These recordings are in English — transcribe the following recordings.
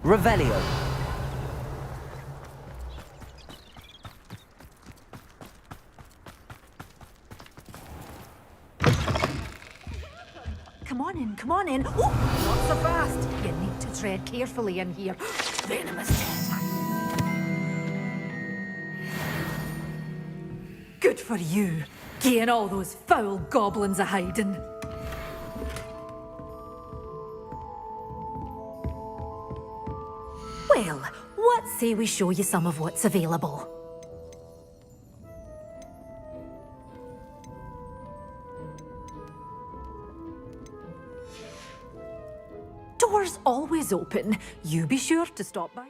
Revelio. Come on in. Oh, not so fast. You need to tread carefully in here. Venomous death. Good for you. Getting all those foul goblins a-hiding. Well, what say we show you some of what's available? Doors always open. You be sure to stop by.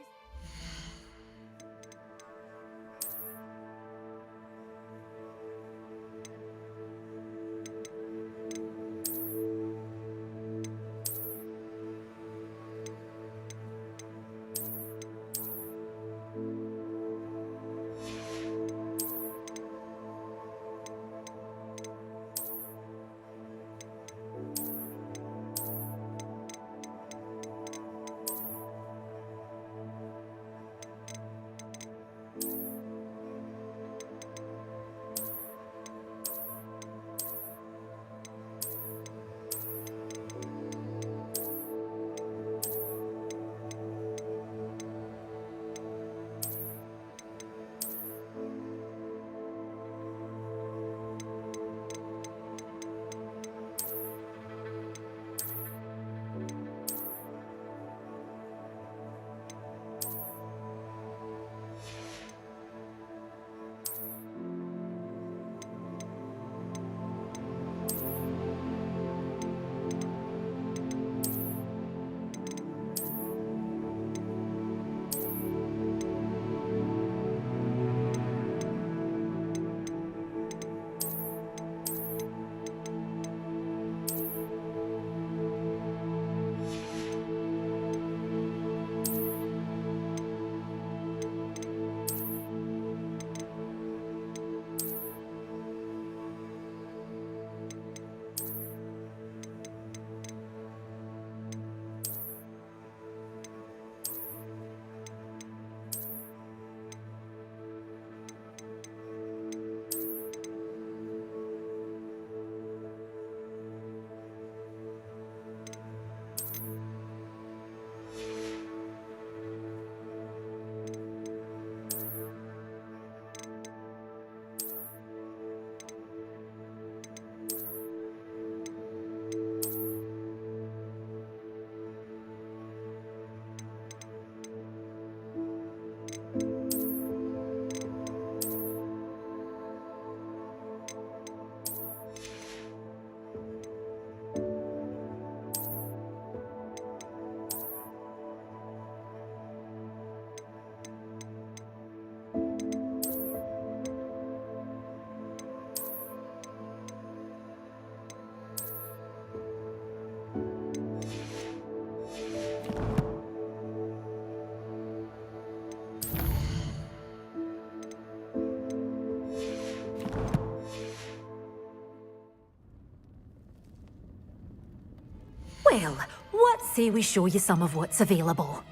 Well, what say we show you some of what's available?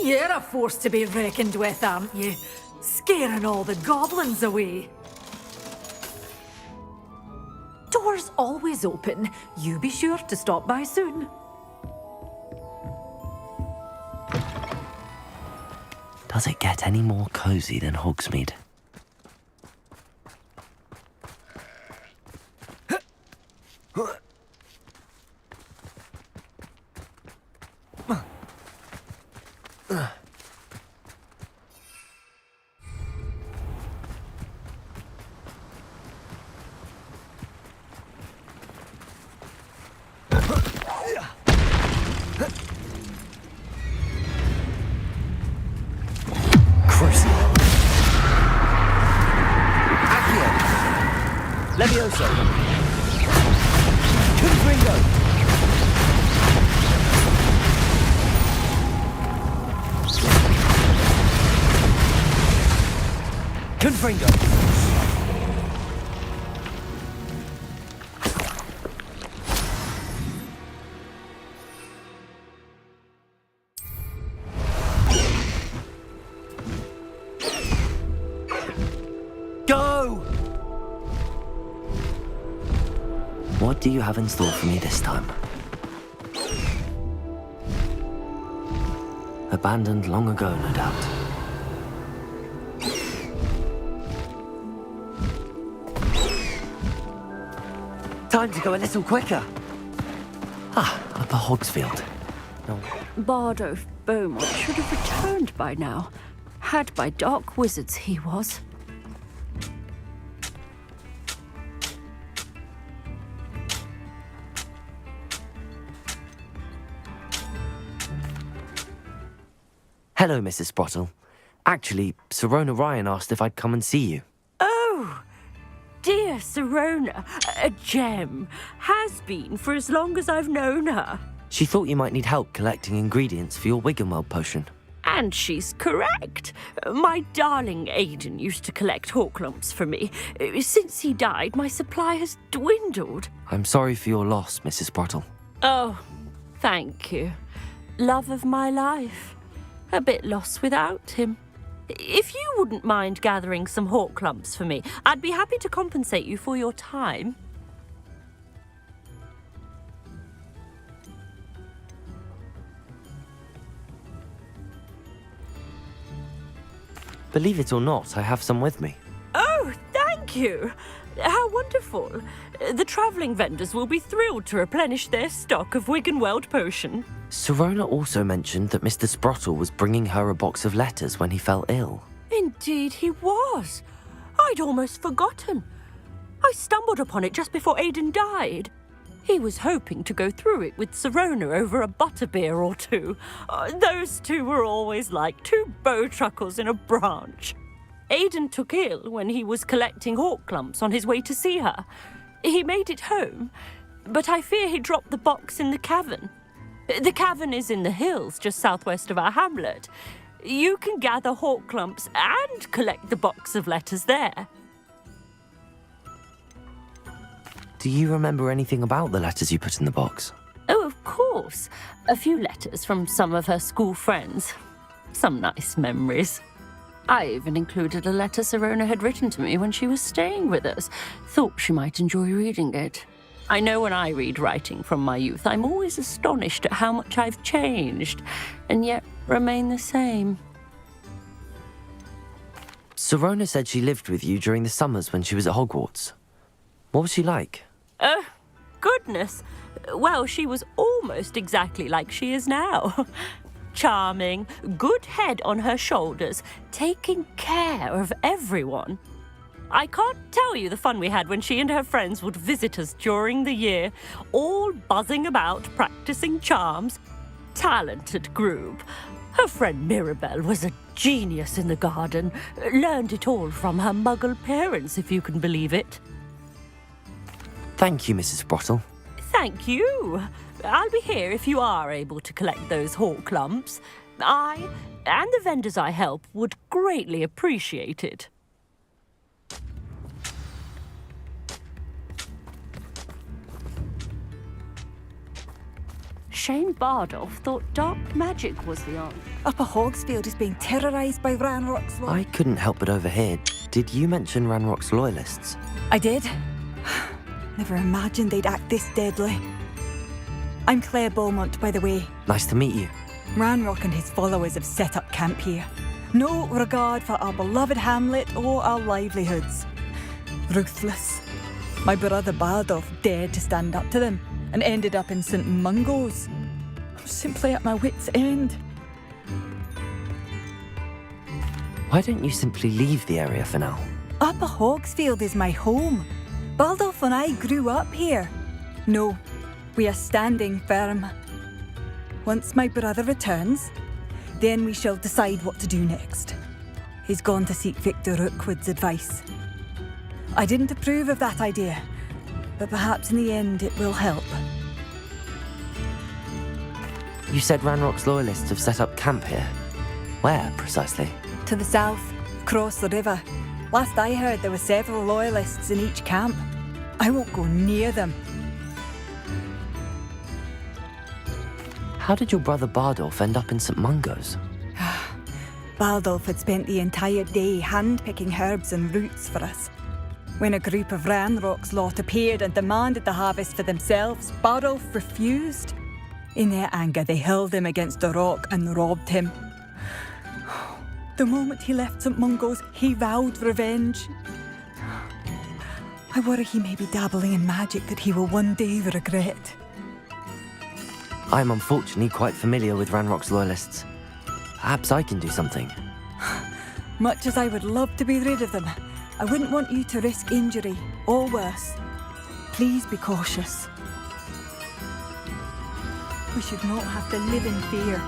You're a force to be reckoned with, aren't you? Scaring all the goblins away. Doors always open. You be sure to stop by soon. Does it get any more cozy than Hogsmeade? Levioso. Confringo! Go! What do you have in store for me this time? Abandoned long ago, no doubt. Time to go a little quicker. Upper Hogsfield. No. Bardolph Beaumont should have returned by now. Had by dark wizards he was. Hello, Mrs. Sprottle. Actually, Sirona Ryan asked if I'd come and see you. Oh, dear Sirona, a gem. Has been for as long as I've known her. She thought you might need help collecting ingredients for your Wiggenweld potion. And she's correct. My darling Aidan used to collect hawk lumps for me. Since he died, my supply has dwindled. I'm sorry for your loss, Mrs. Sprottle. Oh, thank you. Love of my life. A bit lost without him. If you wouldn't mind gathering some hawk lumps for me, I'd be happy to compensate you for your time. Believe it or not, I have some with me. Oh, thank you. How wonderful. The travelling vendors will be thrilled to replenish their stock of Wiggenweld potion. Sirona also mentioned that Mr. Sprottle was bringing her a box of letters when he fell ill. Indeed he was. I'd almost forgotten. I stumbled upon it just before Aidan died. He was hoping to go through it with Sirona over a butterbeer or two. Those two were always like two bowtruckles in a branch. Aidan took ill when he was collecting hawk lumps on his way to see her. He made it home, but I fear he dropped the box in the cavern. The cavern is in the hills just southwest of our hamlet. You can gather hawk lumps and collect the box of letters there. Do you remember anything about the letters you put in the box? Oh, of course. A few letters from some of her school friends. Some nice memories. I even included a letter Sirona had written to me when she was staying with us. Thought she might enjoy reading it. I know when I read writing from my youth, I'm always astonished at how much I've changed, and yet remain the same. Sirona said she lived with you during the summers when she was at Hogwarts. What was she like? Oh, goodness. Well, she was almost exactly like she is now. Charming, good head on her shoulders, taking care of everyone. I can't tell you the fun we had when she and her friends would visit us during the year, all buzzing about, practicing charms. Talented group. Her friend Mirabelle was a genius in the garden. Learned it all from her muggle parents, if you can believe it. Thank you, Mrs. Sprottle. Thank you. I'll be here if you are able to collect those hawk lumps. I, and the vendors I help, would greatly appreciate it. Shane Bardolph thought dark magic was the answer. Upper Hogsfield is being terrorised by Ranrock's I couldn't help but overhear. Did you mention Ranrock's loyalists? I did. Never imagined they'd act this deadly. I'm Claire Beaumont, by the way. Nice to meet you. Ranrock and his followers have set up camp here. No regard for our beloved hamlet or our livelihoods. Ruthless. My brother Bardolph dared to stand up to them and ended up in St. Mungo's. I'm simply at my wit's end. Why don't you simply leave the area for now? Upper Hogsfield is my home. Bardolph and I grew up here. No, we are standing firm. Once my brother returns, then we shall decide what to do next. He's gone to seek Victor Rookwood's advice. I didn't approve of that idea, but perhaps in the end it will help. You said Ranrock's loyalists have set up camp here. Where, precisely? To the south, across the river. Last I heard, there were several loyalists in each camp. I won't go near them. How did your brother Bardolph end up in St. Mungo's? Bardolph had spent the entire day hand-picking herbs and roots for us. When a group of Ranrock's lot appeared and demanded the harvest for themselves, Bardolph refused. In their anger, they hurled him against a rock and robbed him. The moment he left St. Mungo's, he vowed revenge. I worry he may be dabbling in magic that he will one day regret. I am unfortunately quite familiar with Ranrock's loyalists. Perhaps I can do something. Much as I would love to be rid of them, I wouldn't want you to risk injury, or worse. Please be cautious. We should not have to live in fear.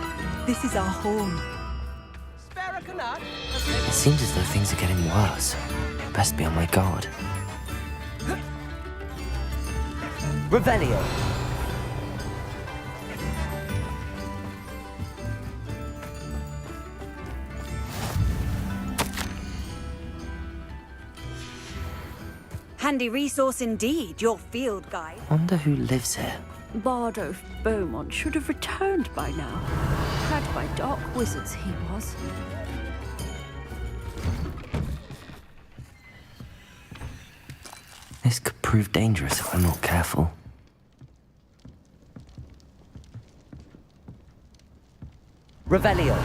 This is our home. It seems as though things are getting worse. Best be on my guard. Revelio! Handy resource indeed, your field guide. Wonder who lives here. Bardolph Beaumont should have returned by now. Had by dark wizards he was. This could prove dangerous if I'm not careful. Revelio!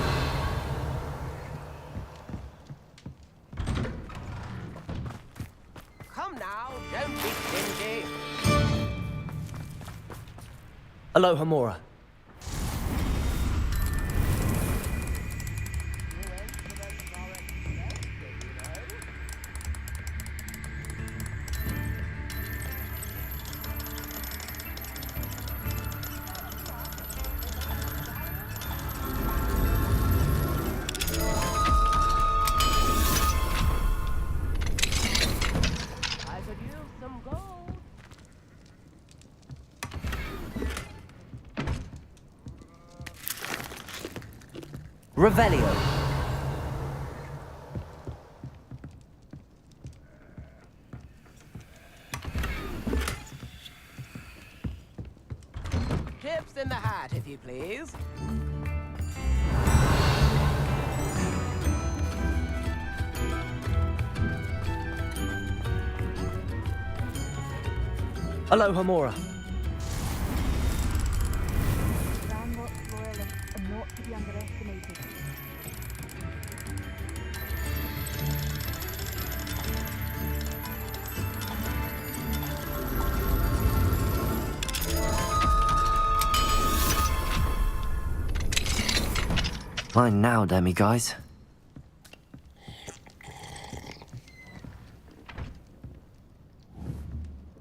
Come now, don't be stingy. Aloha Mora. I could use some gold. Revelio! Chips in the hat, if you please. Aloha Mora. Ranrock's loyalists are not to be underestimated. Mine now, demi-guys.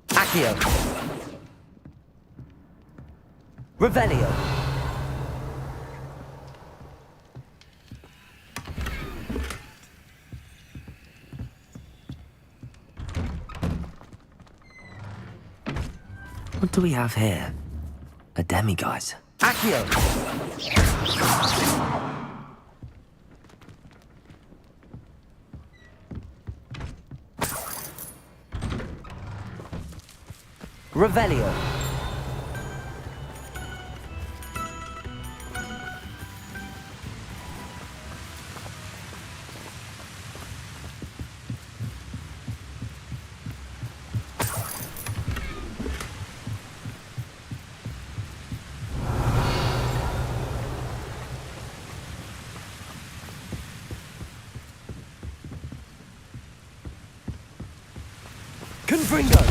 Accio! Revelio! What do we have here? A demi-guise. Accio! Revelio. Confringo.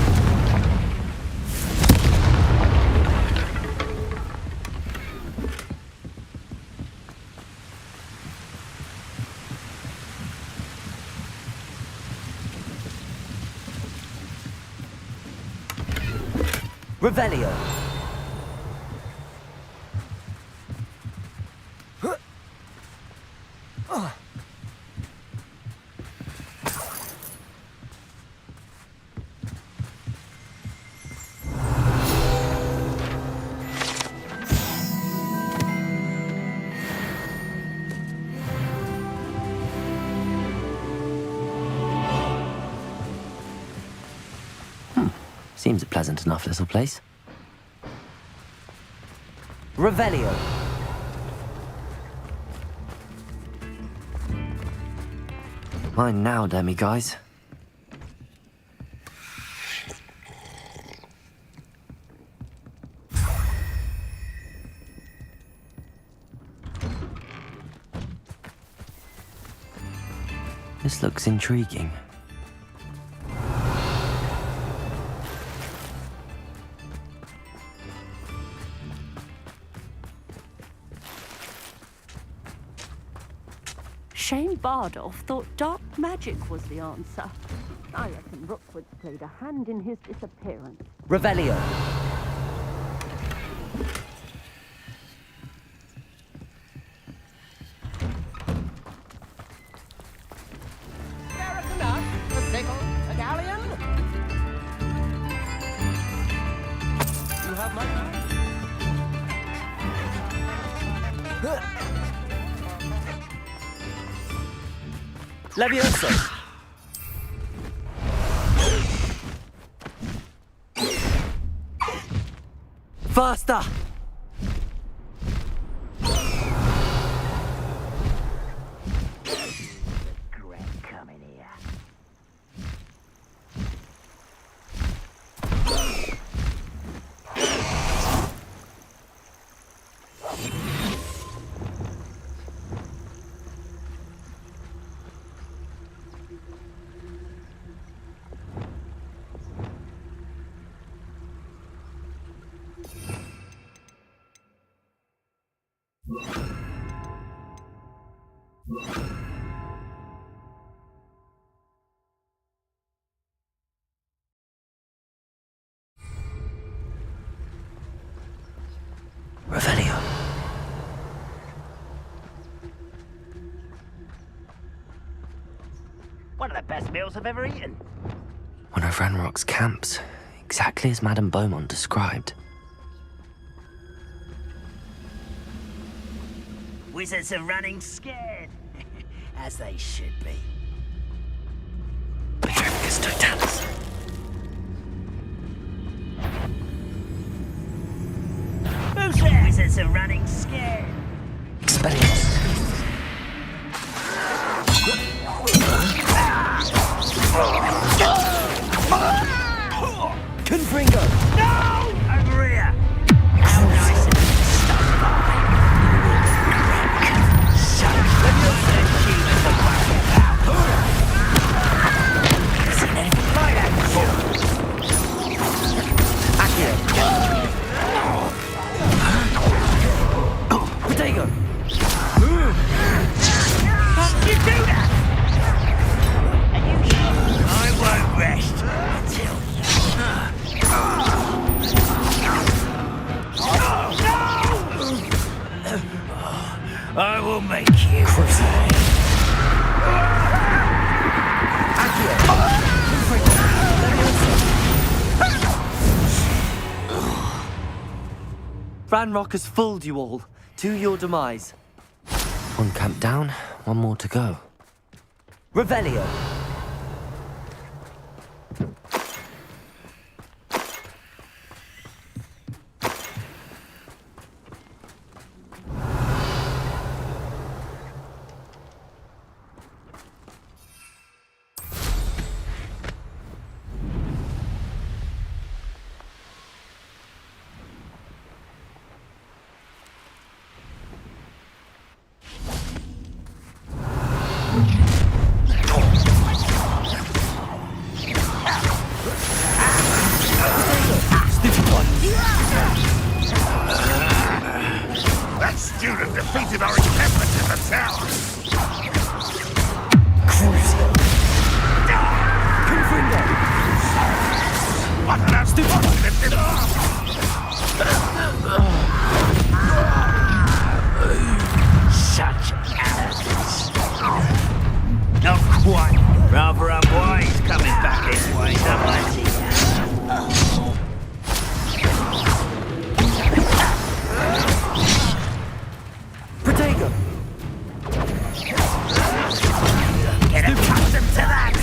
Revelio. Seems a pleasant enough little place. Revelio. Mine now, demi-guys. This looks intriguing. Shane Bardolph thought dark magic was the answer. I reckon Rookwood's played a hand in his disappearance. Revelio. Garrett enough, a sickle, a galleon. You have my Levioso. Faster! Greg coming here. Revelio. One of the best meals I've ever eaten. One of Ranrock's camps, exactly as Madame Beaumont described. Wizards are running scared. As they should be. Petrificus totalis. Who's there? Wizards are running scared. Expelliarmus. Confringo. No! Over here. How nice of you to stop by. So, let me achieve the black out. Seen anything like that before? Accio. Protego. How did you do that? Are you sure? I won't rest until... I will make you. Ranrock has fooled you all. To your demise. One camp down, one more to go. Revelio. That student defeated our encampment in the tower. What an unfortunate Such arrogance. Not quite. Rather unwise coming back this way, somebody. Protego. Get accustomed to that.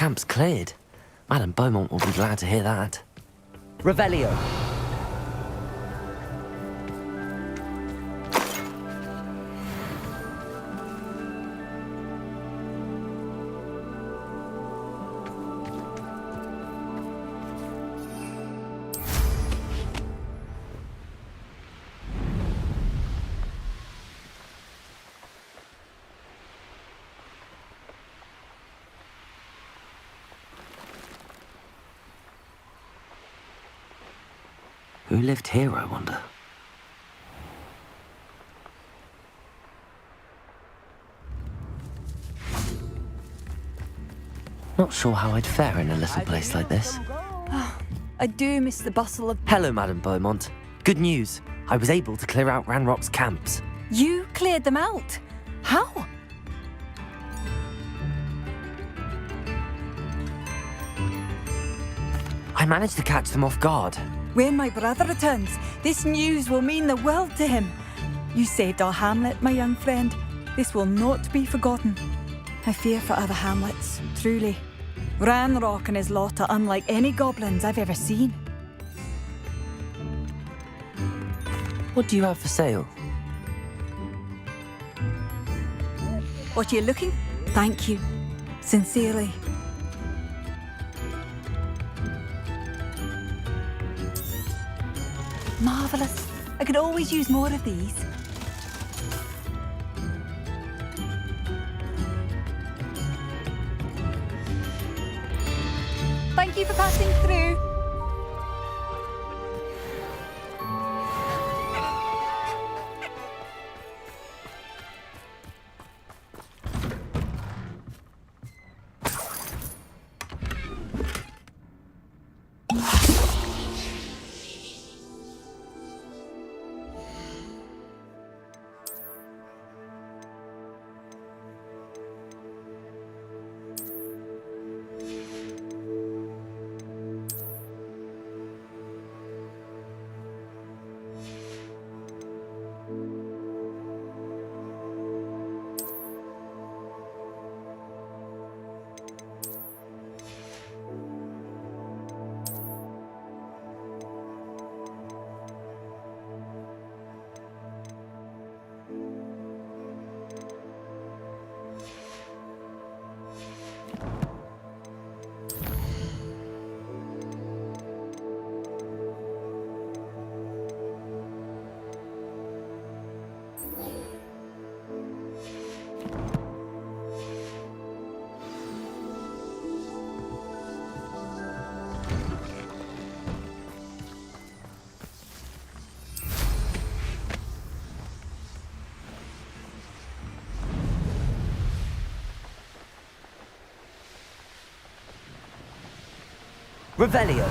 camp's cleared. Madame Beaumont will be glad to hear that. Revelio. Who lived here, I wonder? Not sure how I'd fare in a little place like this. I do miss the bustle of... Hello, Madame Beaumont. Good news. I was able to clear out Ranrock's camps. You cleared them out? How? I managed to catch them off guard. When my brother returns, this news will mean the world to him. You saved our hamlet, my young friend. This will not be forgotten. I fear for other hamlets, truly. Ranrock and his lot are unlike any goblins I've ever seen. What do you have for sale? What are you looking? Thank you. Sincerely. Marvellous. I could always use more of these. Thank you for passing through. Revelio.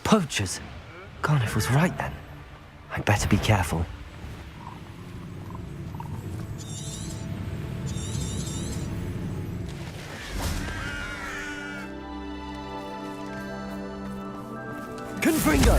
Poachers. Garniff was right then. I'd better be careful. Confringo!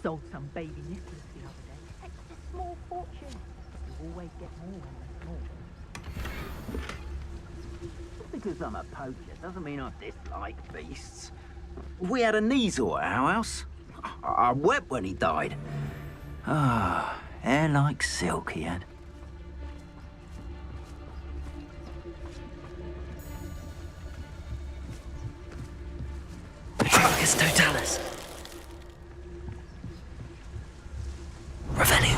Sold some baby nipples the other day. It's a small fortune. You always get more when there's more. Just because I'm a poacher doesn't mean I dislike beasts. We had a Kneazor at our house. I wept when he died. Ah, hair like silk he had. Abracus Totalis. Revelio.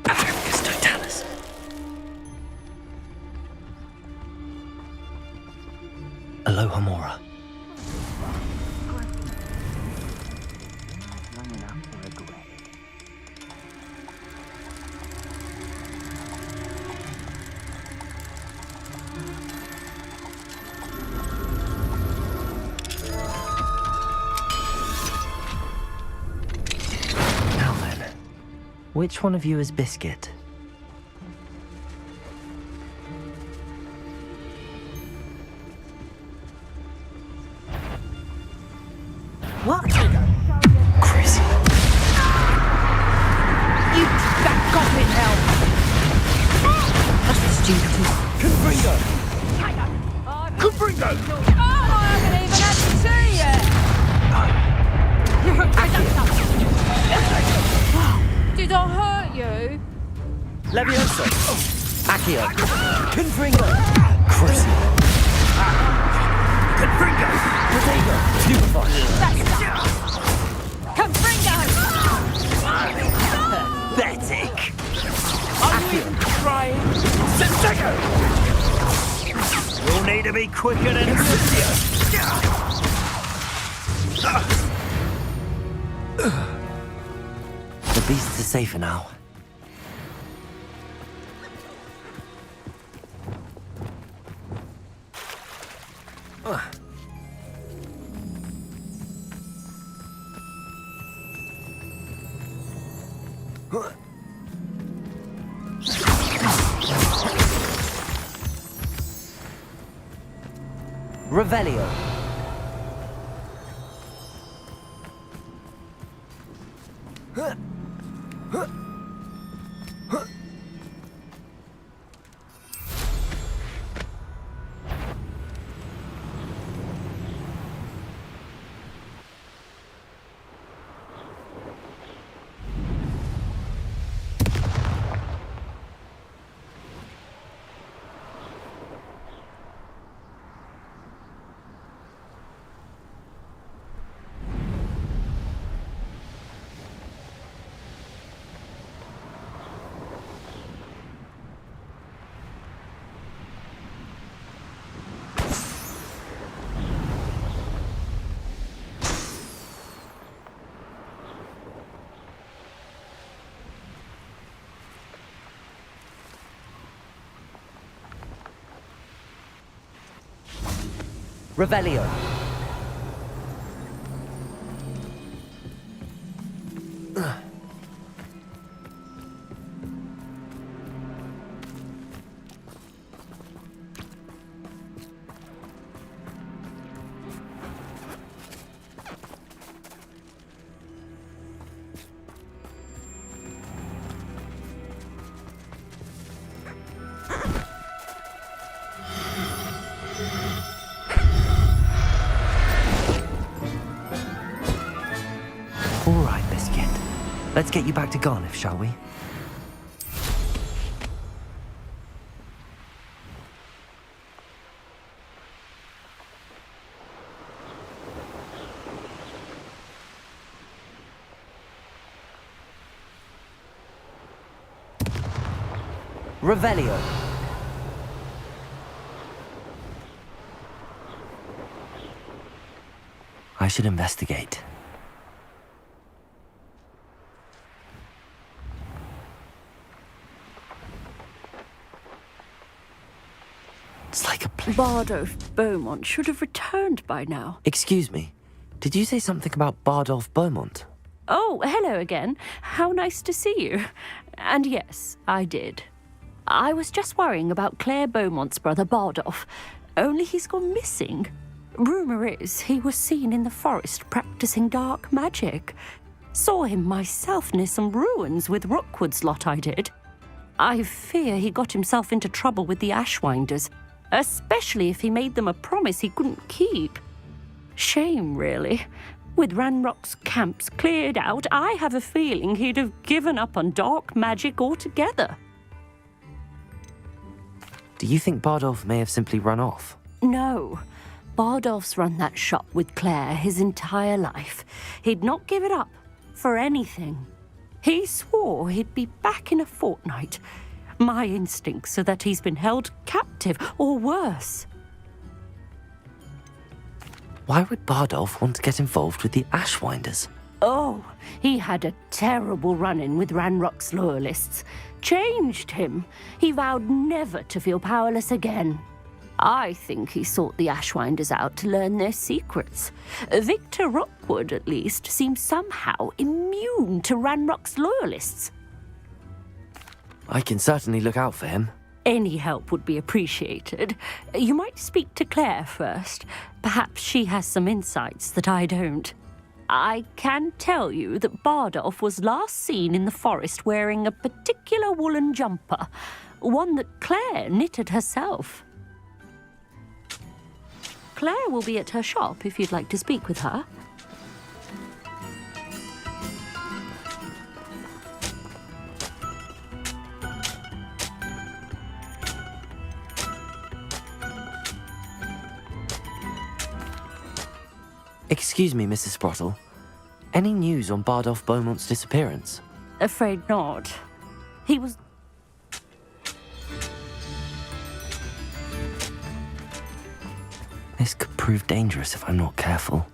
Abracus Totalis. Aloha Mora. Long enough to regret. Now then, which one of you is Biscuit? What? Crazy. You that goblin hell! That's the stupidest. Confringo! Confringo! Oh, I haven't even had to see yet! Did I hurt you? Levioso. Accio. Confringo. Crazy. Confringo! Protego. Stupefy. Confringo! Pathetic. Accio! Trying! Sensego! You'll need to be quicker than Lucio! The beasts are safer now. Revelio. Revelio. All right, Biscuit. Let's get you back to Garniff, shall we? Revelio. I should investigate. It's like a play. Bardolph Beaumont should have returned by now. Excuse me. Did you say something about Bardolph Beaumont? Oh, hello again. How nice to see you. And yes, I did. I was just worrying about Claire Beaumont's brother Bardolph, only he's gone missing. Rumour is he was seen in the forest practicing dark magic. Saw him myself near some ruins with Rookwood's lot I did. I fear he got himself into trouble with the Ashwinders, especially if he made them a promise he couldn't keep. Shame, really. With Ranrock's camps cleared out, I have a feeling he'd have given up on dark magic altogether. Do you think Bardolph may have simply run off? No. Bardolph's run that shop with Claire his entire life. He'd not give it up for anything. He swore he'd be back in a fortnight. My instincts are that he's been held captive, or worse. Why would Bardolph want to get involved with the Ashwinders? Oh, he had a terrible run-in with Ranrock's loyalists. Changed him. He vowed never to feel powerless again. I think he sought the Ashwinders out to learn their secrets. Victor Rockwood, at least, seems somehow immune to Ranrock's loyalists. I can certainly look out for him. Any help would be appreciated. You might speak to Claire first. Perhaps she has some insights that I don't. I can tell you that Bardolph was last seen in the forest wearing a particular woolen jumper, one that Claire knitted herself. Claire will be at her shop if you'd like to speak with her. Excuse me, Mrs. Sprottle. Any news on Bardolph Beaumont's disappearance? Afraid not. He was... This could prove dangerous if I'm not careful.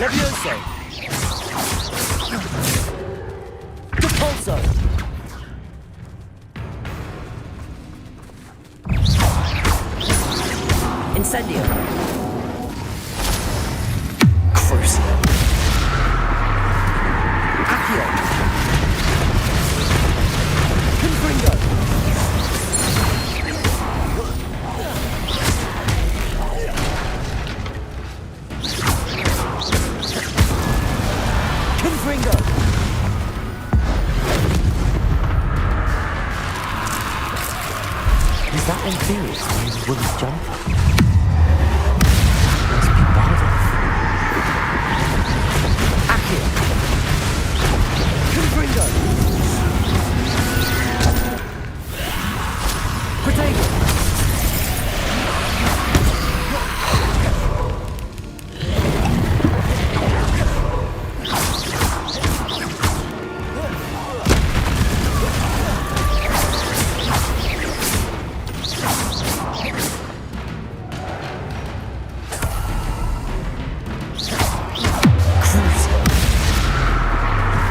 Levioso! Repulso! Incendio! Crucio! Accio! Confringo! Confringo! Is that Inferius wearing Will's jumper? Must be Bardolph. Accio! Confringo! Protego!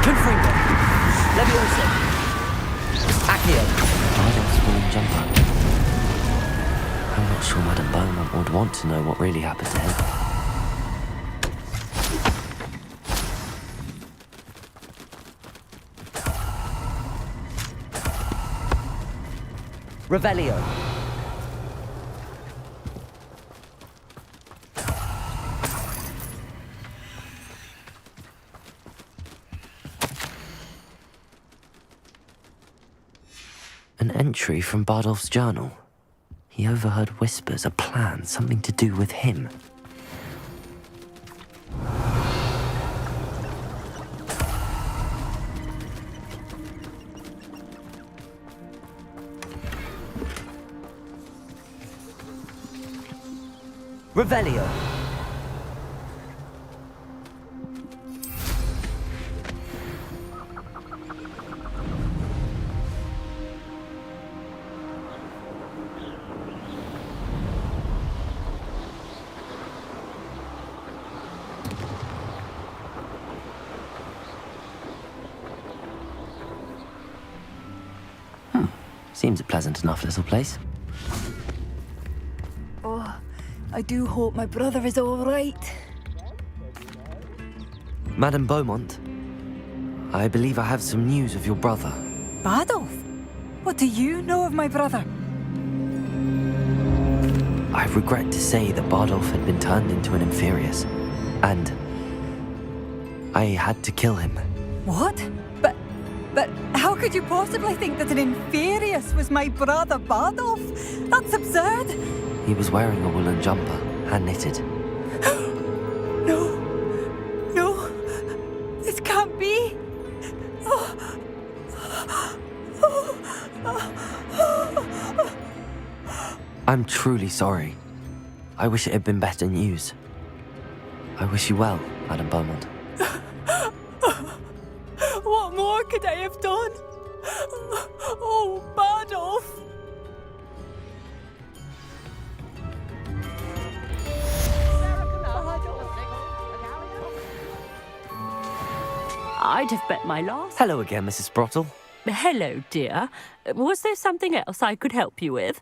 Confringo! Levioso! Accio! Bardolph's woolen jumper. I'm not sure Madame Beaumont would want to know what really happened to him. Revelio! An entry from Bardolph's journal. He overheard whispers, a plan, something to do with him. Revelio! Seems a pleasant enough little place. Oh, I do hope my brother is all right. Madame Beaumont, I believe I have some news of your brother. Badolf? What do you know of my brother? I regret to say that Bardolph had been turned into an Inferius, and I had to kill him. What? But how could you possibly think that an Inferius was my brother Bardolph? That's absurd. He was wearing a woolen jumper, hand-knitted. No. No. This can't be. I'm truly sorry. I wish it had been better news. I wish you well, Madame Beaumont. What more could I have done? Oh, Bardolph! I'd have bet my last. Hello again, Mrs. Sprottle. Hello, dear. Was there something else I could help you with?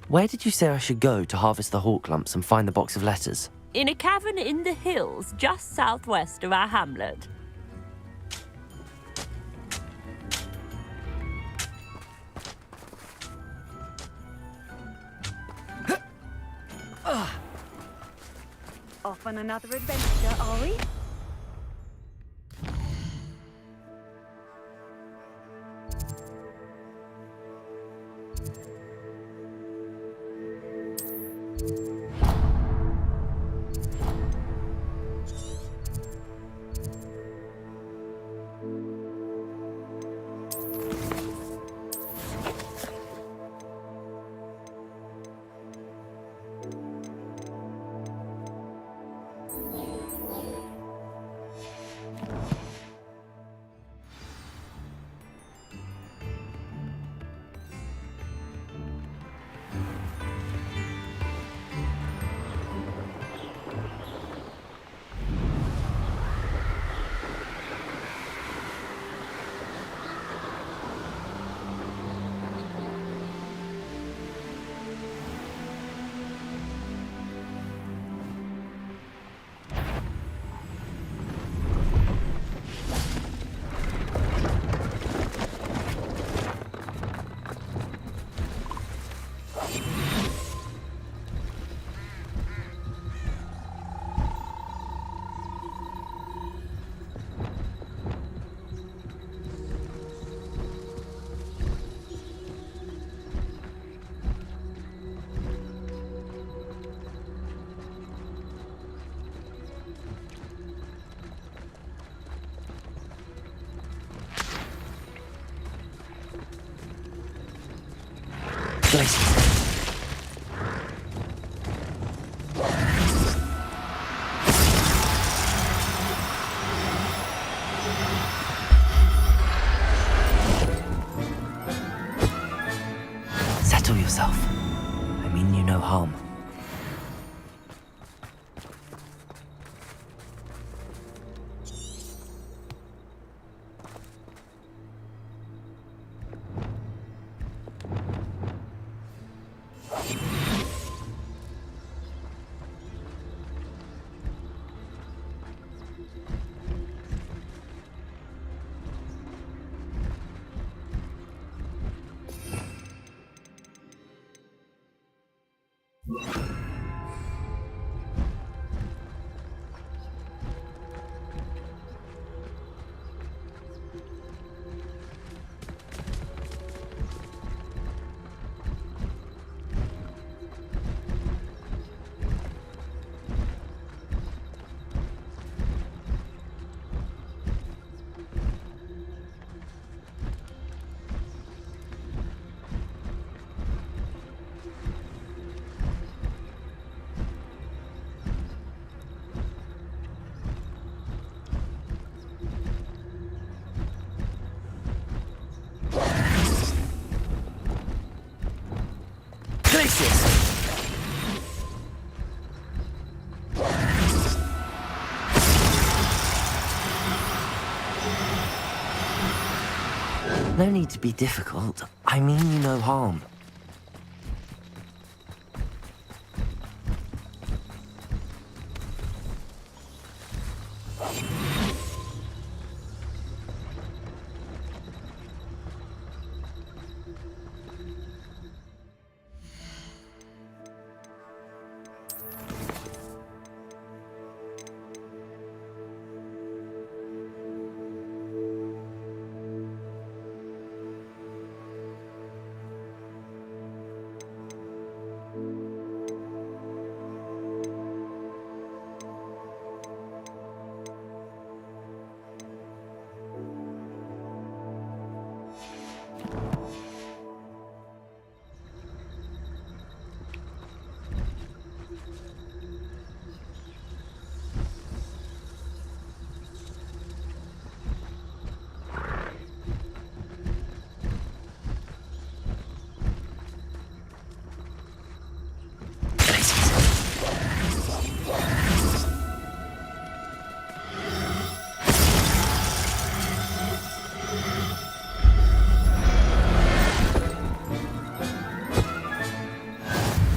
Where did you say I should go to harvest the hawk lumps and find the box of letters? In a cavern in the hills, just southwest of our hamlet. Off on another adventure, are we? Settle yourself. I mean you no harm. No need to be difficult. I mean you no harm.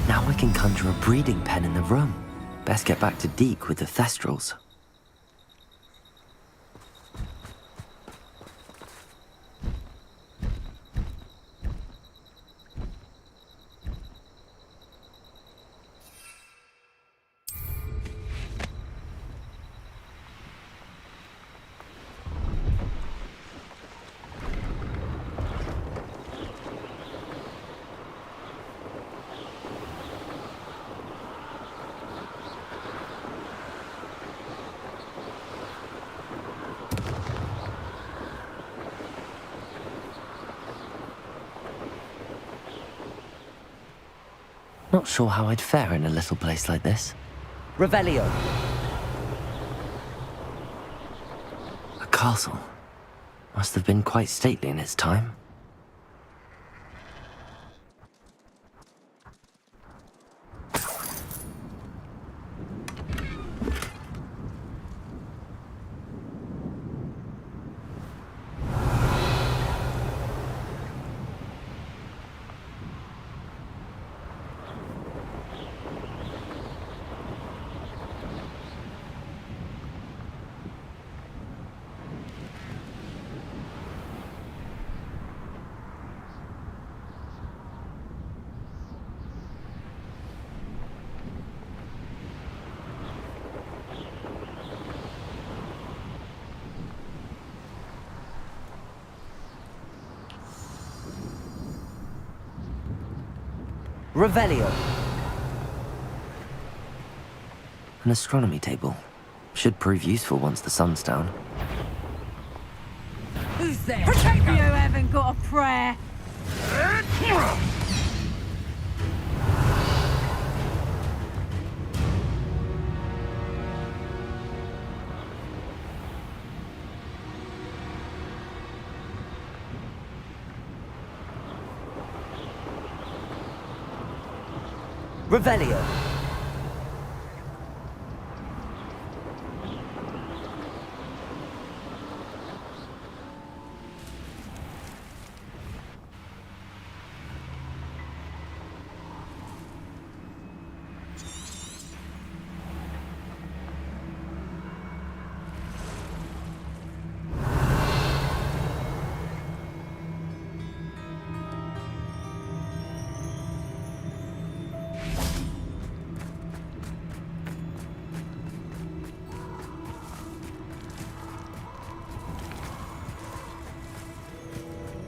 Now I can conjure a breeding pen in the room. Best get back to Deke with the Thestrals. Not sure how I'd fare in a little place like this. Revelio! A castle. Must have been quite stately in its time. Revelio. An astronomy table. Should prove useful once the sun's down. Who's there? You haven't got a prayer. Revelio.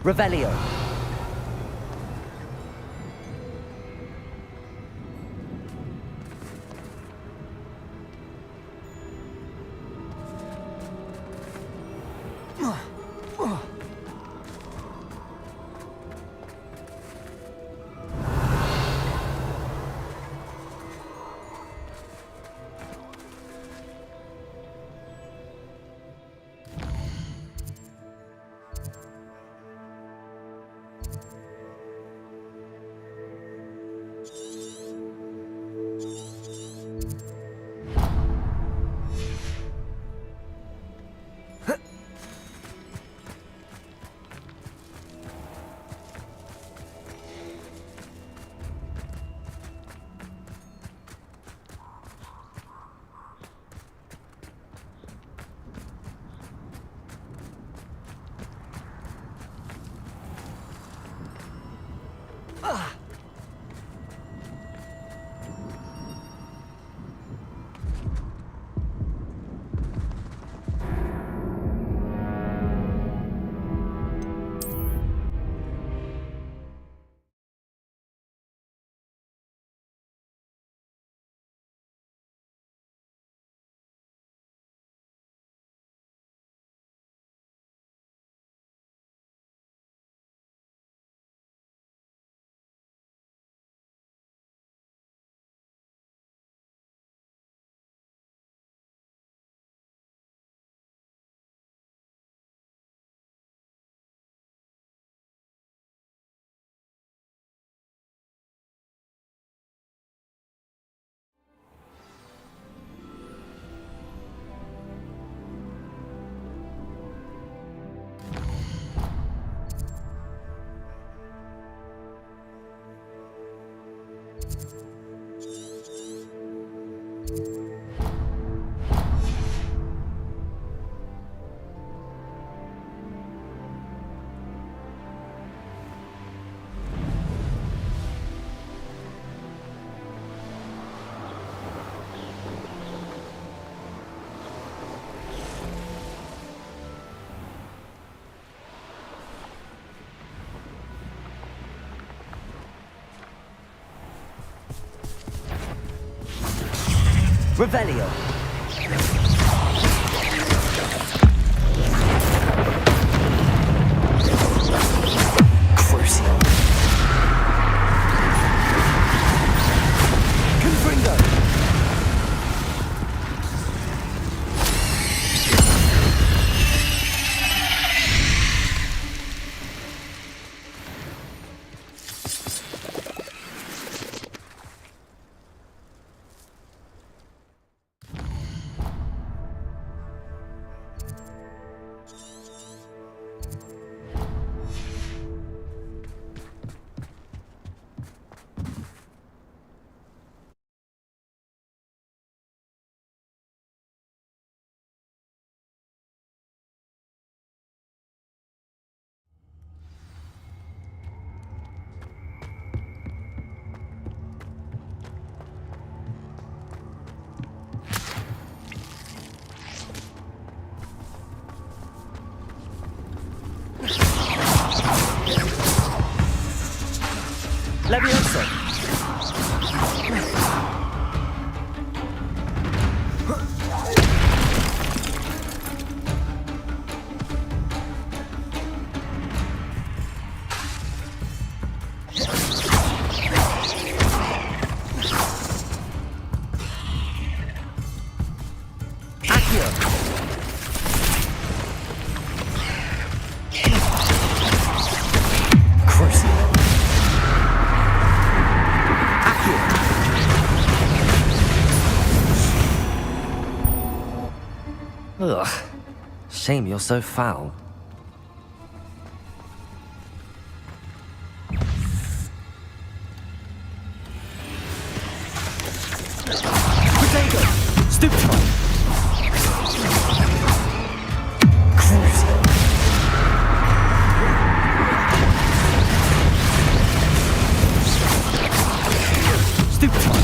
Revelio. Revelio. Crucio. Confringo. Levioso. Ugh. Shame you're so foul. Potato! Stupefy! Crucio! Stupefy!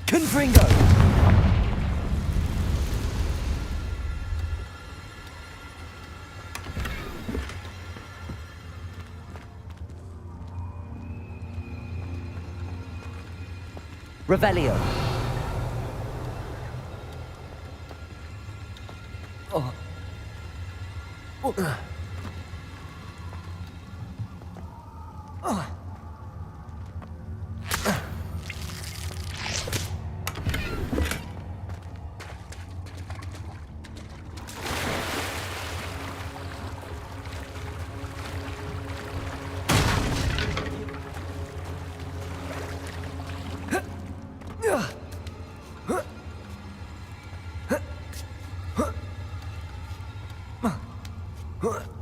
Confringo! Revelio. Oh. Oh. Huh.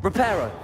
Reparo.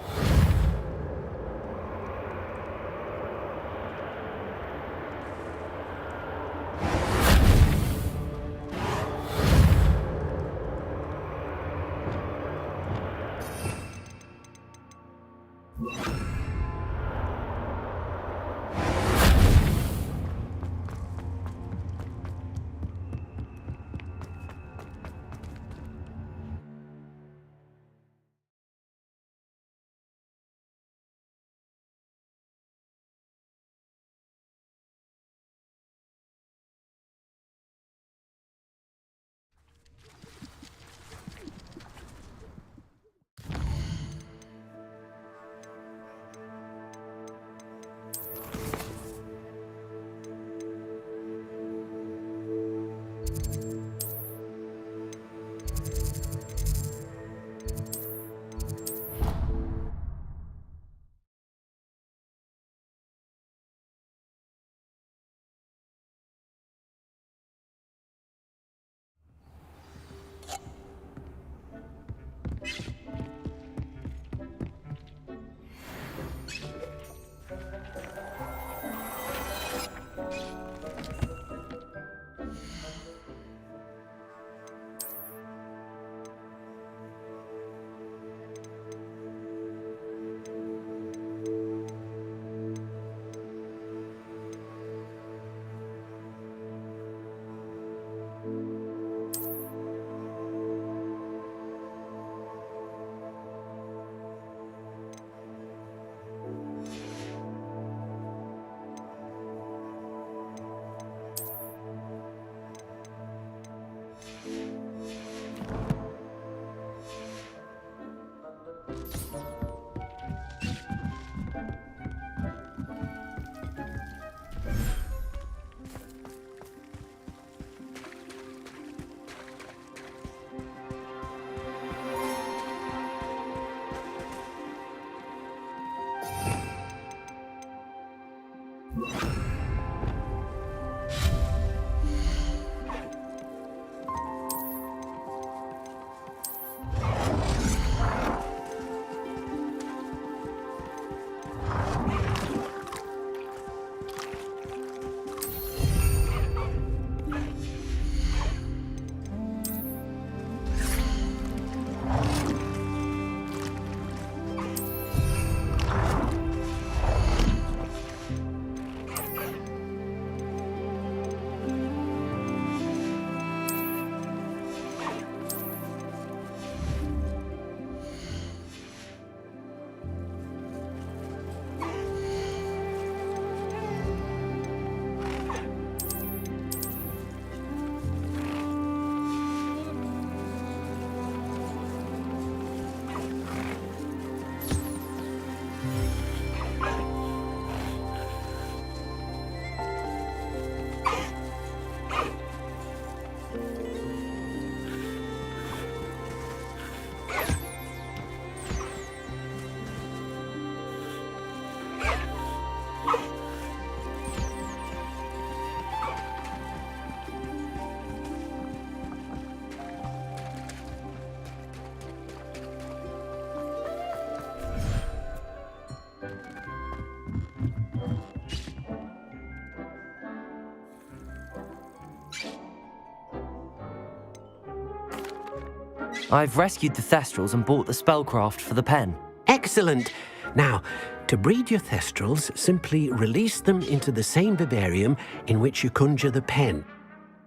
I've rescued the Thestrals and bought the spellcraft for the pen. Excellent. Now, to breed your Thestrals, simply release them into the same vivarium in which you conjure the pen.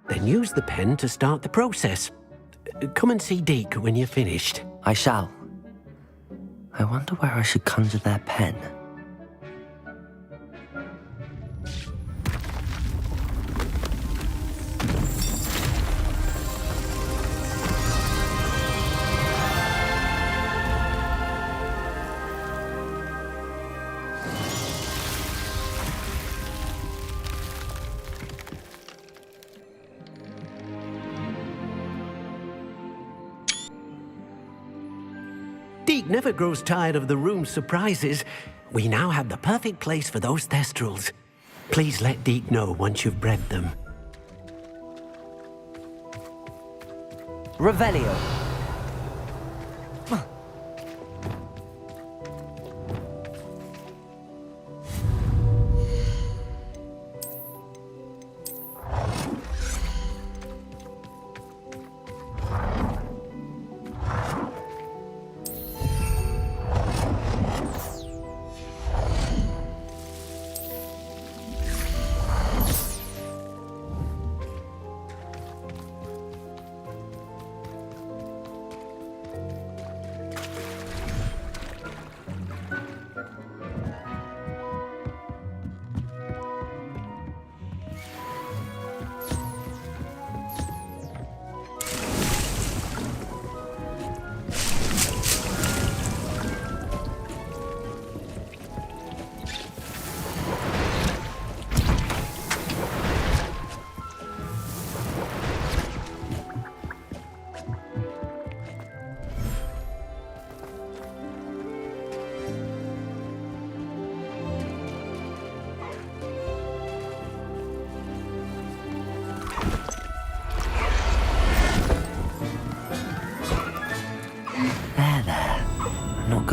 Then use the pen to start the process. Come and see Deke when you're finished. I shall. I wonder where I should conjure their pen. Deke never grows tired of the room's surprises. We now have the perfect place for those Thestrals. Please let Deke know once you've bred them. Revelio.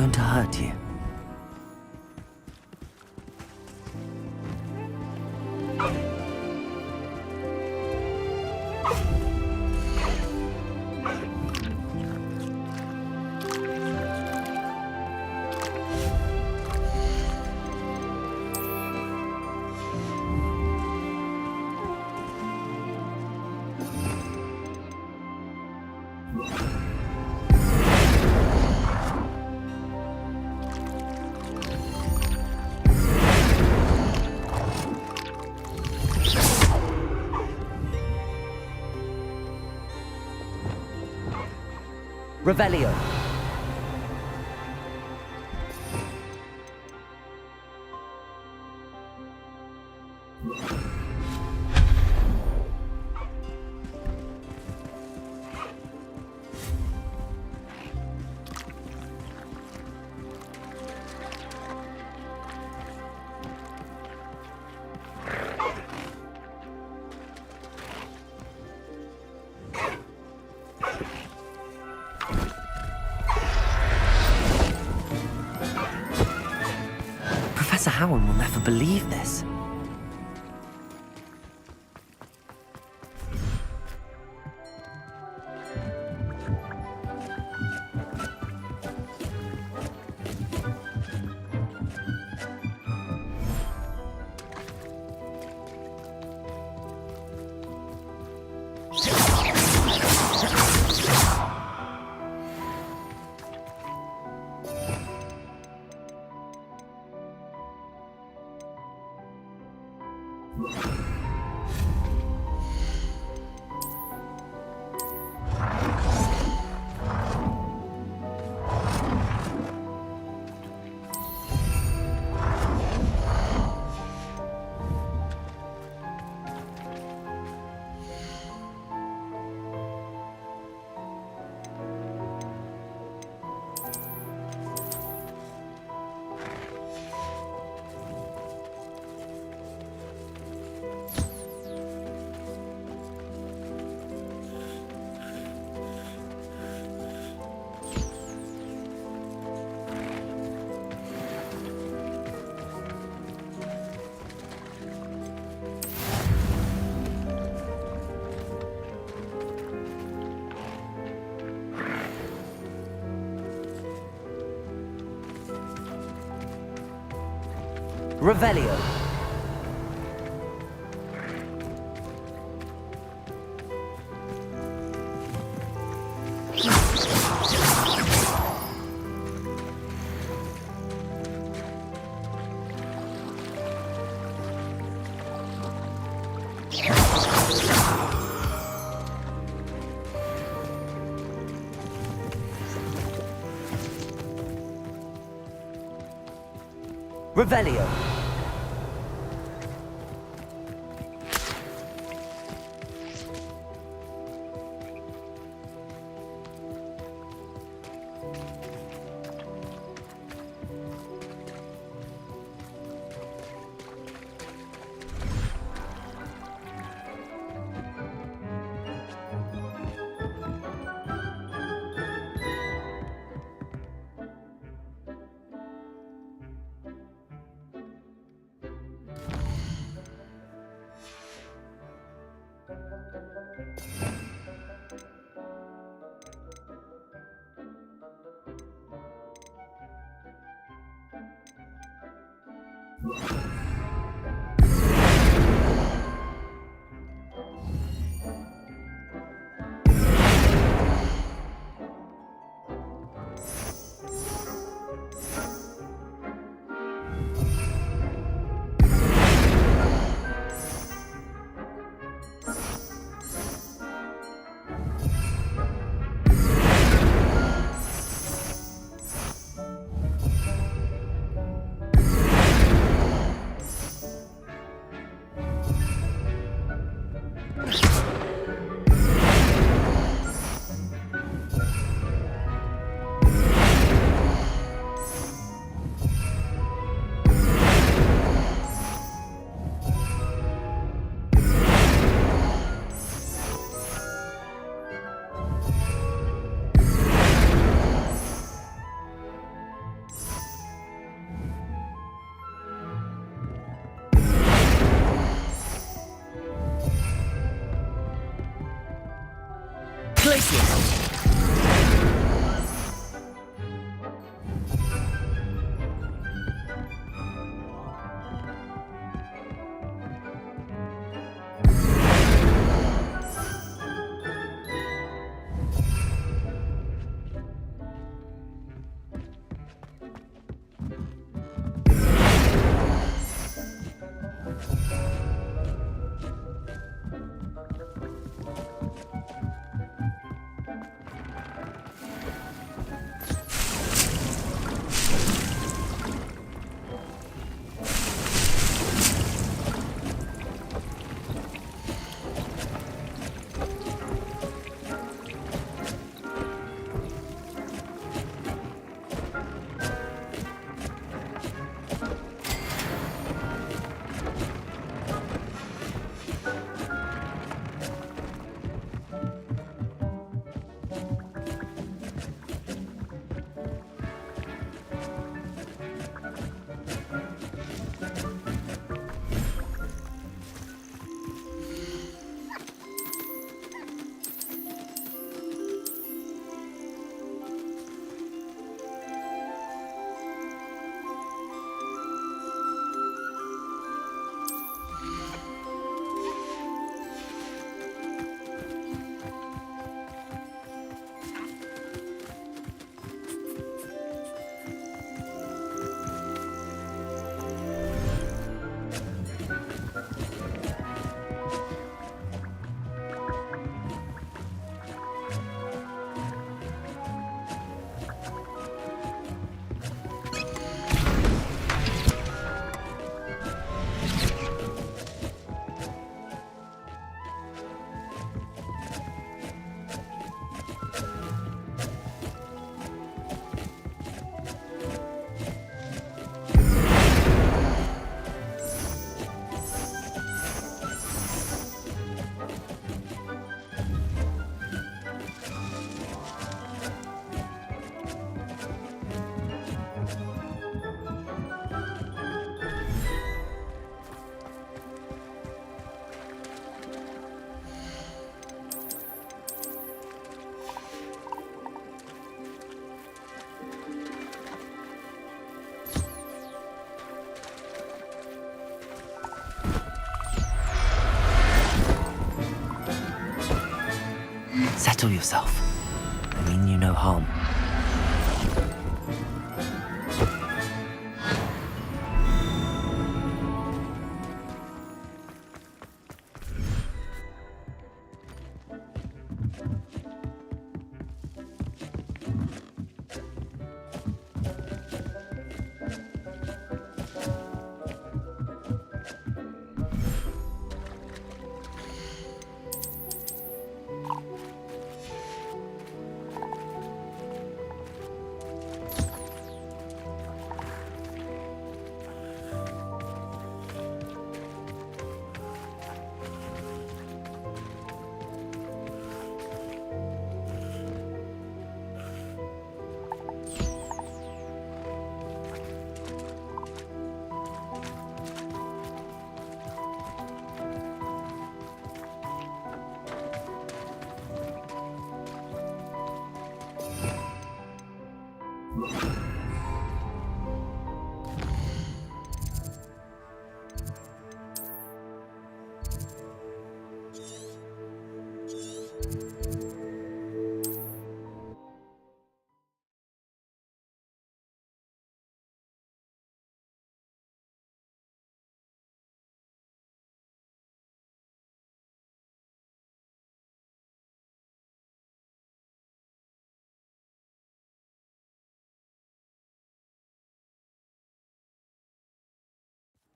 going to hurt you. Revelio. Professor Howard will never believe this. Revelio. Revelio. Settle yourself. I mean you no harm.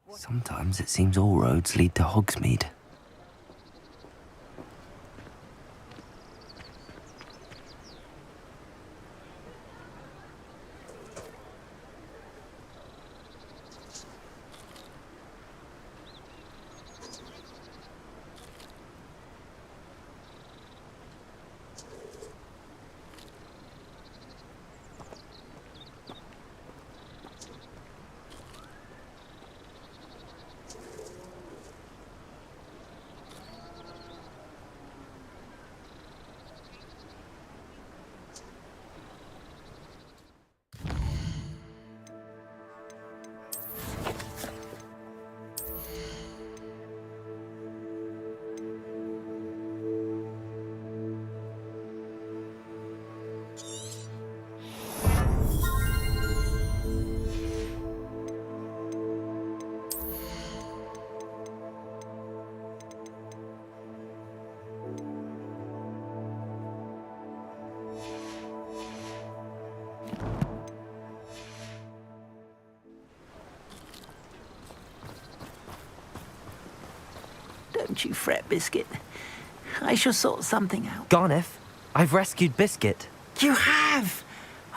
Sometimes it seems all roads lead to Hogsmeade. Don't you fret, Biscuit. I shall sort something out. Garneth, I've rescued Biscuit. You have?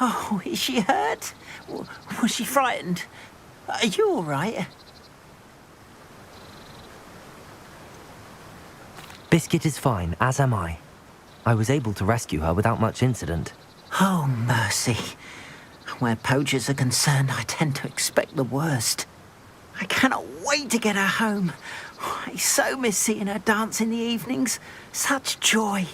Oh, is she hurt? Was she frightened? Are you all right? Biscuit is fine, as am I. I was able to rescue her without much incident. Oh, mercy. Where poachers are concerned, I tend to expect the worst. I cannot wait to get her home. I so miss seeing her dance in the evenings. Such joy.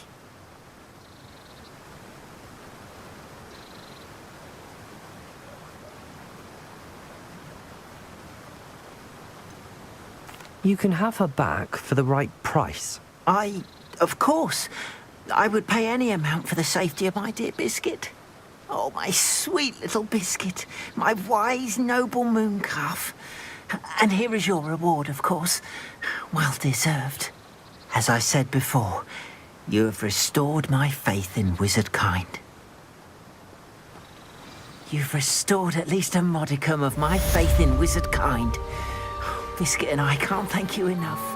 You can have her back for the right price. Of course, I would pay any amount for the safety of my dear Biscuit. Oh, my sweet little Biscuit, my wise, noble moon calf. And here is your reward, of course. Well deserved. As I said before, you have restored my faith in wizard kind. You've restored at least a modicum of my faith in wizard kind. Biscuit and I can't thank you enough.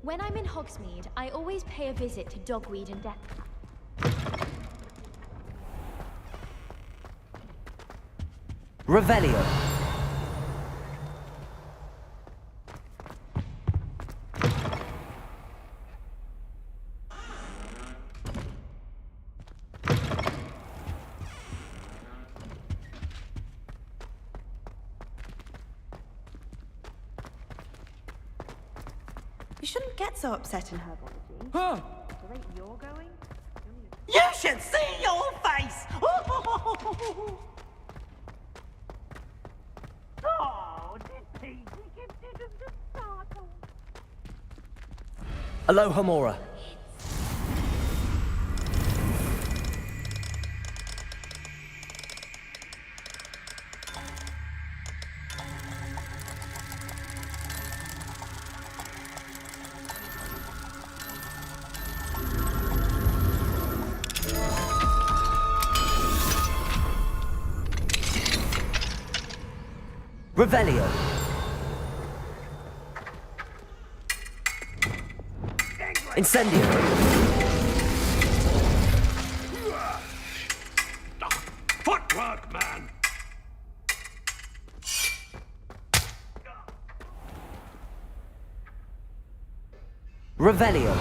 When I'm in Hogsmeade, I always pay a visit to Dogweed and Death. Revelio. You shouldn't get so upset in herbology. Huh? The rate you're going? You should see your face! Oh, did Peasy give you the startle? Aloha Mora. Revelio. Incendio. Footwork, man! Revelio.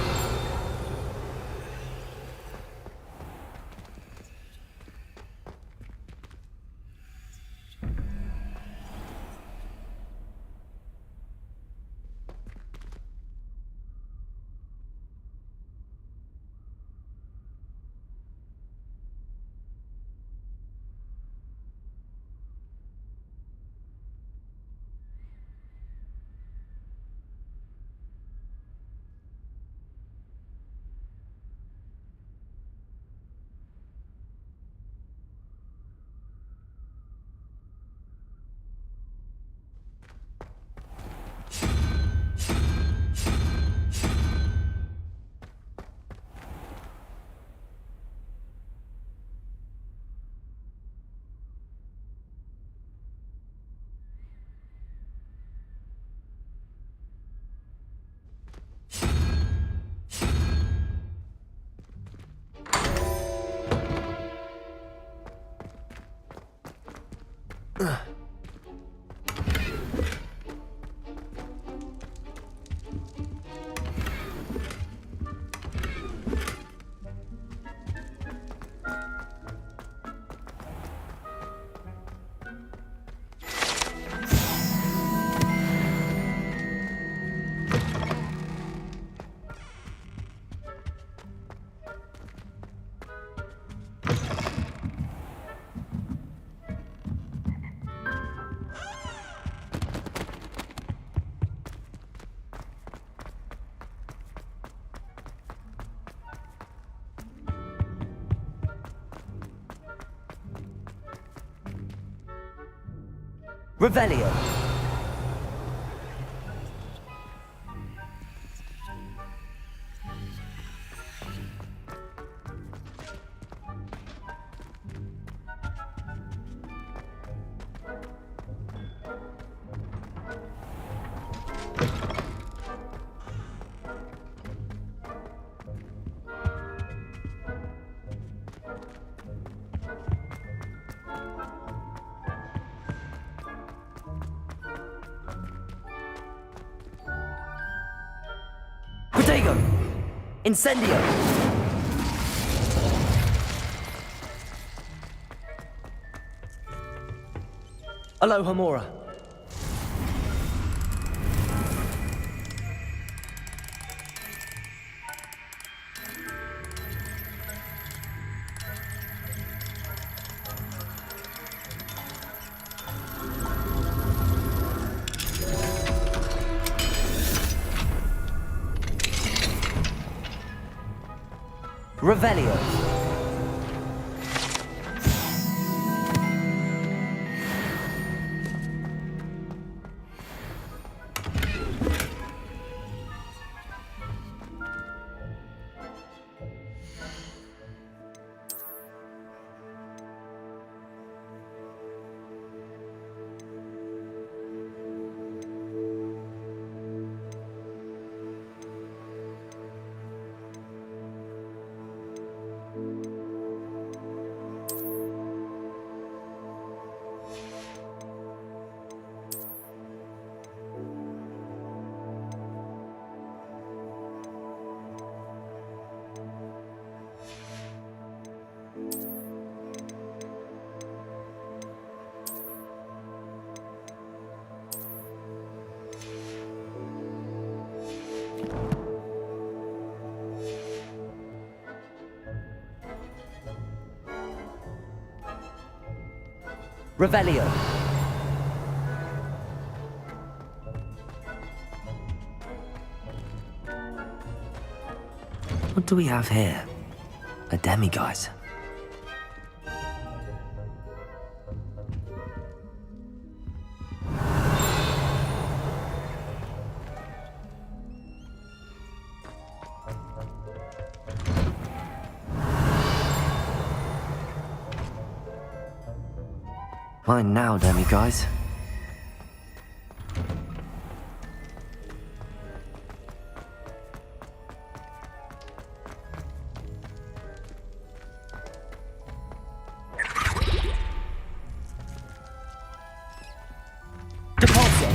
Revelio. Protego! Incendio! Aloha Mora. Revelio. Revelio. What do we have here? A demiguise. Mine now, demiguise. Deposit.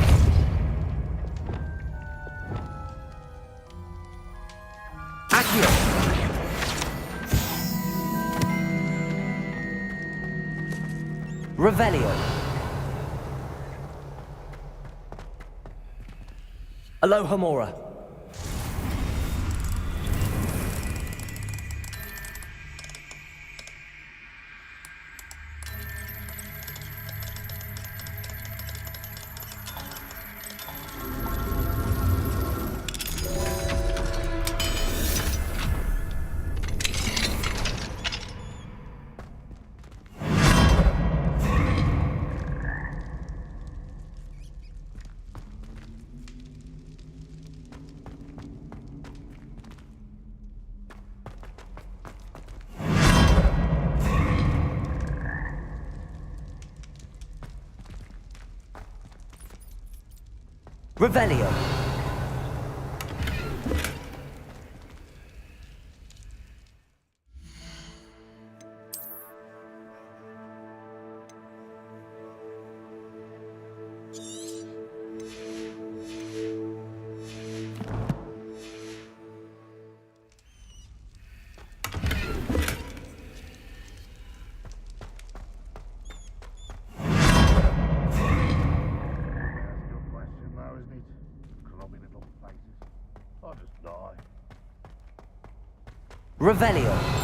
Accio. Revelio. Aloha Mora. Revelio. Revelio.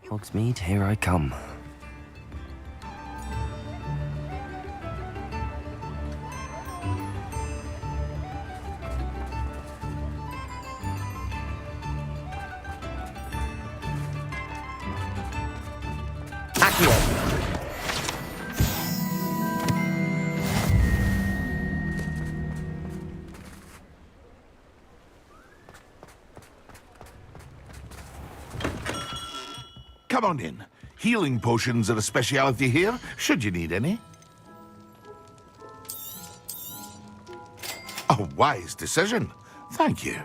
Hogsmeade, here I come. Come on in. Healing potions are a speciality here, should you need any. A wise decision. Thank you.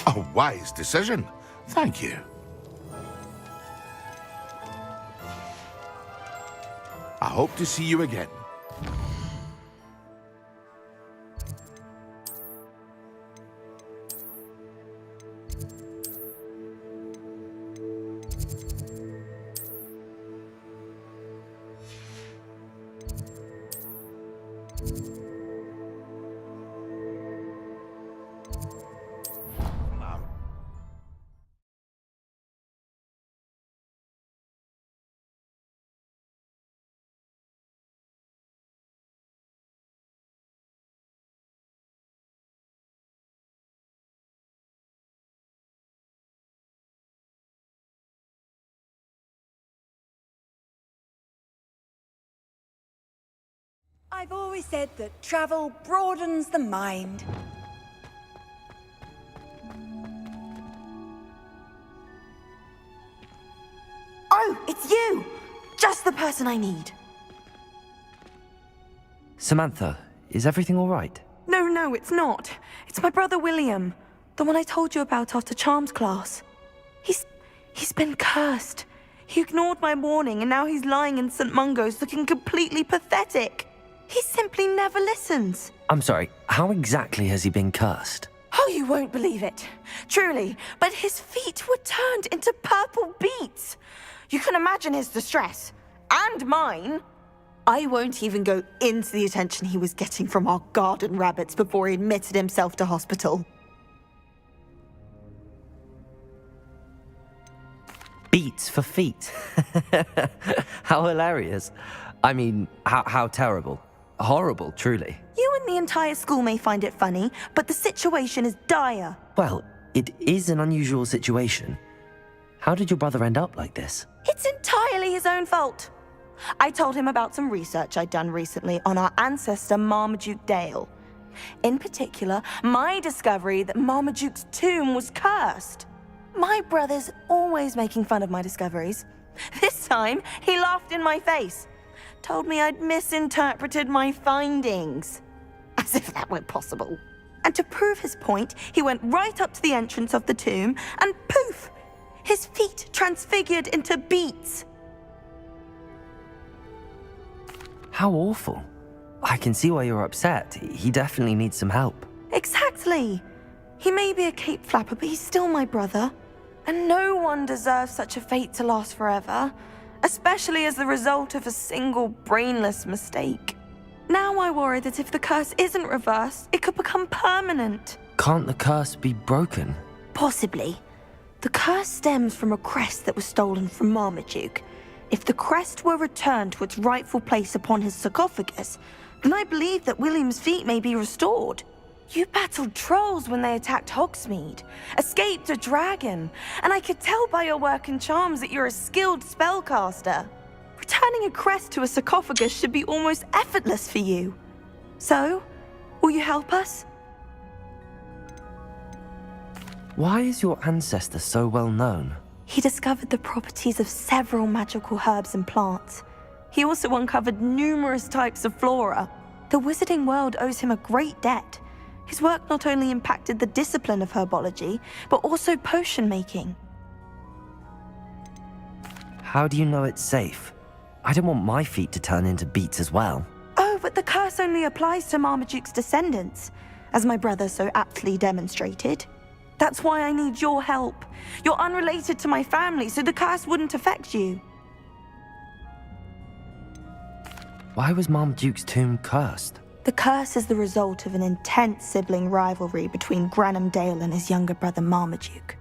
A wise decision. Thank you. I hope to see you again. I've always said that travel broadens the mind. Oh, it's you! Just the person I need. Samantha, is everything all right? No, it's not. It's my brother William. The one I told you about after Charms class. He's been cursed. He ignored my warning and now he's lying in St. Mungo's looking completely pathetic. He simply never listens. I'm sorry, how exactly has he been cursed? Oh, you won't believe it. Truly, but his feet were turned into purple beets. You can imagine his distress. And mine. I won't even go into the attention he was getting from our garden rabbits before he admitted himself to hospital. Beats for feet. How hilarious. I mean, how terrible. Horrible, truly. You and the entire school may find it funny, but the situation is dire. Well, it is an unusual situation. How did your brother end up like this? It's entirely his own fault. I told him about some research I'd done recently on our ancestor Marmaduke Dale. In particular, my discovery that Marmaduke's tomb was cursed. My brother's always making fun of my discoveries. This time, he laughed in my face. Told me I'd misinterpreted my findings. As if that were possible. And to prove his point, he went right up to the entrance of the tomb and poof! His feet transfigured into beets. How awful. I can see why you're upset. He definitely needs some help. Exactly. He may be a cape flapper, but he's still my brother. And no one deserves such a fate to last forever. Especially as the result of a single brainless mistake. Now I worry that if the curse isn't reversed, it could become permanent. Can't the curse be broken? Possibly. The curse stems from a crest that was stolen from Marmaduke. If the crest were returned to its rightful place upon his sarcophagus, then I believe that William's feat may be restored. You battled trolls when they attacked Hogsmeade, escaped a dragon, and I could tell by your work and charms that you're a skilled spellcaster. Returning a crest to a sarcophagus should be almost effortless for you. So, will you help us? Why is your ancestor so well known? He discovered the properties of several magical herbs and plants. He also uncovered numerous types of flora. The wizarding world owes him a great debt. His work not only impacted the discipline of herbology, but also potion making. How do you know it's safe? I don't want my feet to turn into beets as well. Oh, but the curse only applies to Marmaduke's descendants, as my brother so aptly demonstrated. That's why I need your help. You're unrelated to my family, so the curse wouldn't affect you. Why was Marmaduke's tomb cursed? The curse is the result of an intense sibling rivalry between Granham Dale and his younger brother Marmaduke.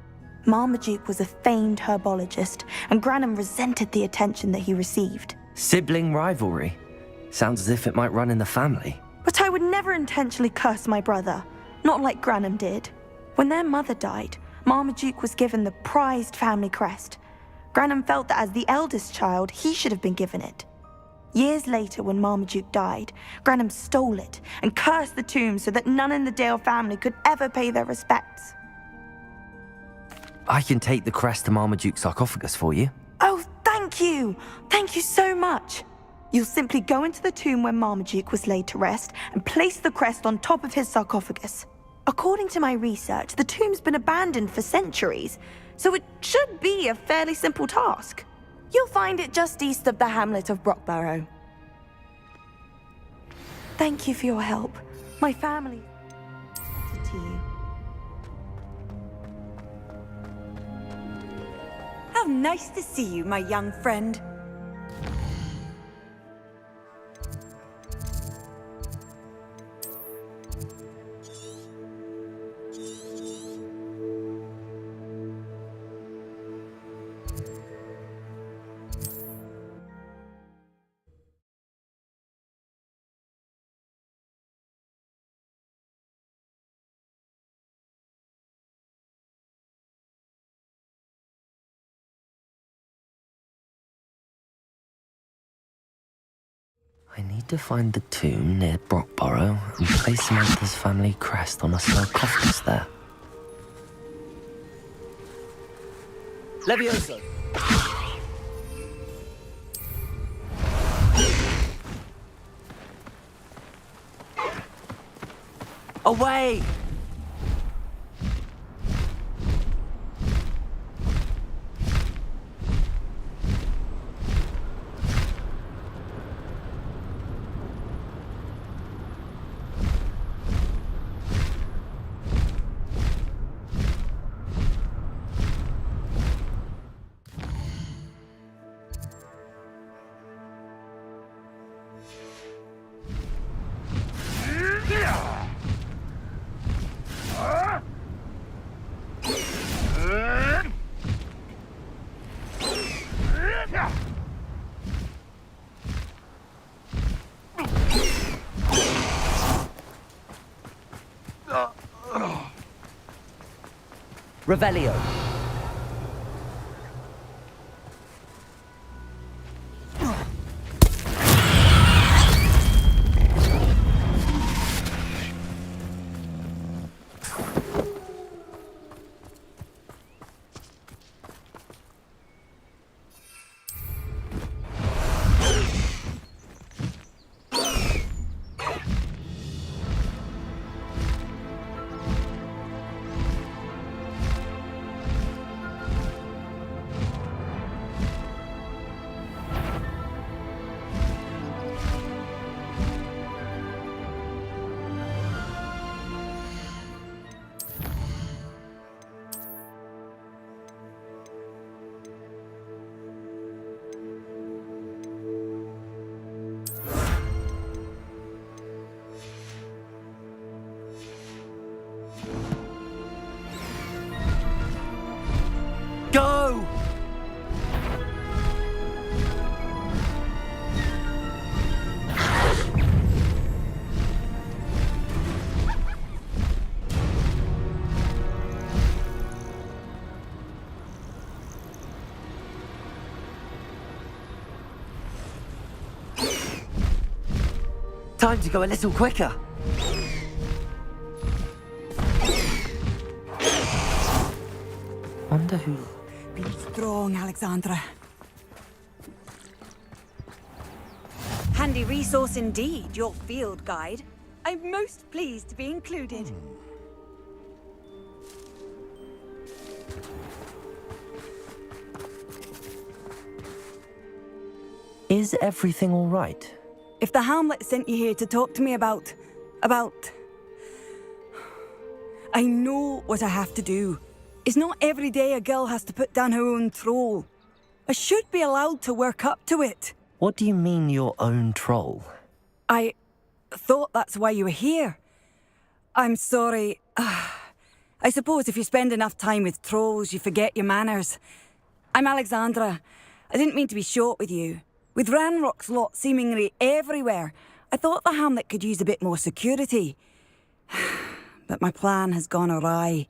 Marmaduke was a famed herbologist, and Granham resented the attention that he received. Sibling rivalry? Sounds as if it might run in the family. But I would never intentionally curse my brother, not like Granham did. When their mother died, Marmaduke was given the prized family crest. Granham felt that as the eldest child, he should have been given it. Years later, when Marmaduke died, Granham stole it and cursed the tomb so that none in the Dale family could ever pay their respects. I can take the crest to Marmaduke's sarcophagus for you. Oh, thank you! Thank you so much! You'll simply go into the tomb where Marmaduke was laid to rest and place the crest on top of his sarcophagus. According to my research, the tomb's been abandoned for centuries, so it should be a fairly simple task. You'll find it just east of the hamlet of Brockborough. Thank you for your help. My family is to you. How nice to see you, my young friend. I need to find the tomb near Brockborough and place Samantha's family crest on a sarcophagus there. Levioso! Away! Revelio. Time to go a little quicker. Wonder who... Be strong, Alexandra. Handy resource indeed, your field guide. I'm most pleased to be included. Is everything all right? If the Hamlet sent you here to talk to me about... I know what I have to do. It's not every day a girl has to put down her own troll. I should be allowed to work up to it. What do you mean, your own troll? I thought that's why you were here. I'm sorry. I suppose if you spend enough time with trolls, you forget your manners. I'm Alexandra. I didn't mean to be short with you. With Ranrock's lot seemingly everywhere, I thought the hamlet could use a bit more security. But my plan has gone awry.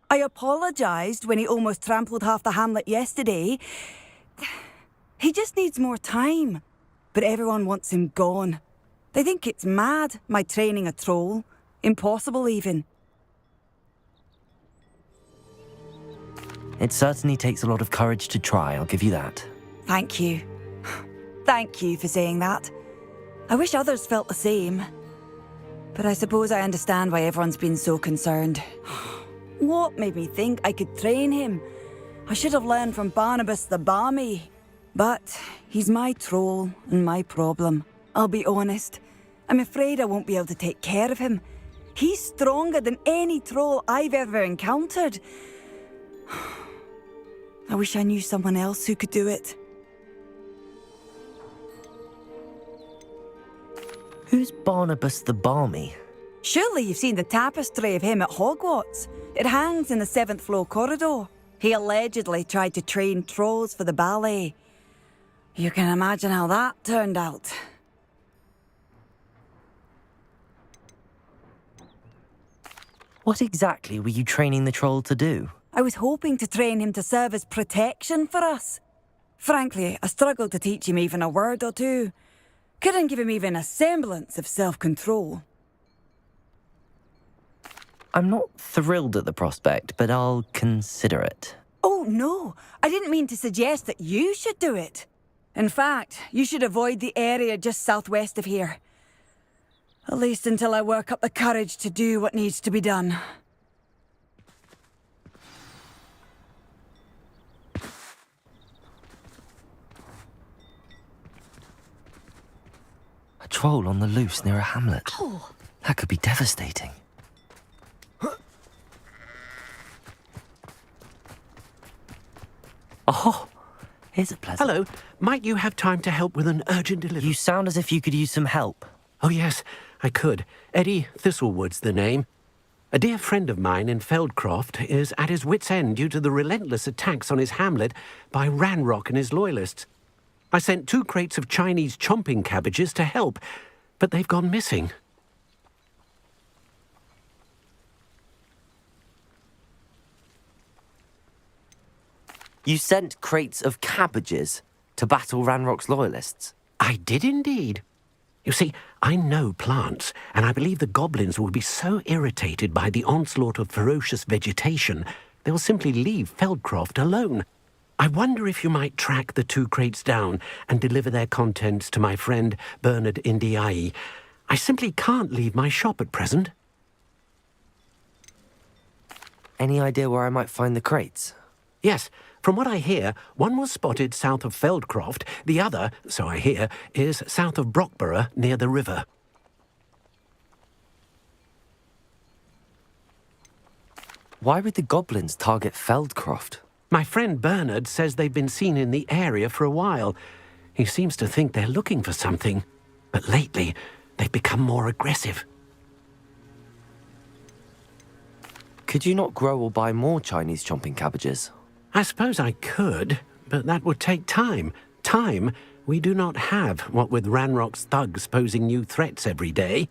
I apologised when he almost trampled half the hamlet yesterday. He just needs more time. But everyone wants him gone. They think it's mad, my training a troll. Impossible, even. It certainly takes a lot of courage to try, I'll give you that. Thank you. Thank you for saying that. I wish others felt the same. But I suppose I understand why everyone's been so concerned. What made me think I could train him? I should have learned from Barnabas the Barmy. But he's my troll and my problem. I'll be honest. I'm afraid I won't be able to take care of him. He's stronger than any troll I've ever encountered. I wish I knew someone else who could do it. Who's Barnabas the Barmy? Surely you've seen the tapestry of him at Hogwarts. It hangs in the 7th floor corridor. He allegedly tried to train trolls for the ballet. You can imagine how that turned out. What exactly were you training the troll to do? I was hoping to train him to serve as protection for us. Frankly, I struggled to teach him even a word or two. Couldn't give him even a semblance of self-control. I'm not thrilled at the prospect, but I'll consider it. Oh, no. I didn't mean to suggest that you should do it. In fact, you should avoid the area just southwest of here. At least until I work up the courage to do what needs to be done. A troll on the loose near a hamlet. Oh. That could be devastating. Oh, here's a pleasant... Hello. Might you have time to help with an urgent delivery? You sound as if you could use some help. Oh, yes, I could. Eddie Thistlewood's the name. A dear friend of mine in Feldcroft is at his wit's end due to the relentless attacks on his hamlet by Ranrock and his loyalists. I sent 2 crates of Chinese chomping cabbages to help, but they've gone missing. You sent crates of cabbages to battle Ranrock's loyalists? I did indeed. You see, I know plants, and I believe the goblins will be so irritated by the onslaught of ferocious vegetation, they'll simply leave Feldcroft alone. I wonder if you might track the 2 crates down and deliver their contents to my friend Bernard Indiai. I simply can't leave my shop at present. Any idea where I might find the crates? Yes, from what I hear, one was spotted south of Feldcroft, the other, so I hear, is south of Brockborough near the river. Why would the goblins target Feldcroft? My friend Bernard says they've been seen in the area for a while. He seems to think they're looking for something, but lately they've become more aggressive. Could you not grow or buy more Chinese chomping cabbages? I suppose I could, but that would take time. Time we do not have, what with Ranrock's thugs posing new threats every day.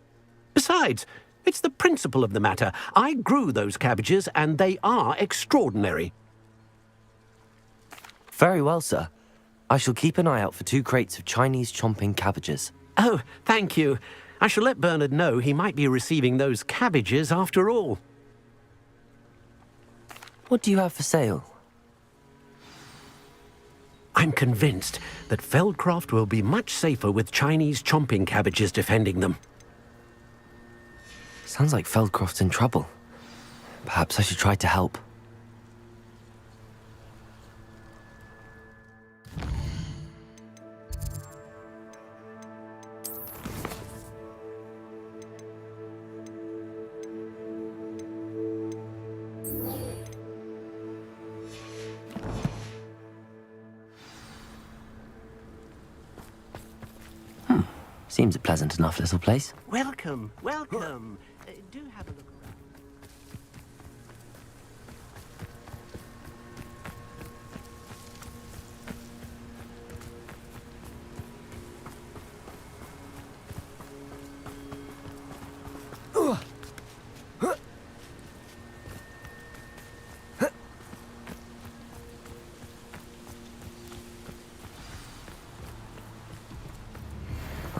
Besides, it's the principle of the matter. I grew those cabbages, and they are extraordinary. Very well, sir. I shall keep an eye out for 2 crates of Chinese chomping cabbages. Oh, thank you. I shall let Bernard know he might be receiving those cabbages after all. What do you have for sale? I'm convinced that Feldcroft will be much safer with Chinese chomping cabbages defending them. Sounds like Feldcroft's in trouble. Perhaps I should try to help. Seems a pleasant enough little place. Welcome, welcome. Do have a look around.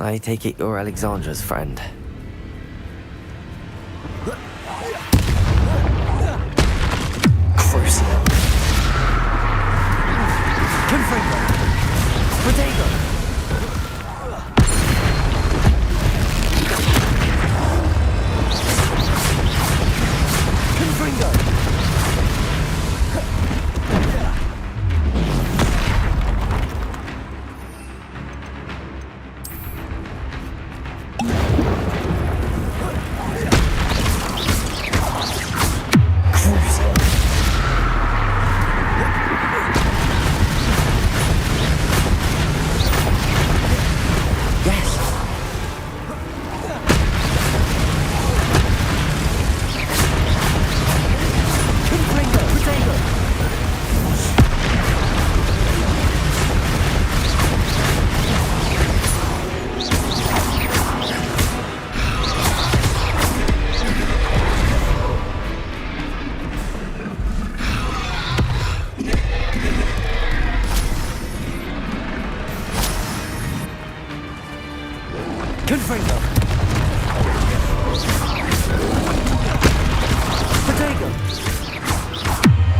I take it you're Alexandra's friend. Crucial. Confringo. Protego. Confringo. Confringo. Protego.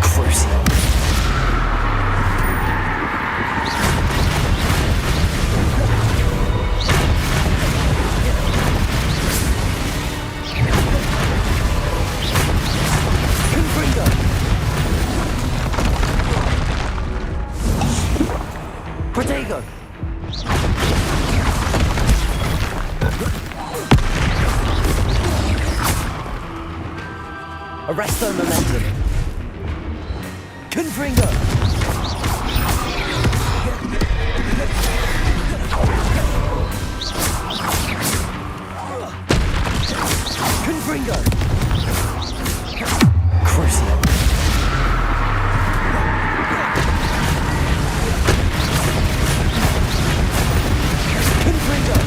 Crucial. Confringo. Protego. Arresto momentum. Confringo. Confringo. Crucial. Confringo.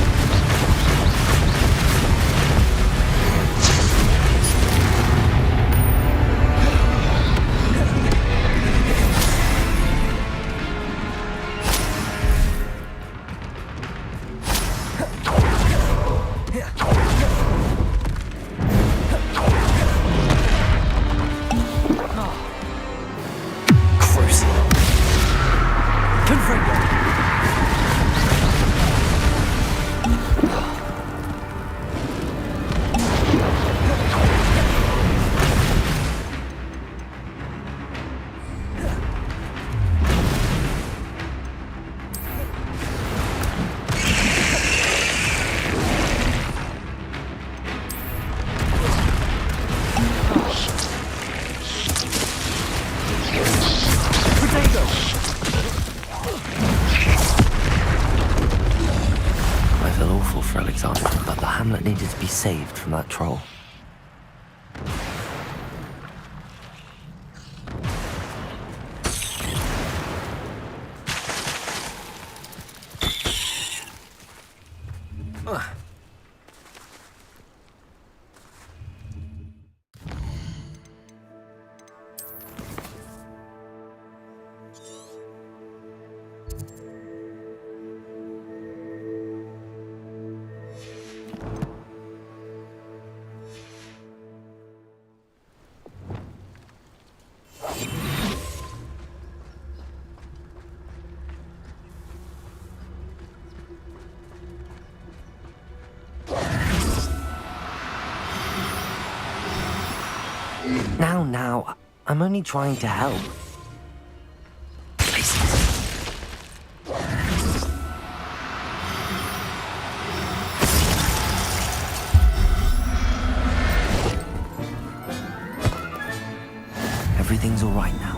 But the hamlet needed to be saved from that troll. Now, I'm only trying to help. Everything's all right now.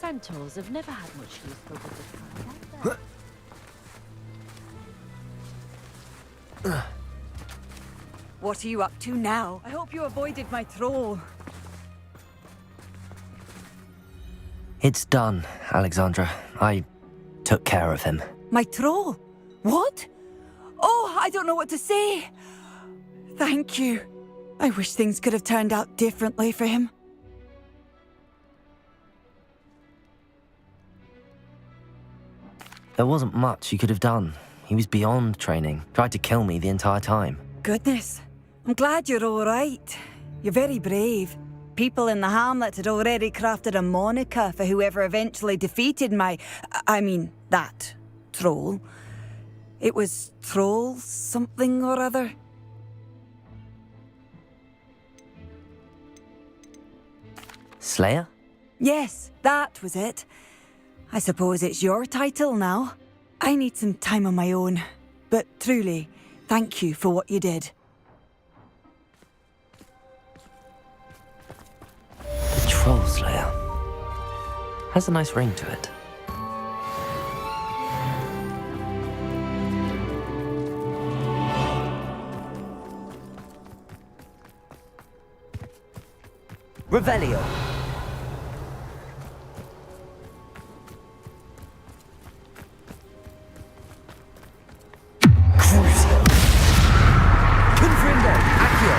Centaurs have never had much use for the kind. What are you up to now? I hope you avoided my troll. It's done, Alexandra. I took care of him. My troll? What? Oh, I don't know what to say. Thank you. I wish things could have turned out differently for him. There wasn't much you could have done. He was beyond training. Tried to kill me the entire time. Goodness. I'm glad you're all right. You're very brave. People in the hamlet had already crafted a moniker for whoever eventually defeated that troll. It was Troll something or other. Slayer? Yes, that was it. I suppose it's your title now. I need some time on my own. But truly, thank you for what you did. The Troll Slayer. Has a nice ring to it. Revelio. Crucio. Confrindo. Accio.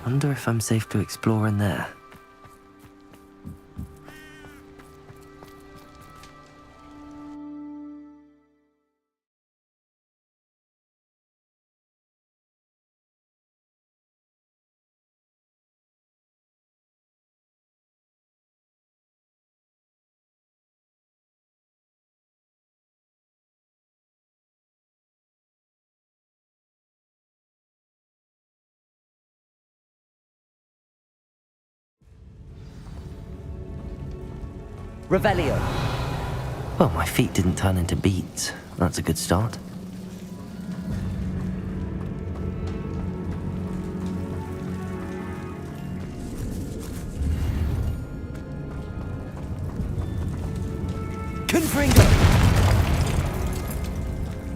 Wonder if I'm safe to explore in there. Revelio. Well, my feet didn't turn into beads. That's a good start. Confringo.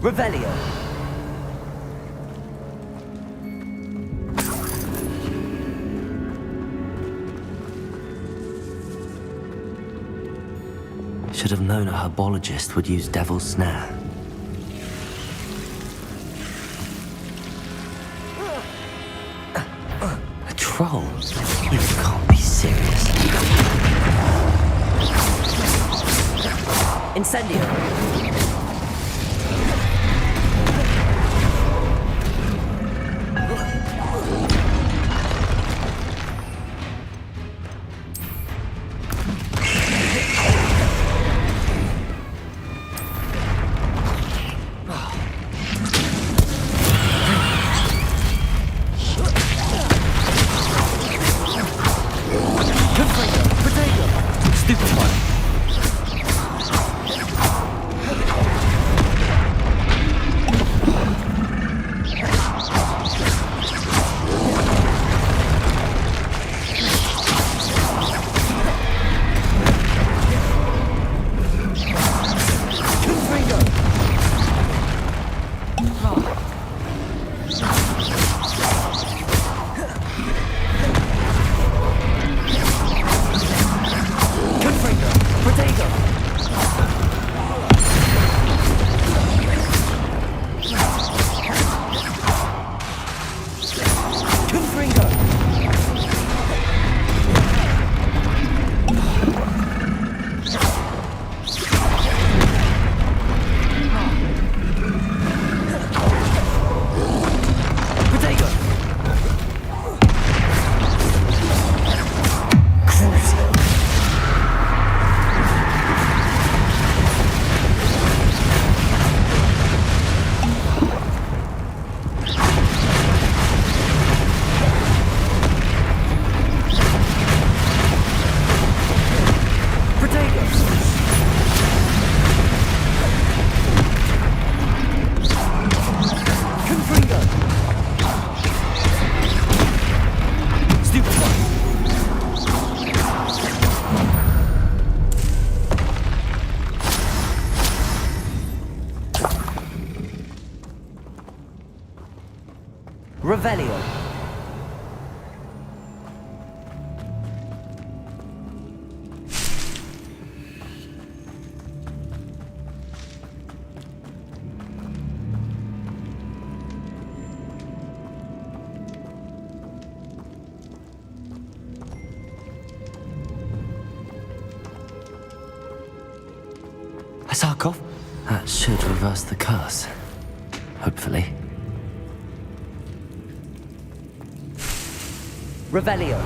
Revelio. Should have known a herbologist would use Devil's Snare. A troll? You can't be serious. Incendio. Revelio. A sarcophagus? That should reverse the curse. Hopefully. Revelio.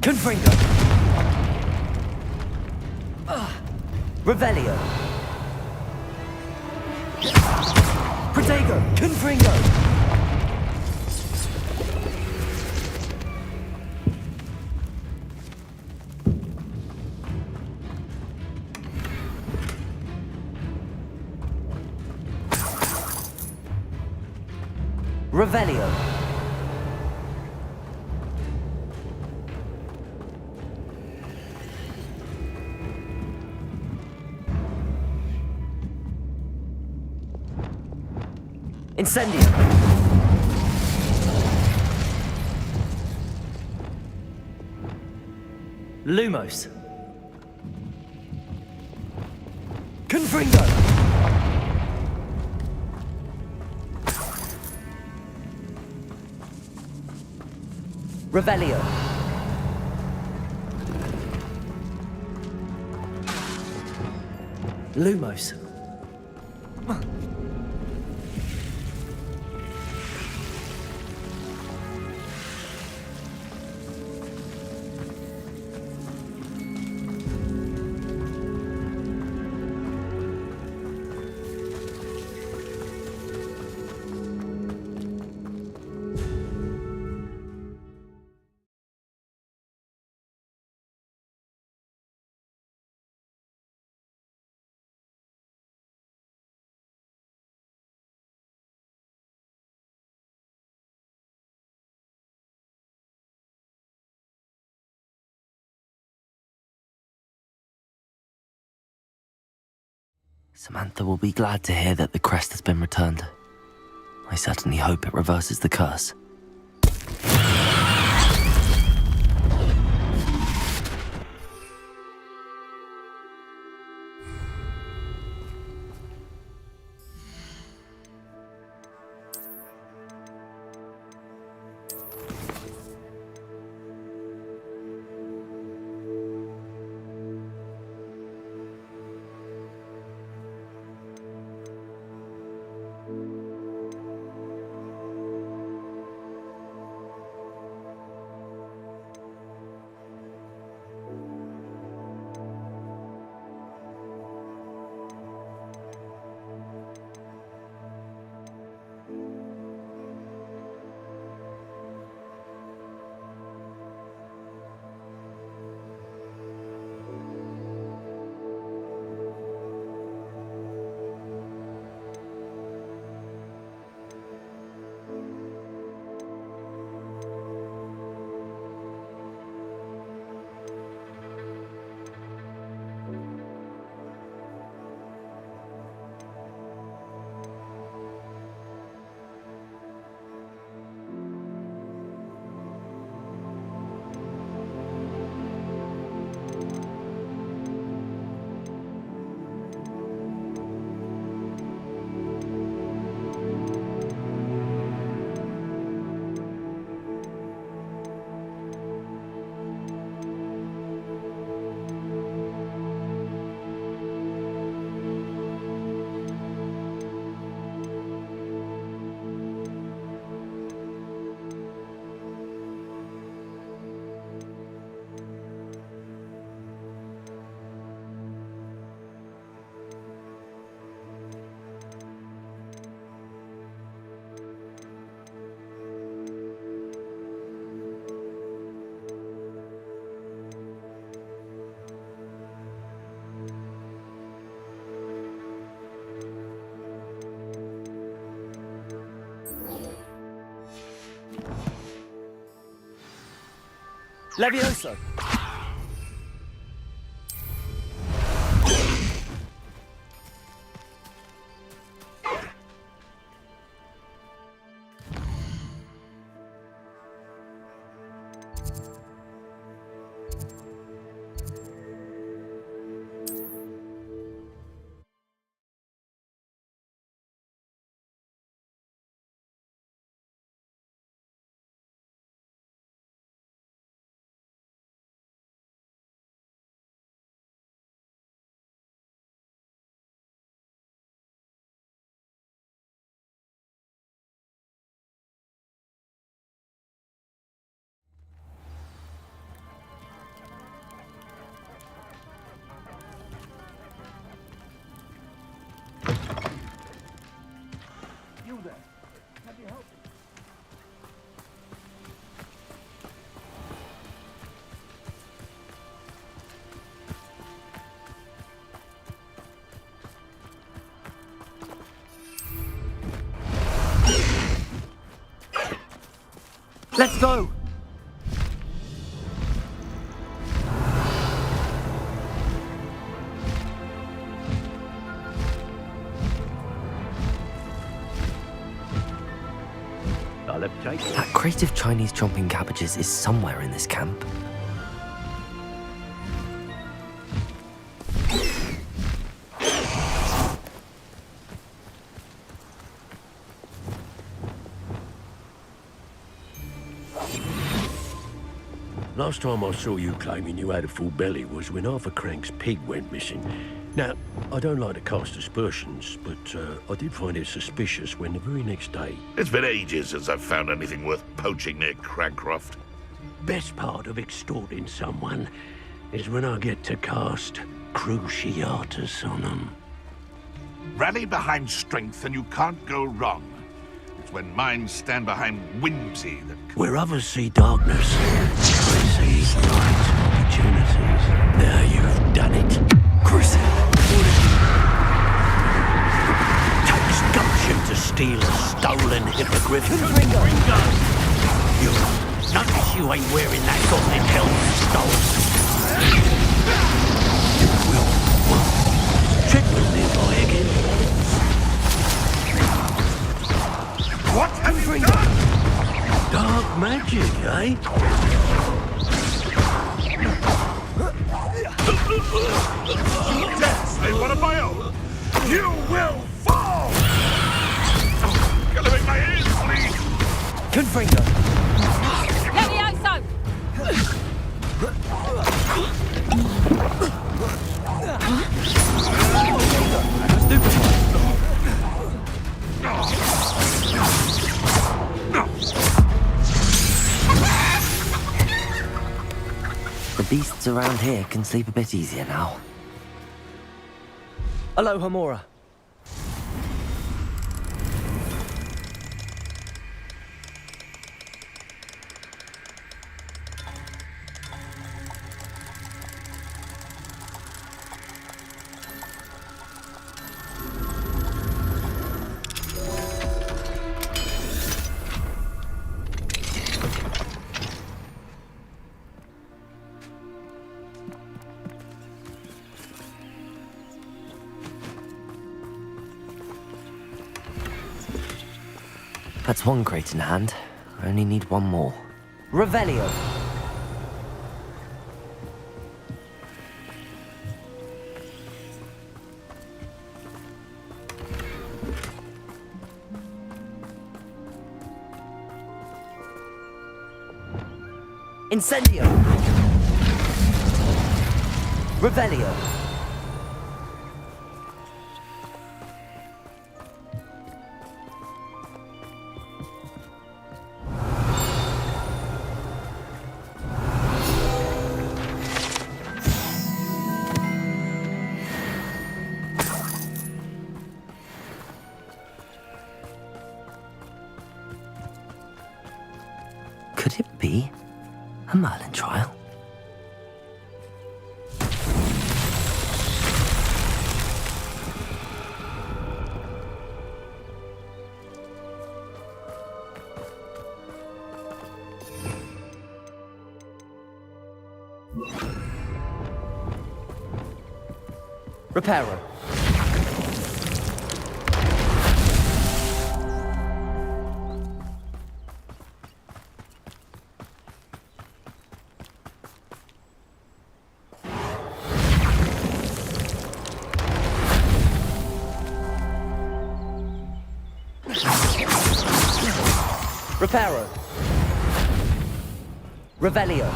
Confringo. Revelio. Protego. Confringo. Revelio. Incendio. Lumos. Confringo. Revelio. Lumos. Samantha will be glad to hear that the crest has been returned. I certainly hope it reverses the curse. Levioso. Let's go! That crate of Chinese chomping cabbages is somewhere in this camp. Last time I saw you claiming you had a full belly was when Arthur Crank's pig went missing. Now, I don't like to cast aspersions, but I did find it suspicious when the very next day... It's been ages since I've found anything worth poaching near Crancroft. Best part of extorting someone is when I get to cast Cruciatus on them. Rally behind strength and you can't go wrong. It's when minds stand behind whimsy that... Where others see darkness, I see light opportunities. Now you've done it. Crucial. Takes gumption to steal a stolen hippogriff. Confringo! You notice you ain't wearing that goblin helm you stole. Check with me, boy, again. What have you done? Dark magic, eh? Yes, I one of my own. You will fall! Oh, gonna make my ears bleed! Confringo! Levioso! The beasts around here can sleep a bit easier now. Aloha Mora. That's one crate in hand. I only need one more. Revelio. Incendio. Revelio. Could it be a Merlin trial? Reparo. Reparo. Revelio.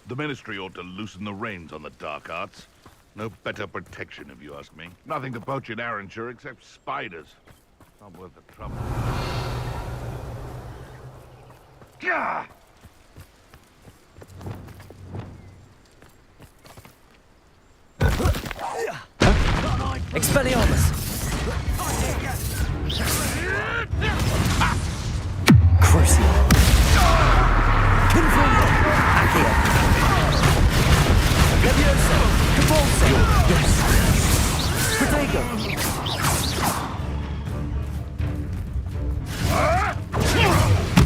The Ministry ought to loosen the reins on the dark arts. No better protection, if you ask me. Nothing to poach in Arranshire except spiders. Not worth the trouble. Gah! Expelliarmus! Crucial. Confringo! Accio! Levioso! Cabalso! Yes. Confringo.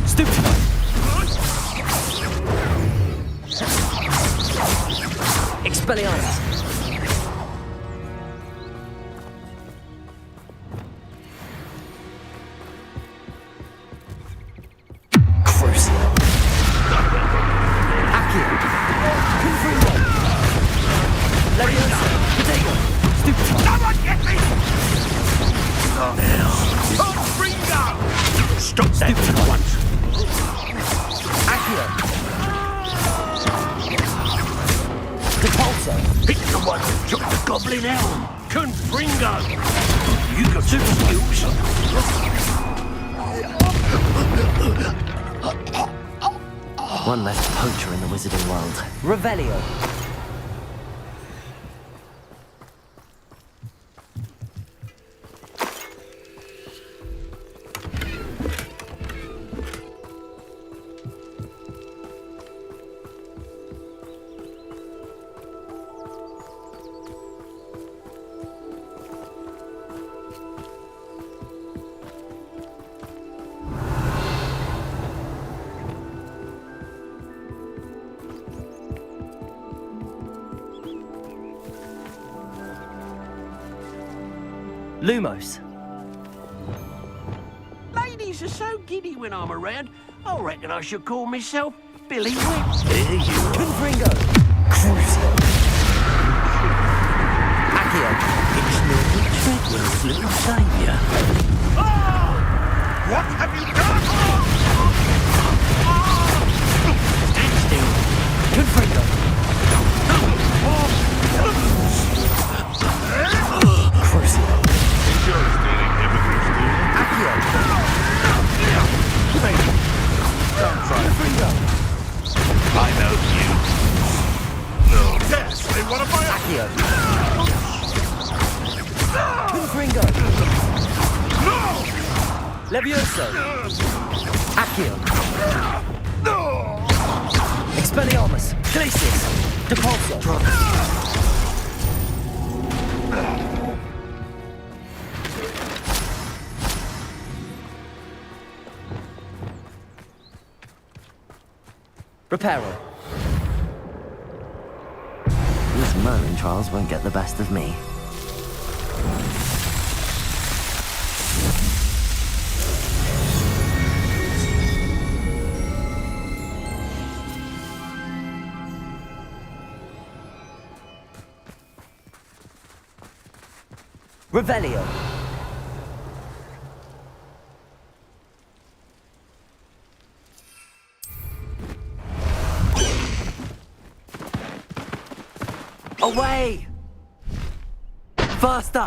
Stupefy. Expelliarmus. Crucio. Accio. Confringo. Leviosa. Potato. Stupefy. Someone get me! Confringo! Stop that at once! Accio. Depulso. Hit the one who took the goblin elm! Confringo! You got super skills? One less poacher in the wizarding world. Revelio. Lumos. Ladies are so giddy when I'm around, I reckon I should call myself Billy Whip. There you are. Confringo. Crucio. Accio. It's Norman Treadwell's little saviour. What have you done? Stand still. Confringo. Crucio. You're stealing immigrant stealing. Accio. Don't try. Confringo. I know you. No. Yes, they want to buy us. Accio. Confringo. No! Levioso. Accio. No! Expelliarmus. Glacius. Depulso. Reparo. These Merlin trials won't get the best of me. Revelio. Away! Faster!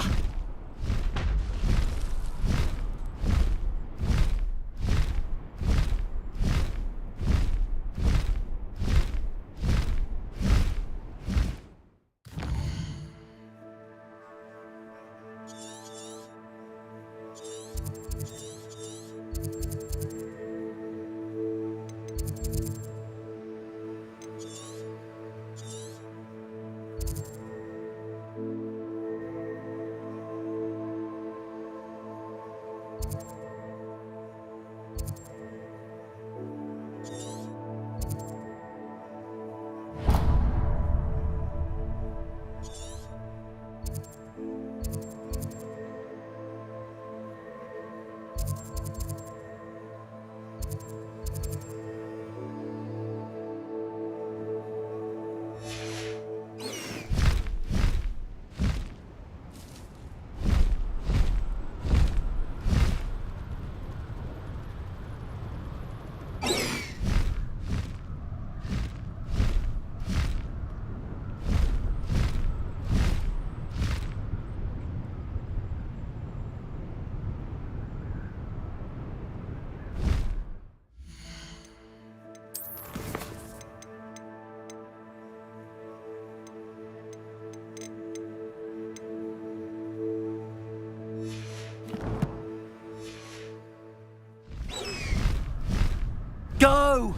Go!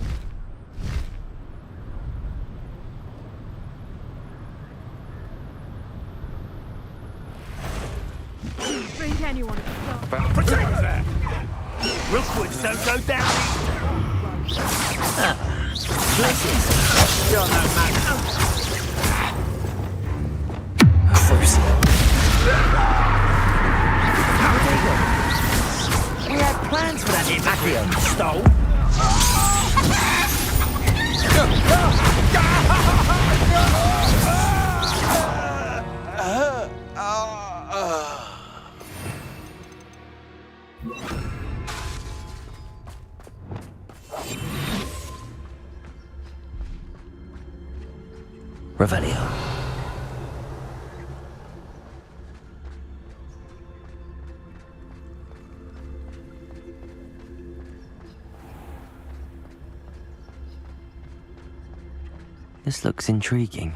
go down. You're no match. We had plans for that Maclennan. Stole. Revelio. This looks intriguing.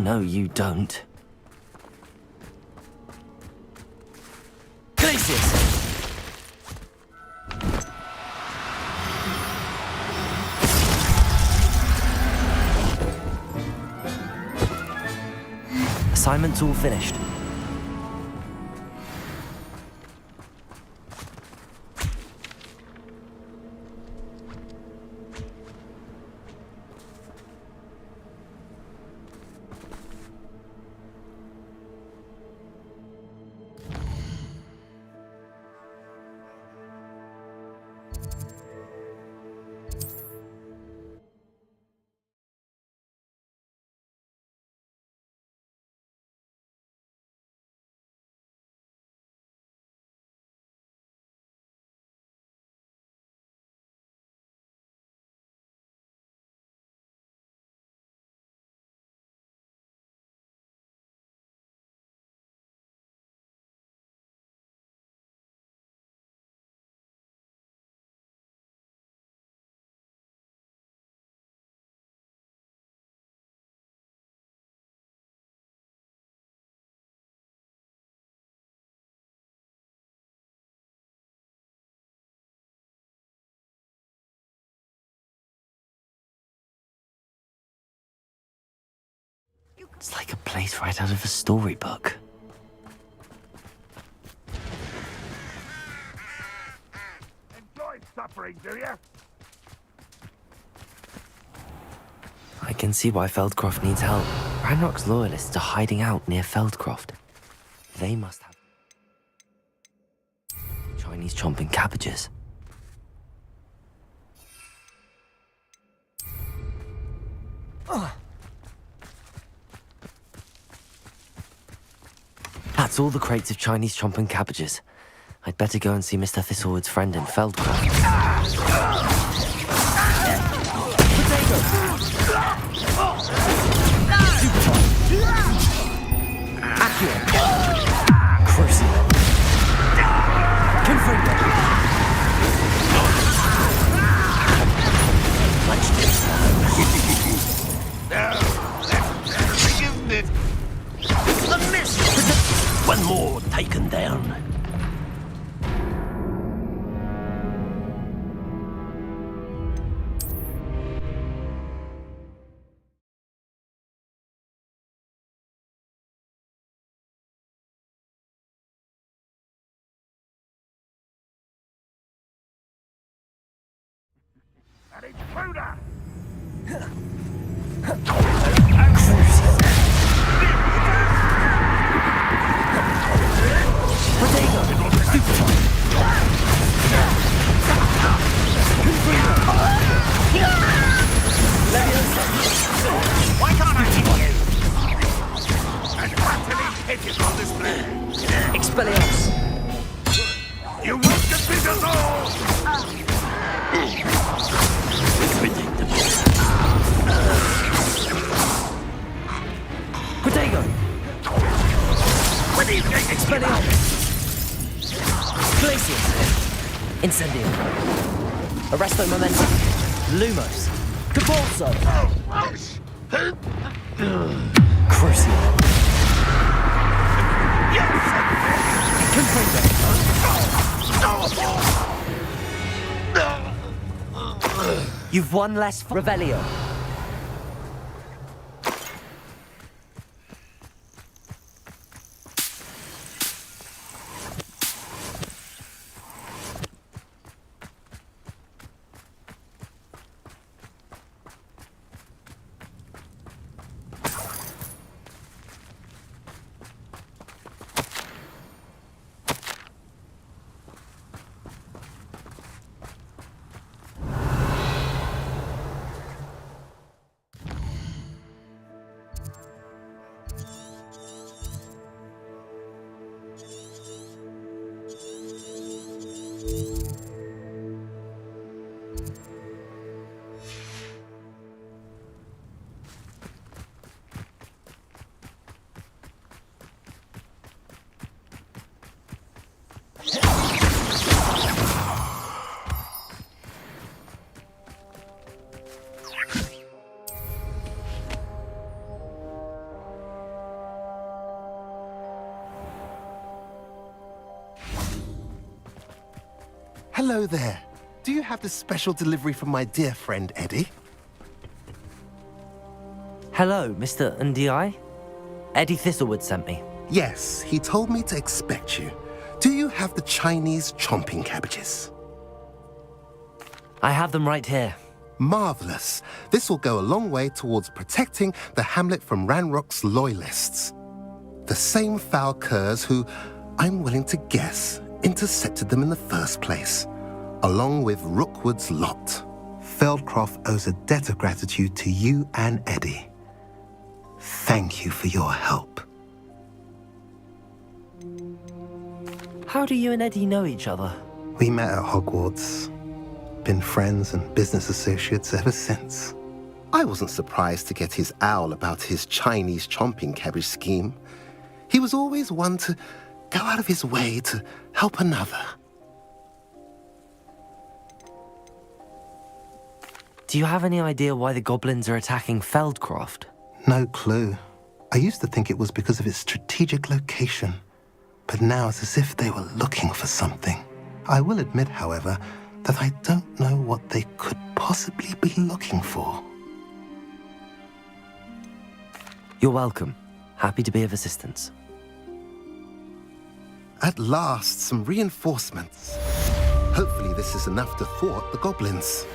No, you don't. Glacius! Assignment's all finished. It's like a place right out of a storybook. Enjoy suffering, do you? I can see why Feldcroft needs help. Ranrock's loyalists are hiding out near Feldcroft. They must have Chinese chomping cabbages. That's all the crates of Chinese chomping cabbages. I'd better go and see Mr. Thistlewood's friend in Feldcroft. Crucible. Confringo. Let's just A miss! One more taken down. An intruder! Why can't head on display. Expelliarmus! You won't defeat us all! Protego! What do you think? Expelliarmus! Glacius! Incendio! Arresto Momentum! Lumos! Cabalso! Crucial! Confringo! You've one less Revelio. Hello there. Do you have the special delivery from my dear friend Eddie? Hello, Mr. Ndi? Eddie Thistlewood sent me. Yes, he told me to expect you. Do you have the Chinese chomping cabbages? I have them right here. Marvelous. This will go a long way towards protecting the hamlet from Ranrock's loyalists. The same foul curs who, I'm willing to guess, intercepted them in the first place, along with Rookwood's lot. Feldcroft owes a debt of gratitude to you and Eddie. Thank you for your help. How do you and Eddie know each other? We met at Hogwarts. Been friends and business associates ever since. I wasn't surprised to get his owl about his Chinese chomping cabbage scheme. He was always one to go out of his way to help another. Do you have any idea why the goblins are attacking Feldcroft? No clue. I used to think it was because of its strategic location, but now it's as if they were looking for something. I will admit, however, that I don't know what they could possibly be looking for. You're welcome. Happy to be of assistance. At last, some reinforcements. Hopefully this is enough to thwart the goblins.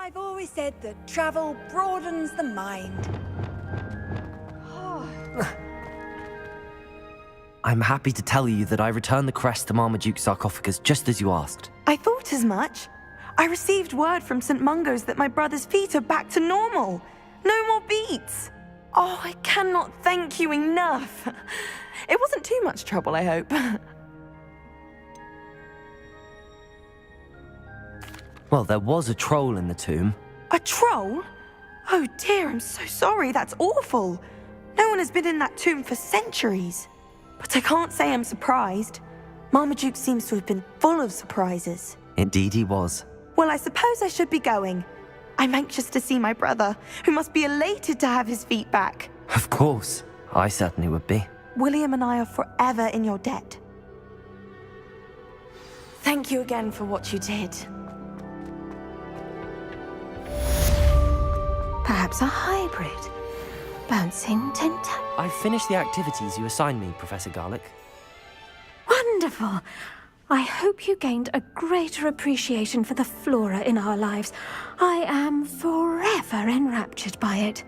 I've always said that travel broadens the mind. I'm happy to tell you that I returned the crest to Marmaduke's sarcophagus just as you asked. I thought as much. I received word from St. Mungo's that my brother's feet are back to normal. No more beats. Oh, I cannot thank you enough. It wasn't too much trouble, I hope. Well, there was a troll in the tomb. A troll? Oh dear, I'm so sorry. That's awful. No one has been in that tomb for centuries. But I can't say I'm surprised. Marmaduke seems to have been full of surprises. Indeed he was. Well, I suppose I should be going. I'm anxious to see my brother, who must be elated to have his feet back. Of course. I certainly would be. William and I are forever in your debt. Thank you again for what you did. Perhaps a hybrid. Bouncing tentacle. I've finished the activities you assigned me, Professor Garlick. Wonderful! I hope you gained a greater appreciation for the flora in our lives. I am forever enraptured by it.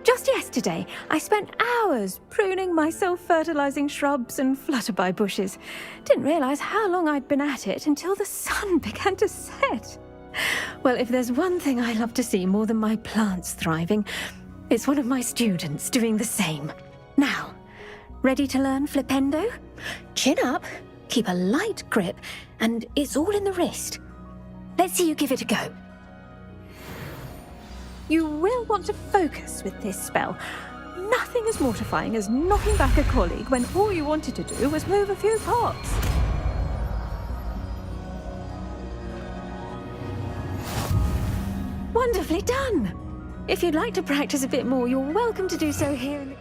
Just yesterday, I spent hours pruning my self-fertilizing shrubs and flutterby bushes. Didn't realize how long I'd been at it until the sun began to set. Well, if there's one thing I love to see more than my plants thriving, it's one of my students doing the same. Now, ready to learn Flipendo? Chin up, keep a light grip, and it's all in the wrist. Let's see you give it a go. You will want to focus with this spell. Nothing as mortifying as knocking back a colleague when all you wanted to do was move a few pots. Wonderfully done! If you'd like to practice a bit more, you're welcome to do so here in the...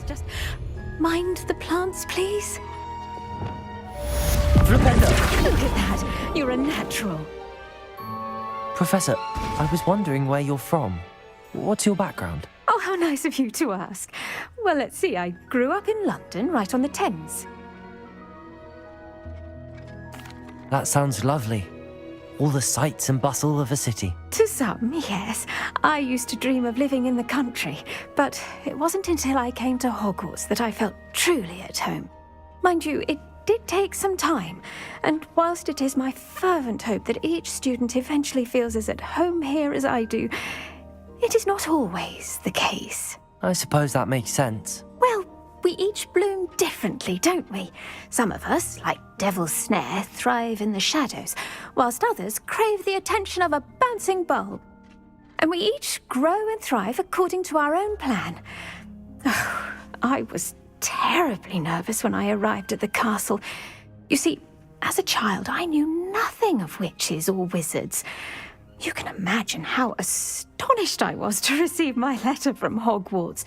Just mind the plants, please. Flipendo! Look at that. You're a natural. Professor, I was wondering where you're from. What's your background? Oh, how nice of you to ask. Well, let's see. I grew up in London, right on the Thames. That sounds lovely. All the sights and bustle of a city. To some, yes. I used to dream of living in the country, but it wasn't until I came to Hogwarts that I felt truly at home. Mind you, it did take some time, and whilst it is my fervent hope that each student eventually feels as at home here as I do, it is not always the case. I suppose that makes sense. Well, we each bloom differently, don't we? Some of us, like Devil's Snare, thrive in the shadows, whilst others crave the attention of a bouncing bulb. And we each grow and thrive according to our own plan. Oh, I was terribly nervous when I arrived at the castle. You see, as a child, I knew nothing of witches or wizards. You can imagine how astonished I was to receive my letter from Hogwarts.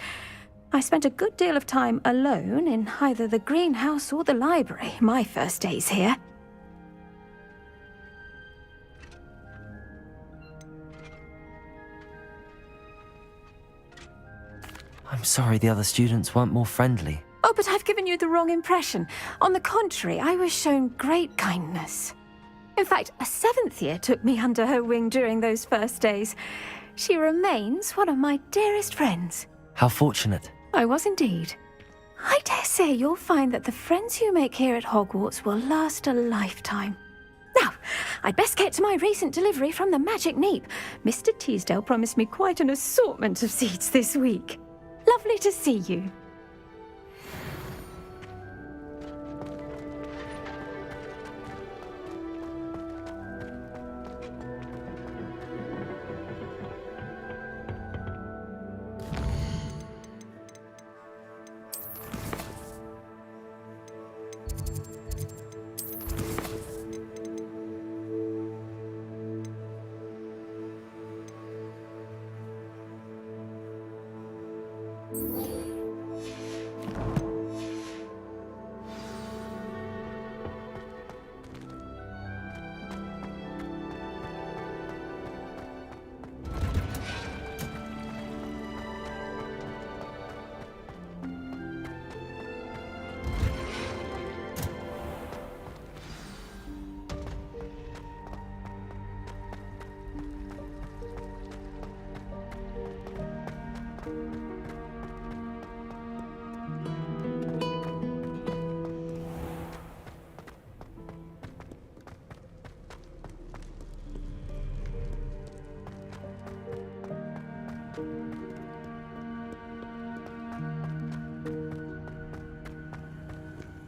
I spent a good deal of time alone in either the greenhouse or the library my first days here. I'm sorry the other students weren't more friendly. Oh, but I've given you the wrong impression. On the contrary, I was shown great kindness. In fact, a 7th year took me under her wing during those first days. She remains one of my dearest friends. How fortunate. I was indeed. I dare say you'll find that the friends you make here at Hogwarts will last a lifetime. Now, I'd best get to my recent delivery from the Magic Neep. Mr. Teasdale promised me quite an assortment of seeds this week. Lovely to see you.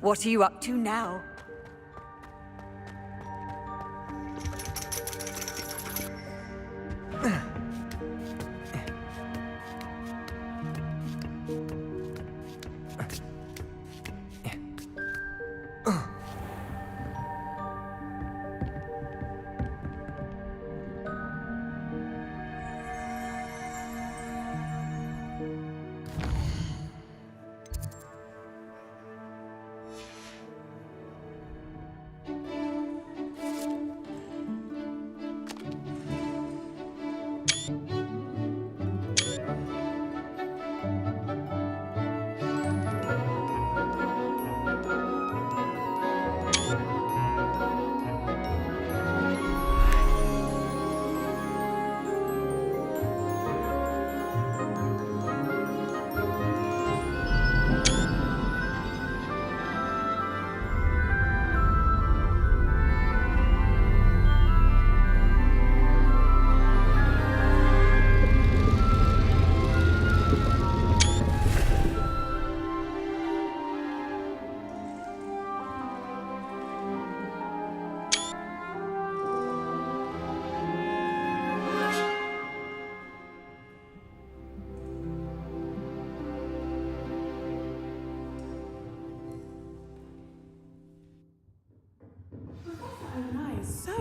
What are you up to now?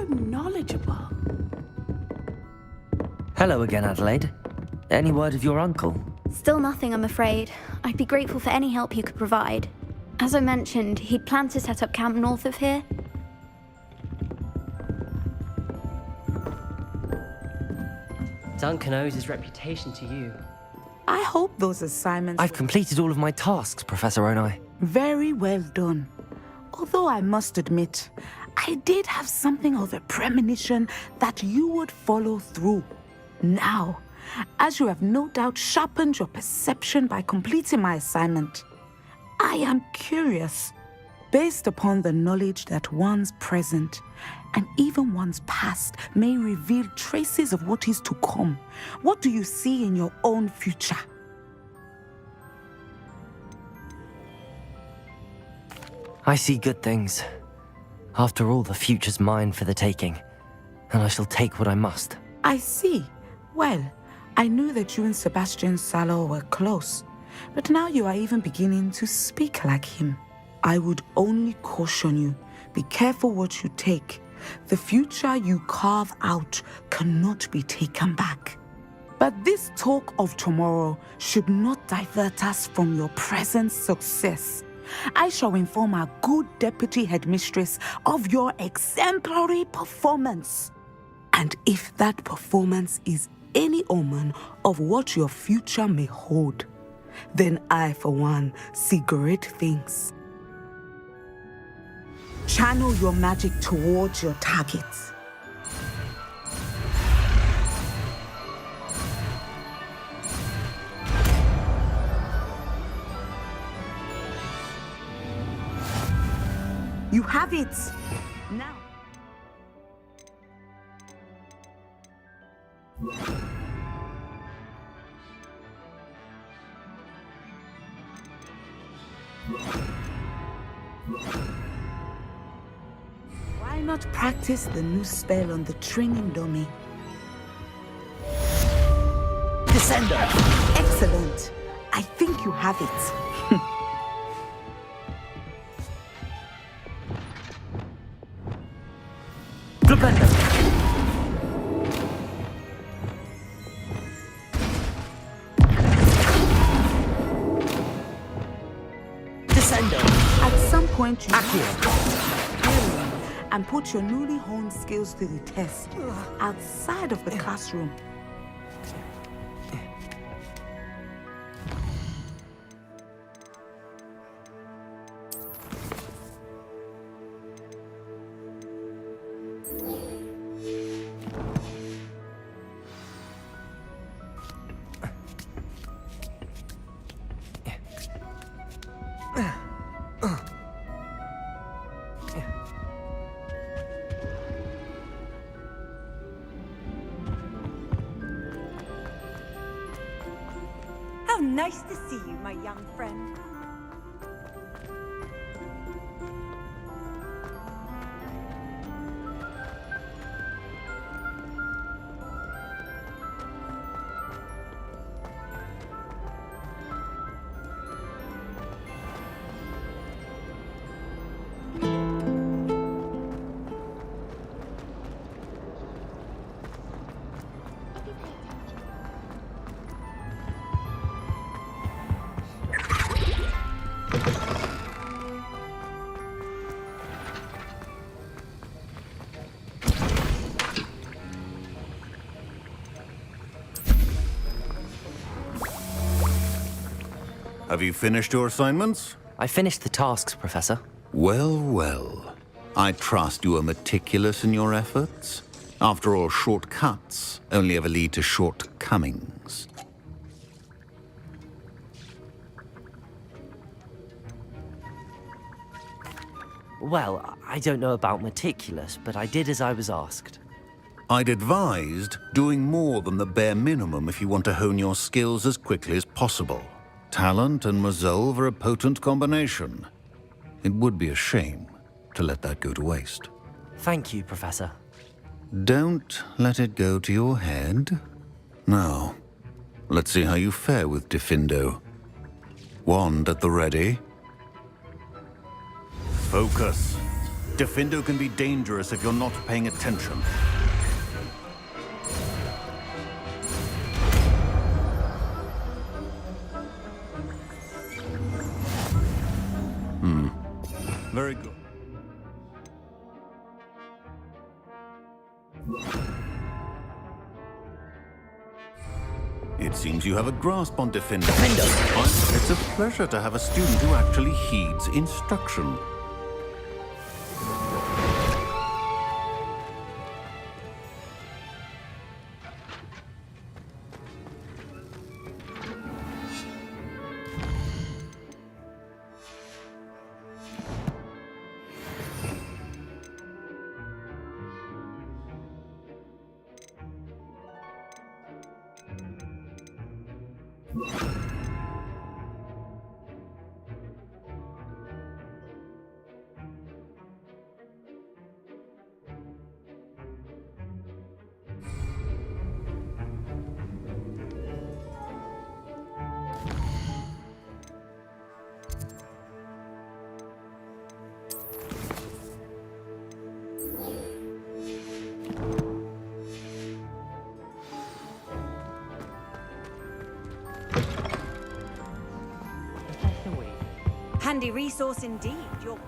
knowledgeable. Hello again, Adelaide. Any word of your uncle? Still nothing, I'm afraid. I'd be grateful for any help you could provide. As I mentioned, he'd planned to set up camp north of here. Duncan owes his reputation to you. I hope those assignments... I've completed all of my tasks, Professor Onai. Very well done. Although I must admit, I did have something of a premonition that you would follow through. Now, as you have no doubt sharpened your perception by completing my assignment, I am curious, based upon the knowledge that one's present and even one's past may reveal traces of what is to come. What do you see in your own future? I see good things. After all, the future's mine for the taking, and I shall take what I must. I see. Well, I knew that you and Sebastian Salo were close, but now you are even beginning to speak like him. I would only caution you, be careful what you take. The future you carve out cannot be taken back. But this talk of tomorrow should not divert us from your present success. I shall inform our good deputy headmistress of your exemplary performance. And if that performance is any omen of what your future may hold, then I, for one, see great things. Channel your magic towards your targets. You have it! Now. Why not practice the new spell on the training dummy? Descender! Excellent. I think you have it. At some point, you and put your newly honed skills to the test outside of the classroom. How nice to see you, my young friend. Have you finished your assignments? I finished the tasks, Professor. Well, well. I trust you are meticulous in your efforts. After all, shortcuts only ever lead to shortcomings. Well, I don't know about meticulous, but I did as I was asked. I'd advised doing more than the bare minimum if you want to hone your skills as quickly as possible. Talent and resolve are a potent combination. It would be a shame to let that go to waste. Thank you, Professor. Don't let it go to your head. Now, let's see how you fare with Diffindo. Wand at the ready. Focus. Diffindo can be dangerous if you're not paying attention. Very good. It seems you have a grasp on Diffindo. It's a pleasure to have a student who actually heeds instruction. Handy resource indeed. Your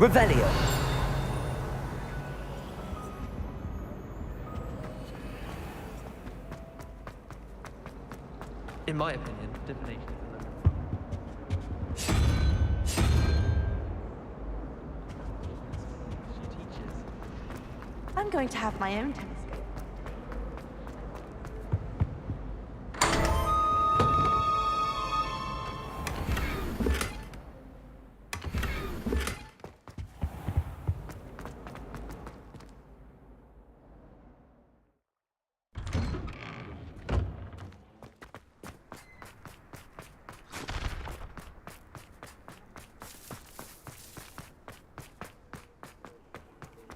Revelio. In my opinion, divination. I'm going to have my own telescope.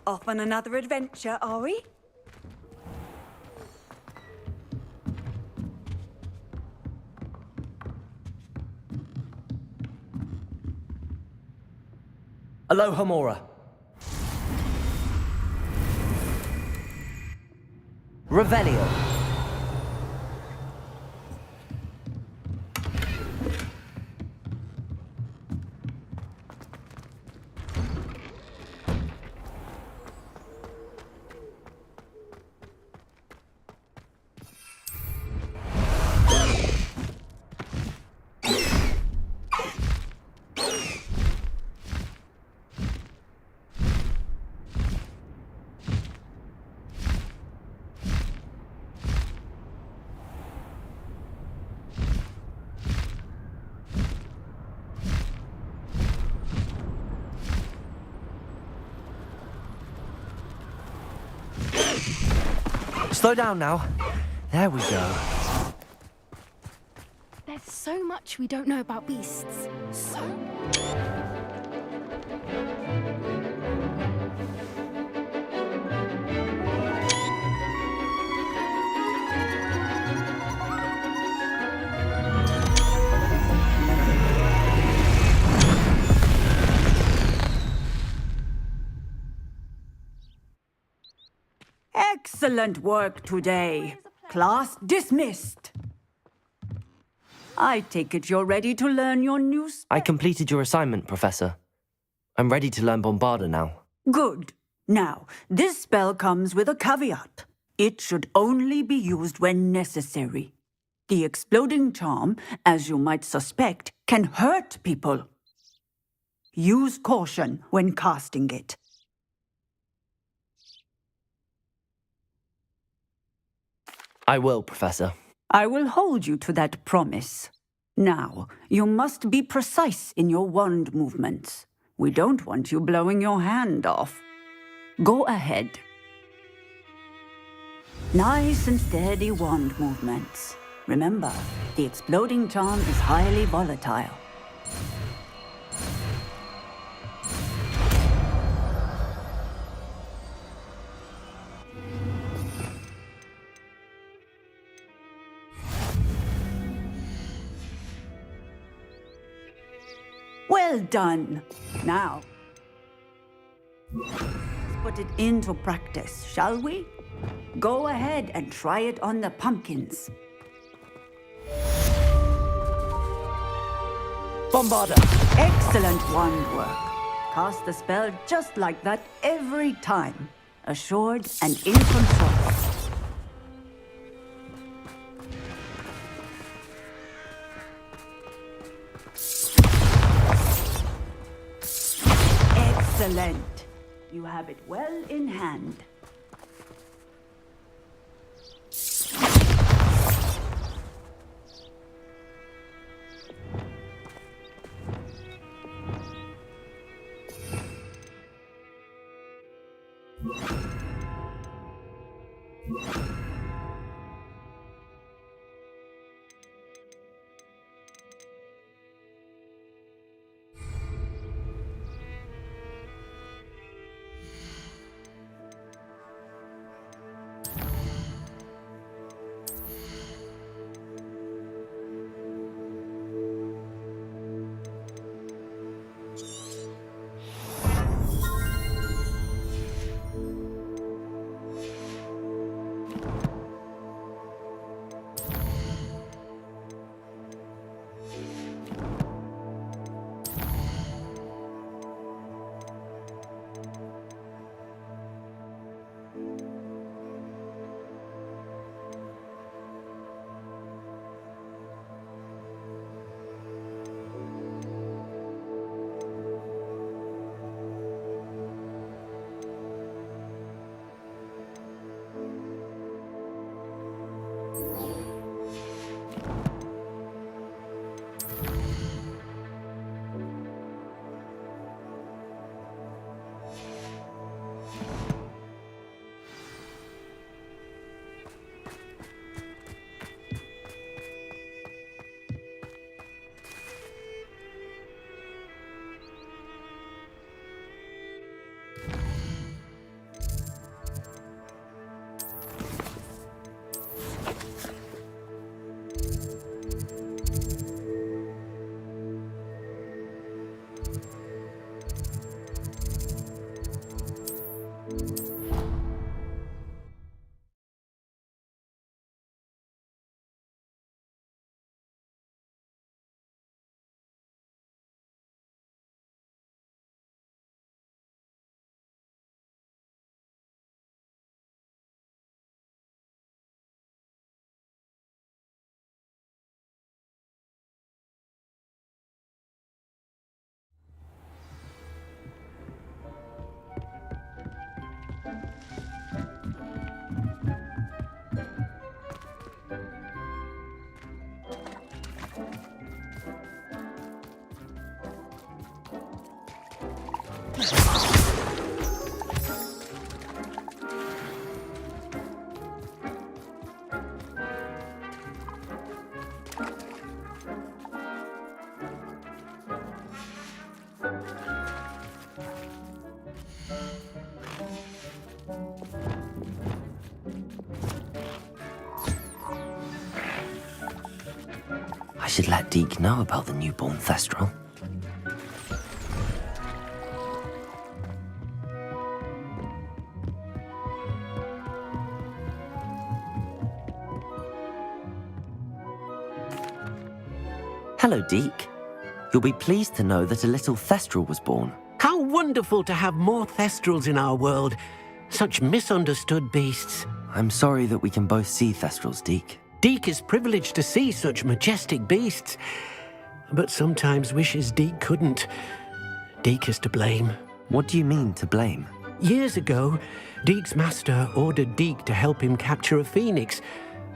off on another adventure, are we? Aloha Mora. Revelio. Slow down now. There we go. There's so much we don't know about beasts. So Excellent work today. Class dismissed. I take it you're ready to learn your new I completed your assignment, Professor. I'm ready to learn Bombarda now. Good. Now, this spell comes with a caveat. It should only be used when necessary. The exploding charm, as you might suspect, can hurt people. Use caution when casting it. I will, Professor. I will hold you to that promise. Now, you must be precise in your wand movements. We don't want you blowing your hand off. Go ahead. Nice and steady wand movements. Remember, the exploding charm is highly volatile. Well done. Now, let's put it into practice, shall we? Go ahead and try it on the pumpkins. Bombarda! Excellent wand work. Cast the spell just like that every time. Assured and in control. Excellent. You have it well in hand. should let Deke know about the newborn Thestral. Hello, Deke. You'll be pleased to know that a little Thestral was born. How wonderful to have more Thestrals in our world. Such misunderstood beasts. I'm sorry that we can both see Thestrals, Deke. Deke is privileged to see such majestic beasts, but sometimes wishes Deke couldn't. Deke is to blame. What do you mean, to blame? Years ago, Deke's master ordered Deke to help him capture a phoenix,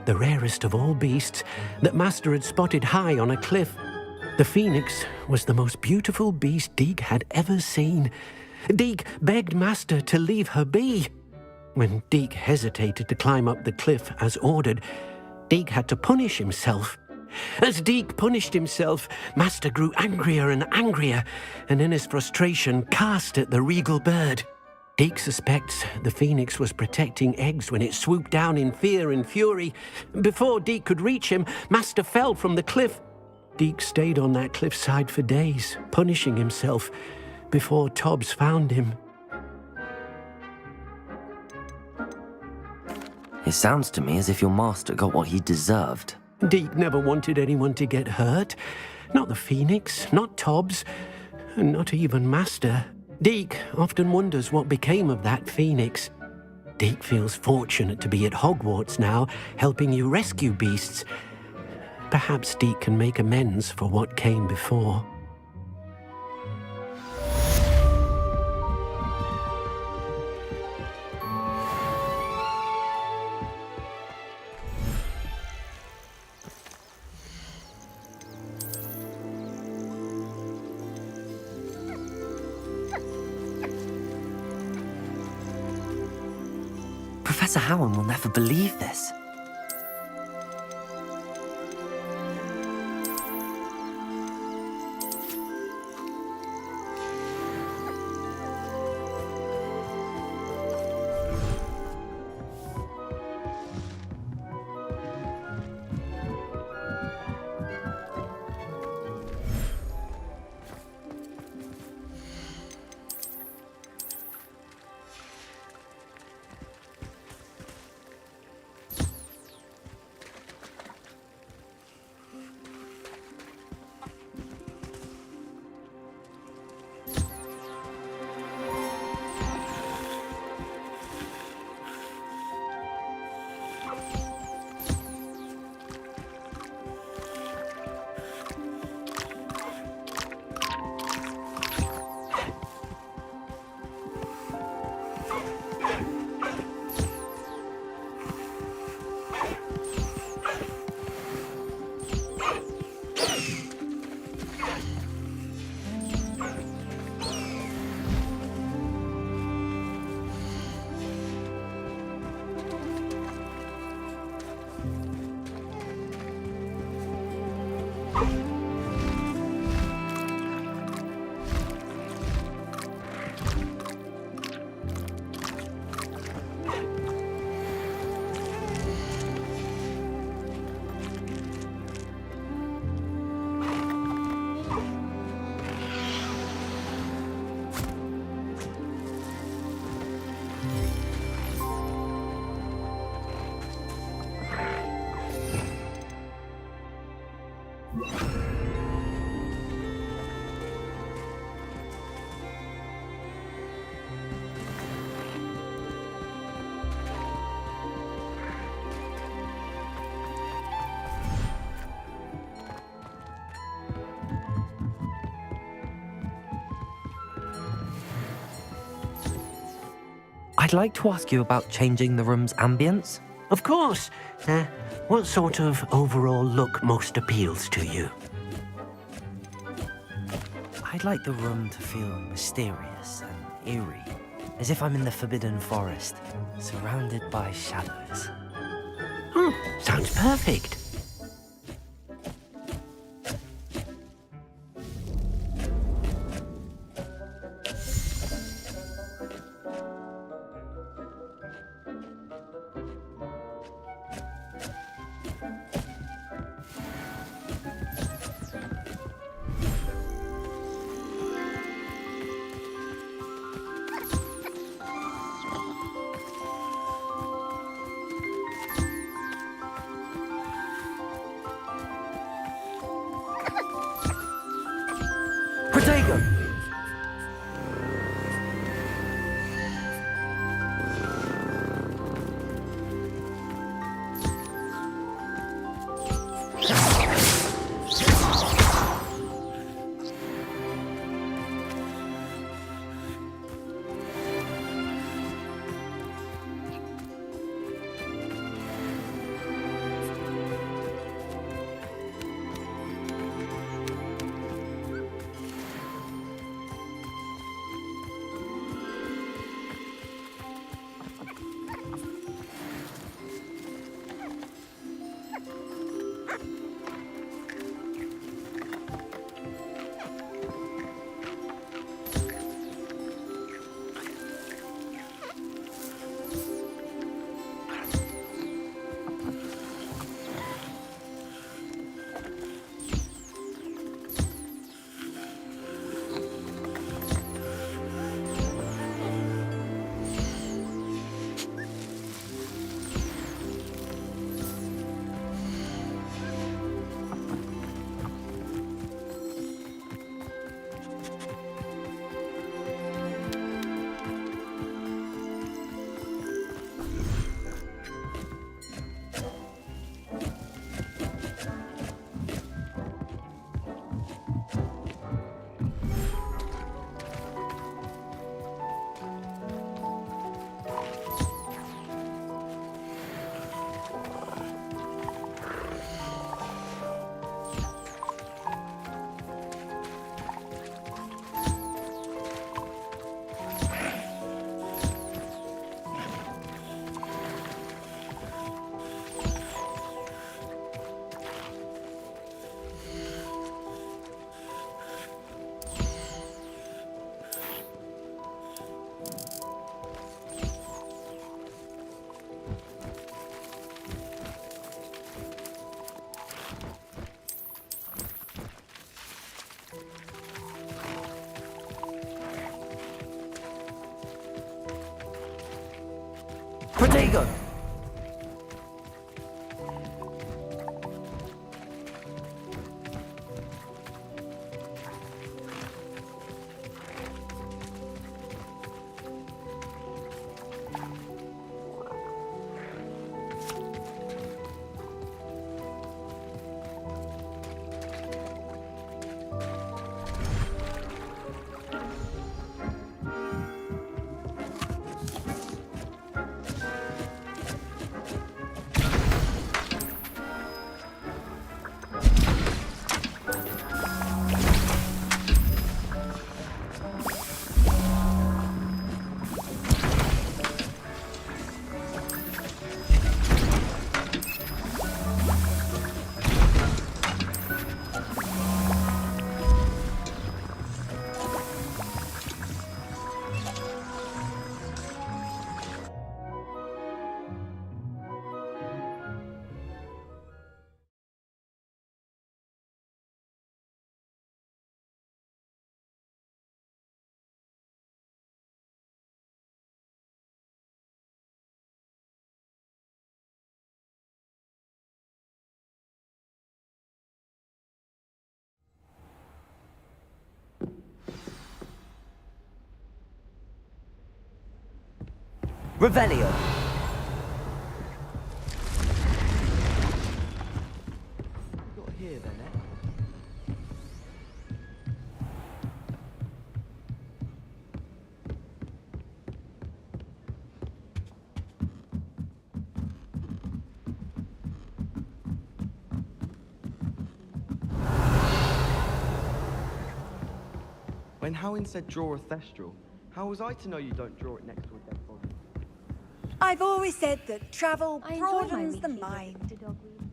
the rarest of all beasts, that Master had spotted high on a cliff. The phoenix was the most beautiful beast Deke had ever seen. Deke begged Master to leave her be. When Deke hesitated to climb up the cliff as ordered, Deke had to punish himself. As Deke punished himself, Master grew angrier and angrier, and in his frustration cast at the regal bird. Deke suspects the phoenix was protecting eggs when it swooped down in fear and fury. Before Deke could reach him, Master fell from the cliff. Deke stayed on that cliffside for days, punishing himself, before Tobbs found him. It sounds to me as if your master got what he deserved. Deke never wanted anyone to get hurt. Not the phoenix, not Tobbs, and not even Master. Deke often wonders what became of that phoenix. Deke feels fortunate to be at Hogwarts now, helping you rescue beasts. Perhaps Deke can make amends for what came before. Professor Howard will never believe this. I'd like to ask you about changing the room's ambience. Of course. What sort of overall look most appeals to you? I'd like the room to feel mysterious and eerie, as if I'm in the Forbidden Forest, surrounded by shadows. Sounds perfect. Protego! Revelio. Got here then, eh? When Howin said draw a thestral, how was I to know you don't draw it next to a dead body? I've always said that travel I enjoy my broadens the weekly mind. visits to dog reading.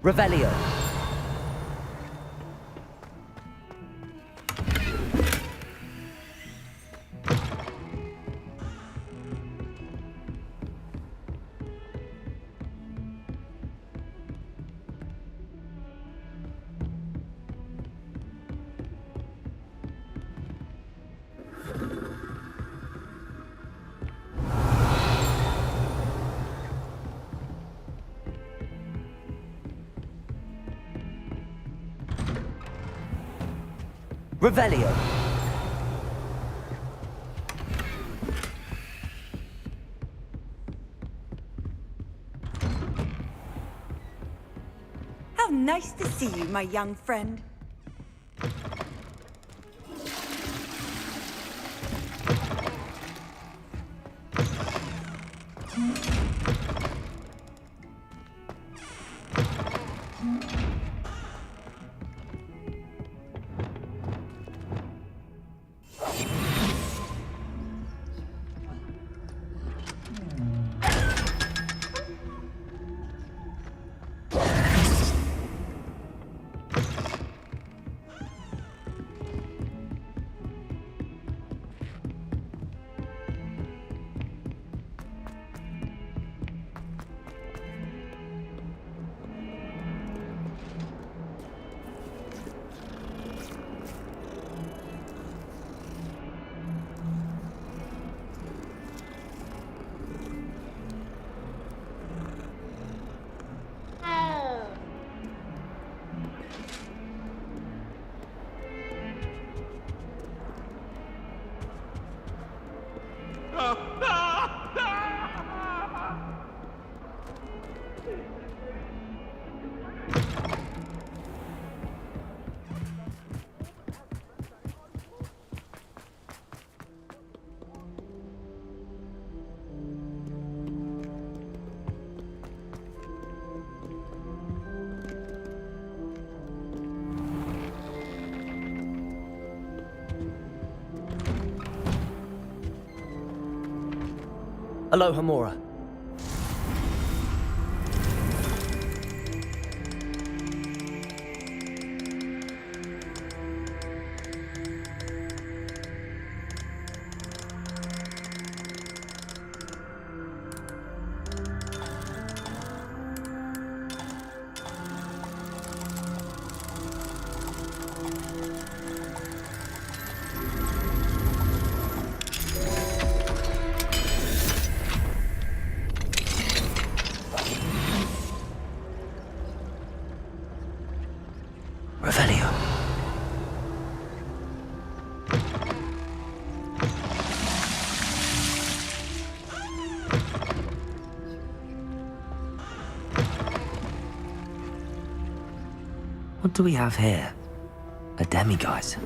Revelio. Revelio. How nice to see you, my young friend. Aloha Mora. What do we have here? A demiguise.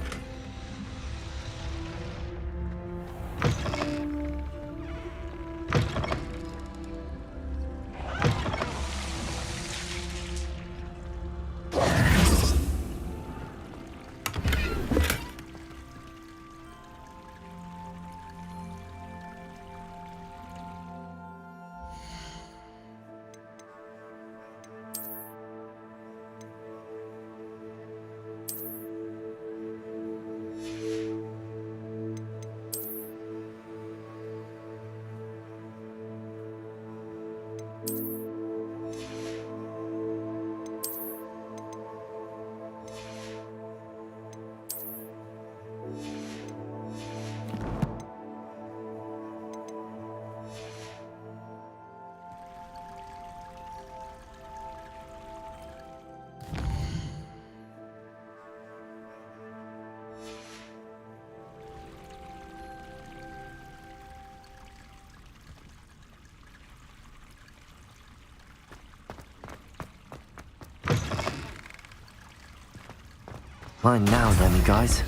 Mine now, demiguise.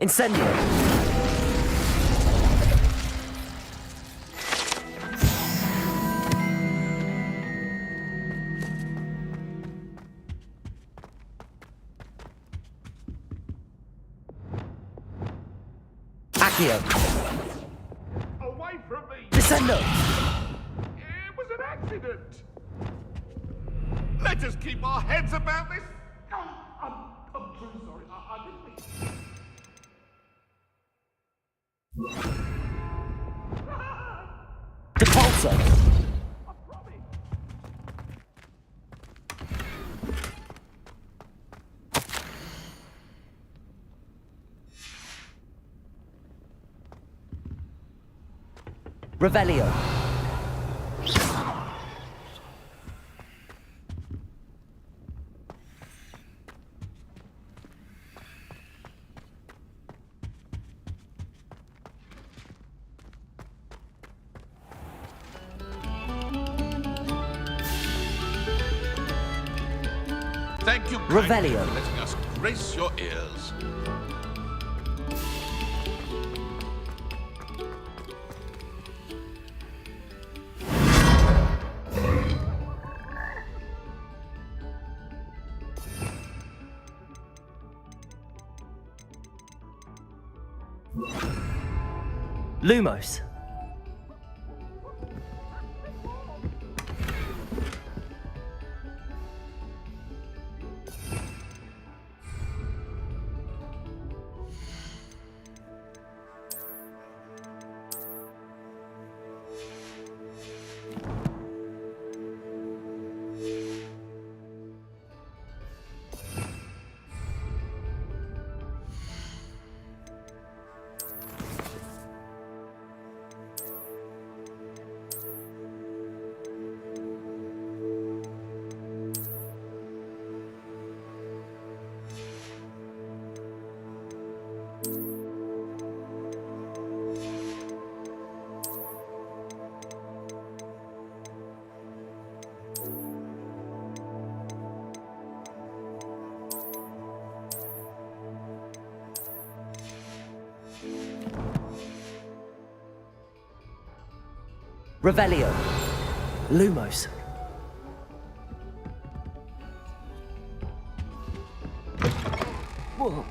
Incendio! Away from me! Descendo! It was an accident! Let us keep our heads about this! I'm truly sorry. I didn't mean... Depulso! Revelio. Thank you, Revelio. for letting us grace your ears. Lumos. Revelio. Lumos. Whoa.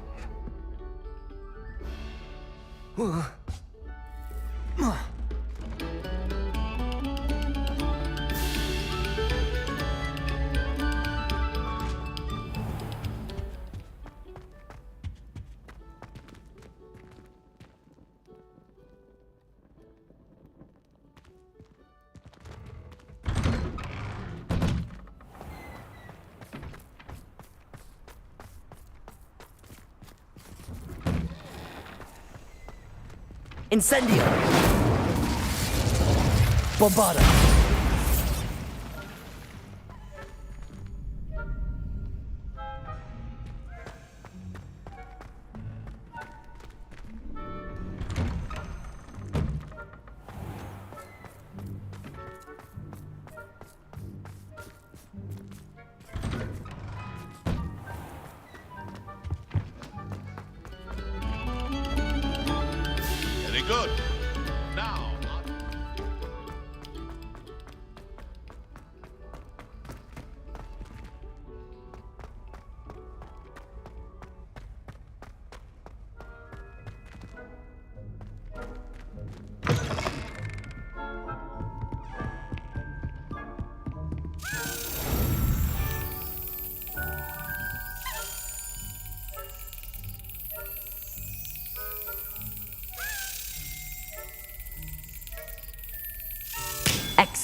Whoa. Incendio! Bombarda! Good. Now.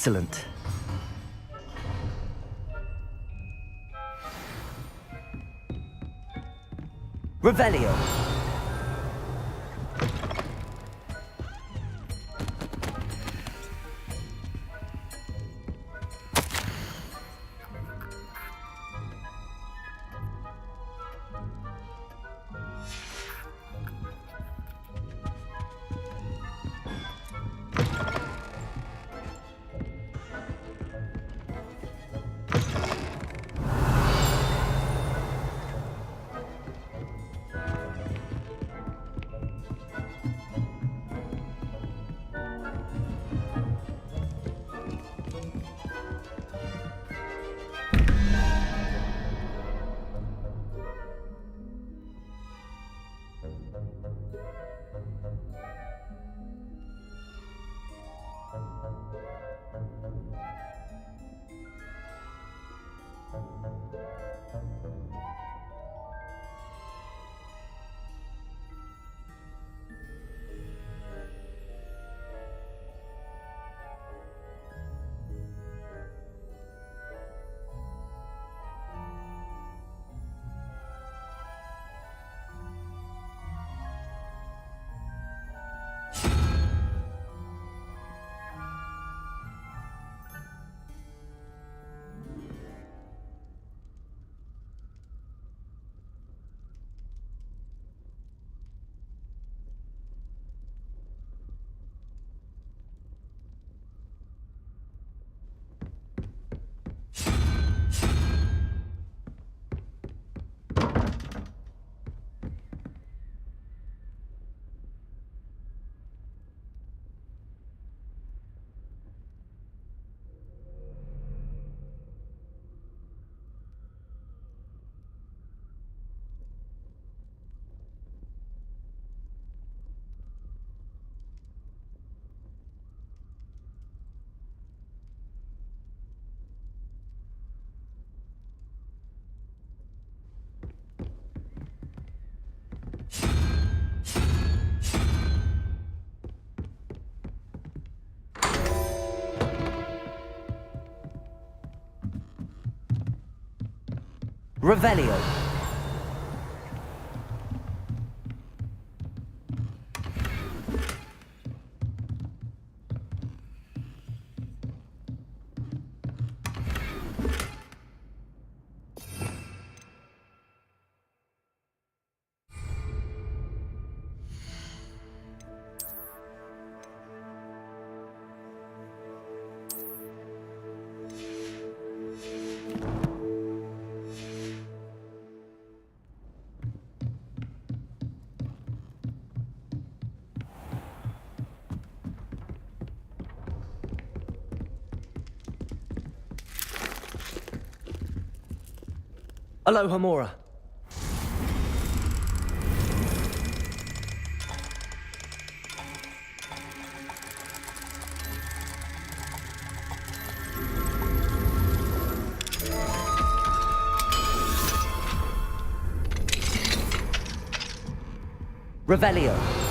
Excellent. Revelio. Revelio. Aloha Mora. Revelio.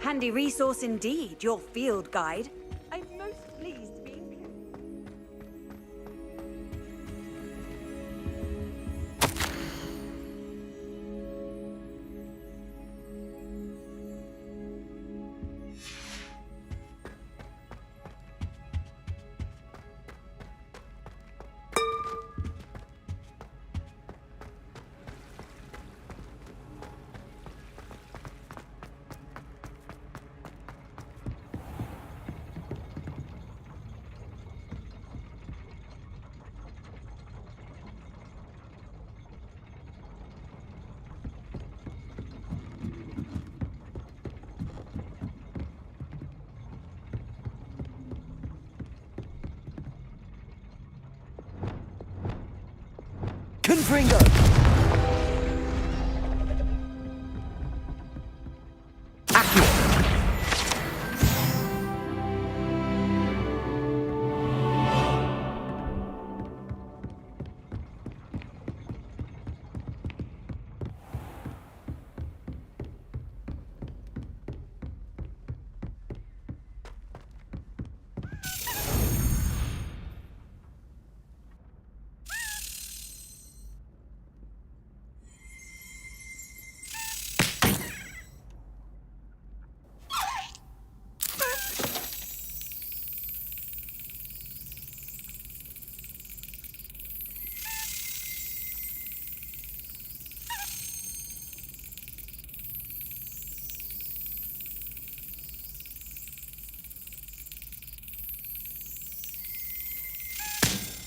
Handy resource indeed, your field guide. I'm most pleased to be included. Confringo!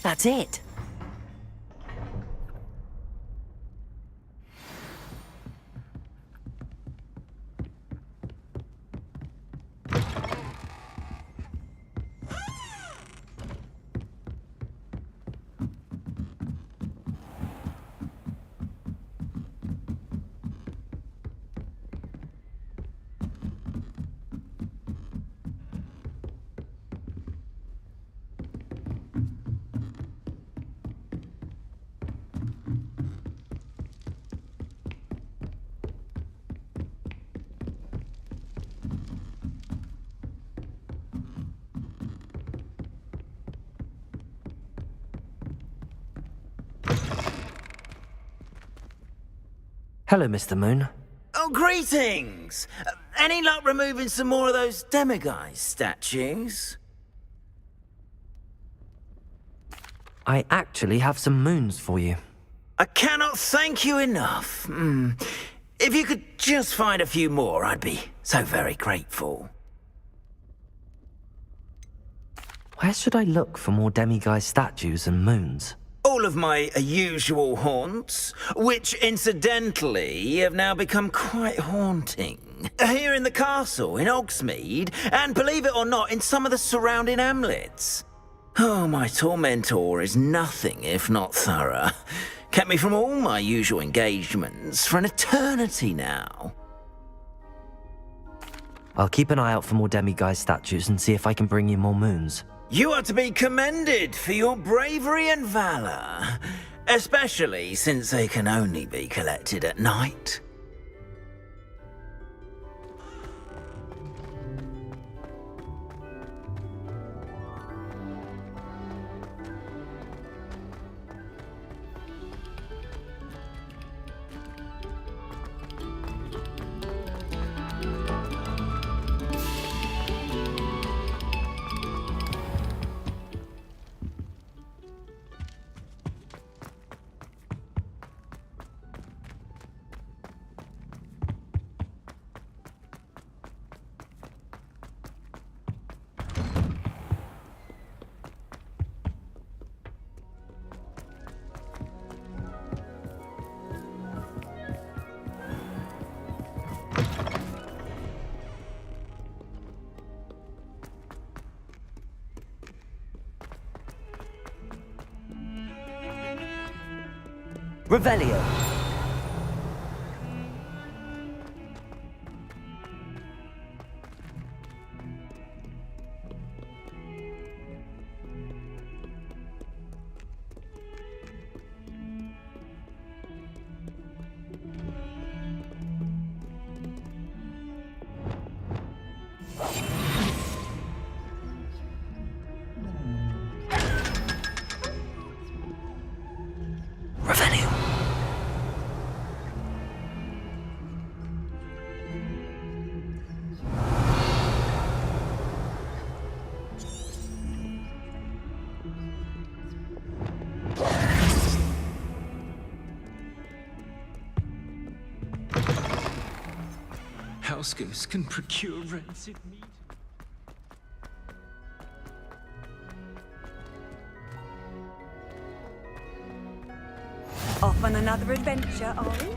That's it. Hello, Mr. Moon. Oh, greetings! Any luck removing some more of those demiguise statues? I actually have some moons for you. I cannot thank you enough. If you could just find a few more, I'd be so very grateful. Where should I look for more demiguise statues and moons? All of my usual haunts, which incidentally have now become quite haunting. Here in the castle, in Hogsmeade, and believe it or not, in some of the surrounding hamlets. Oh, my tormentor is nothing if not thorough. Kept me from all my usual engagements for an eternity now. I'll keep an eye out for more demiguise statues and see if I can bring you more moons. You are to be commended for your bravery and valor, especially since they can only be collected at night. Revelio. Revelio. House can procure rancid meat. Off on another adventure, are we?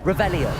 Revelio.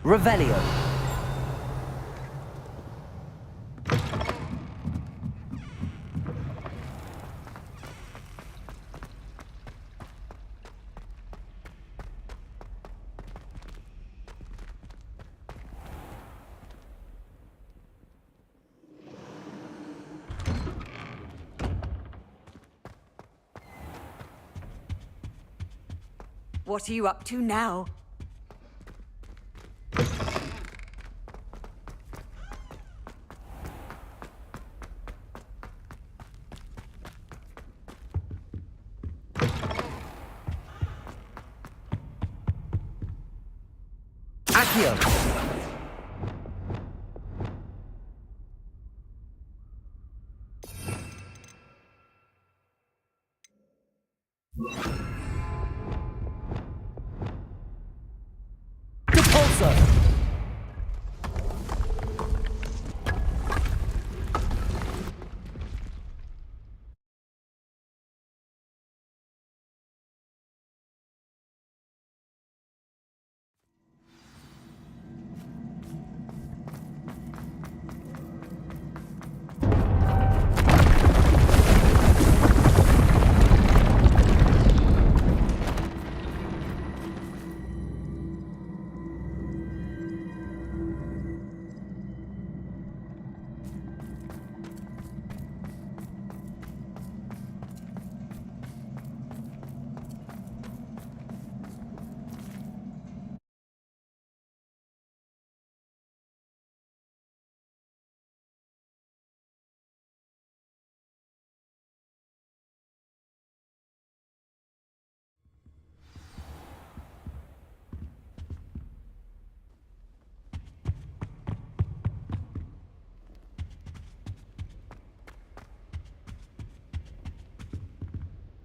Revelio. What are you up to now? Accio. Repulsor.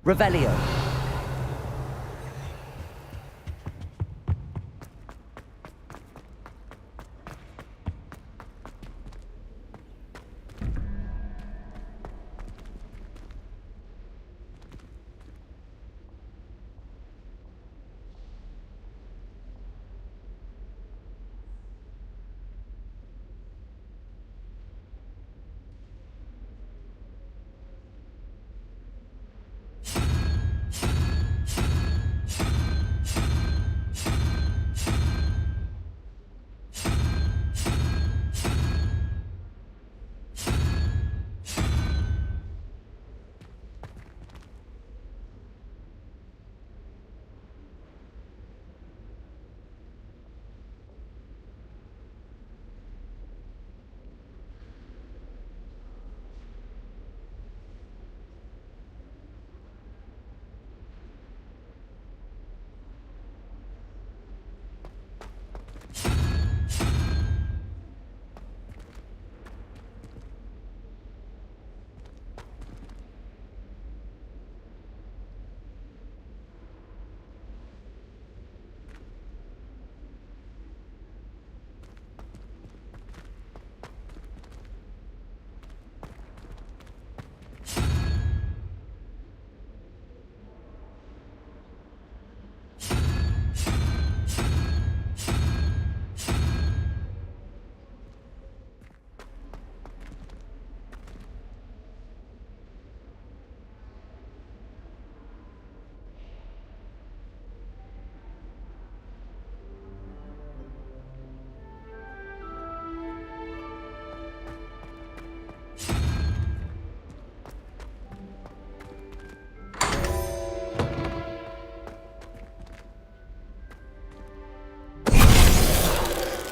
Revelio.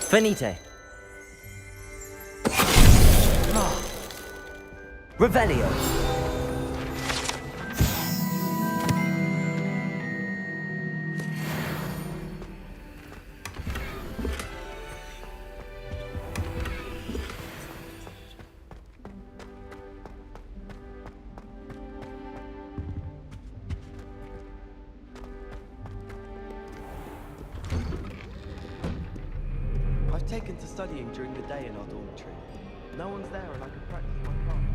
Finite. Revelio. I've taken to studying during the day in our dormitory. No one's there and I can practice my craft.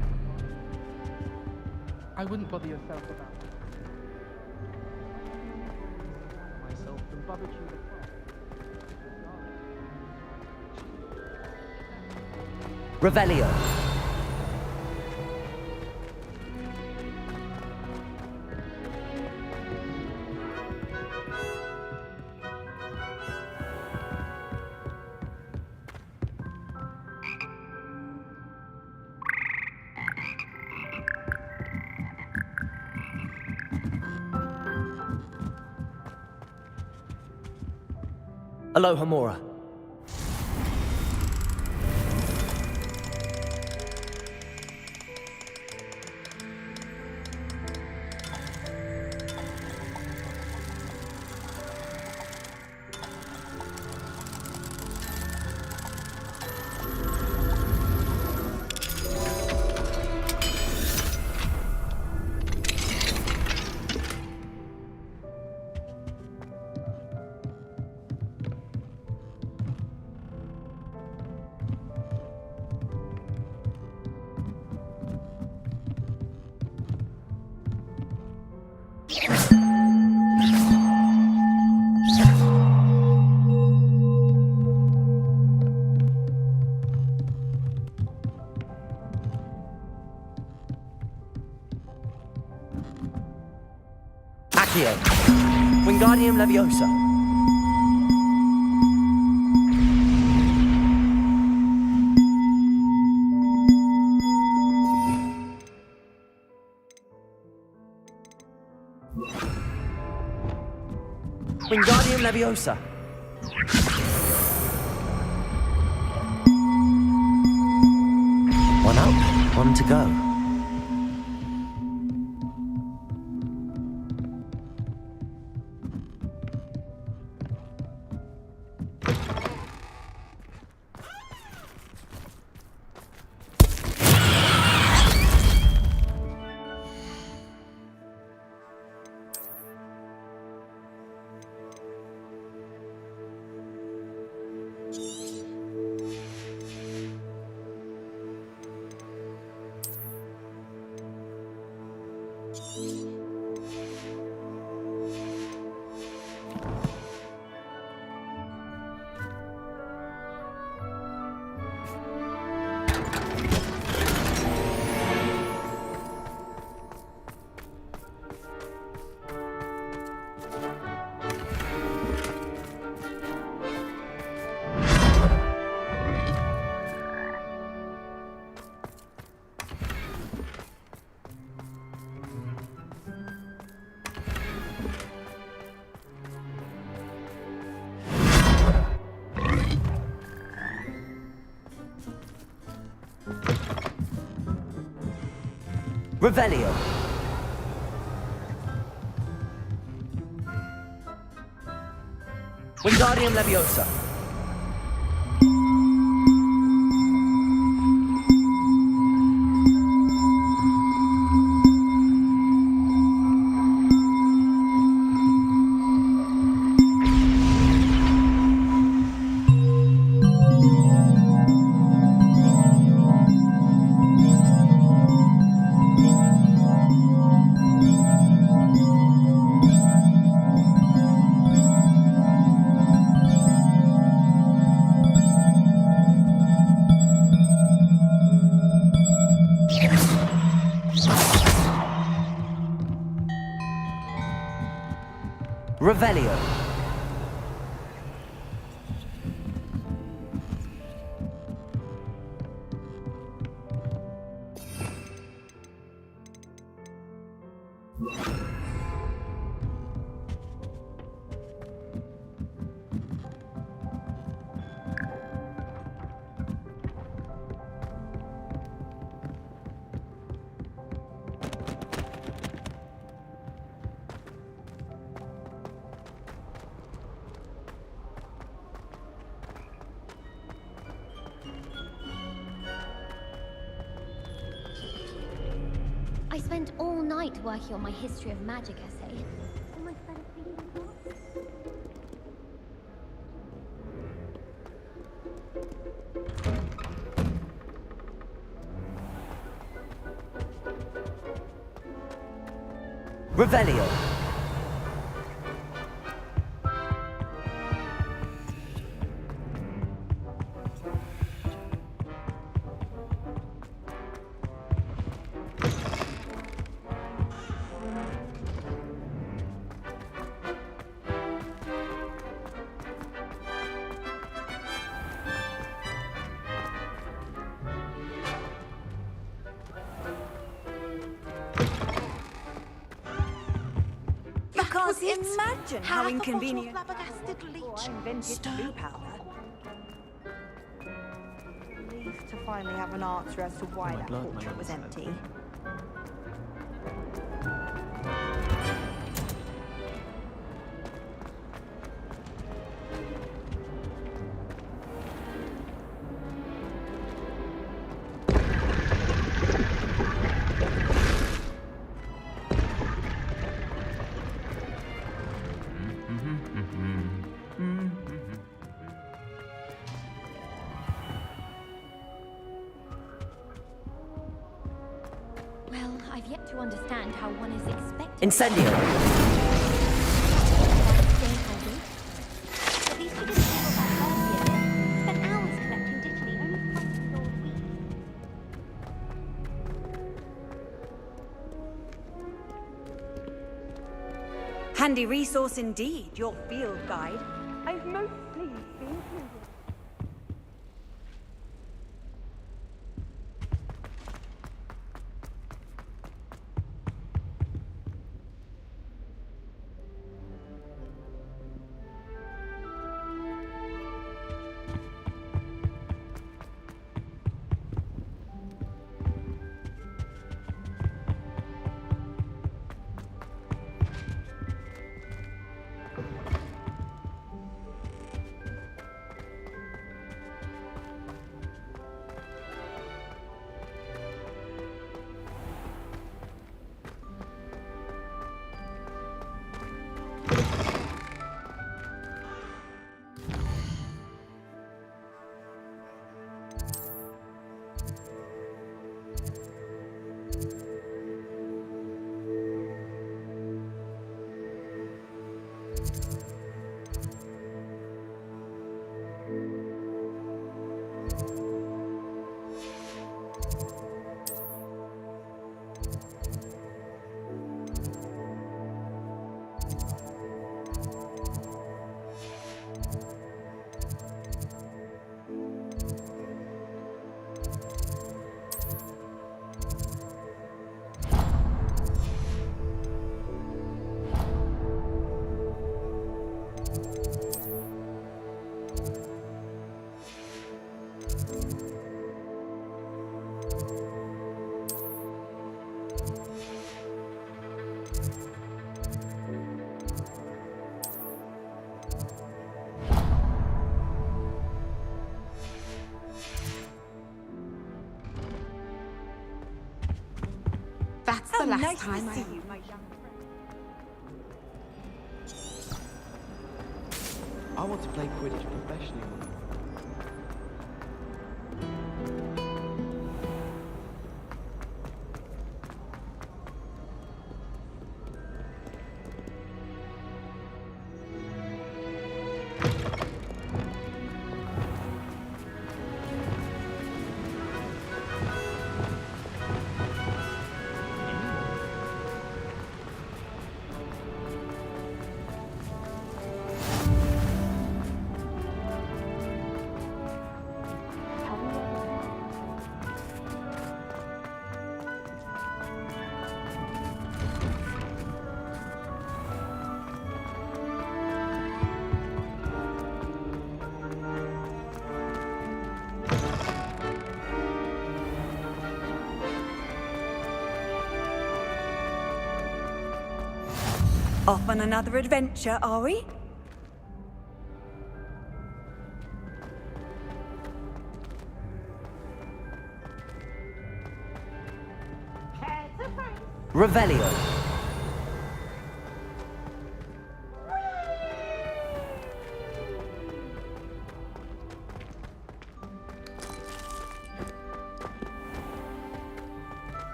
I wouldn't bother yourself about it. Myself and Babachu the Frog. Revelio. Aloha Mora. Accio. Wingardium Leviosa. Wingardium Leviosa. One up, one to go. Revelio. Wingardium Leviosa. Revelio. I spent all night working on my history of magic essay. Almost fell asleep. Revelio. Because imagine how inconvenient. Flabbergasted leech. Invented blue powder. Relieved to finally have an answer as to why that portrait was empty. Well, I've yet to understand how one is expected. Incendio. At least you didn't know about earlier. Spent hours collecting digitally, only frightened all week. Handy resource indeed, your field guide. I've most pleased been included. That's the last time I... you, my young friend. I want to play Quidditch professionally. Off on another adventure, are we? Revelio.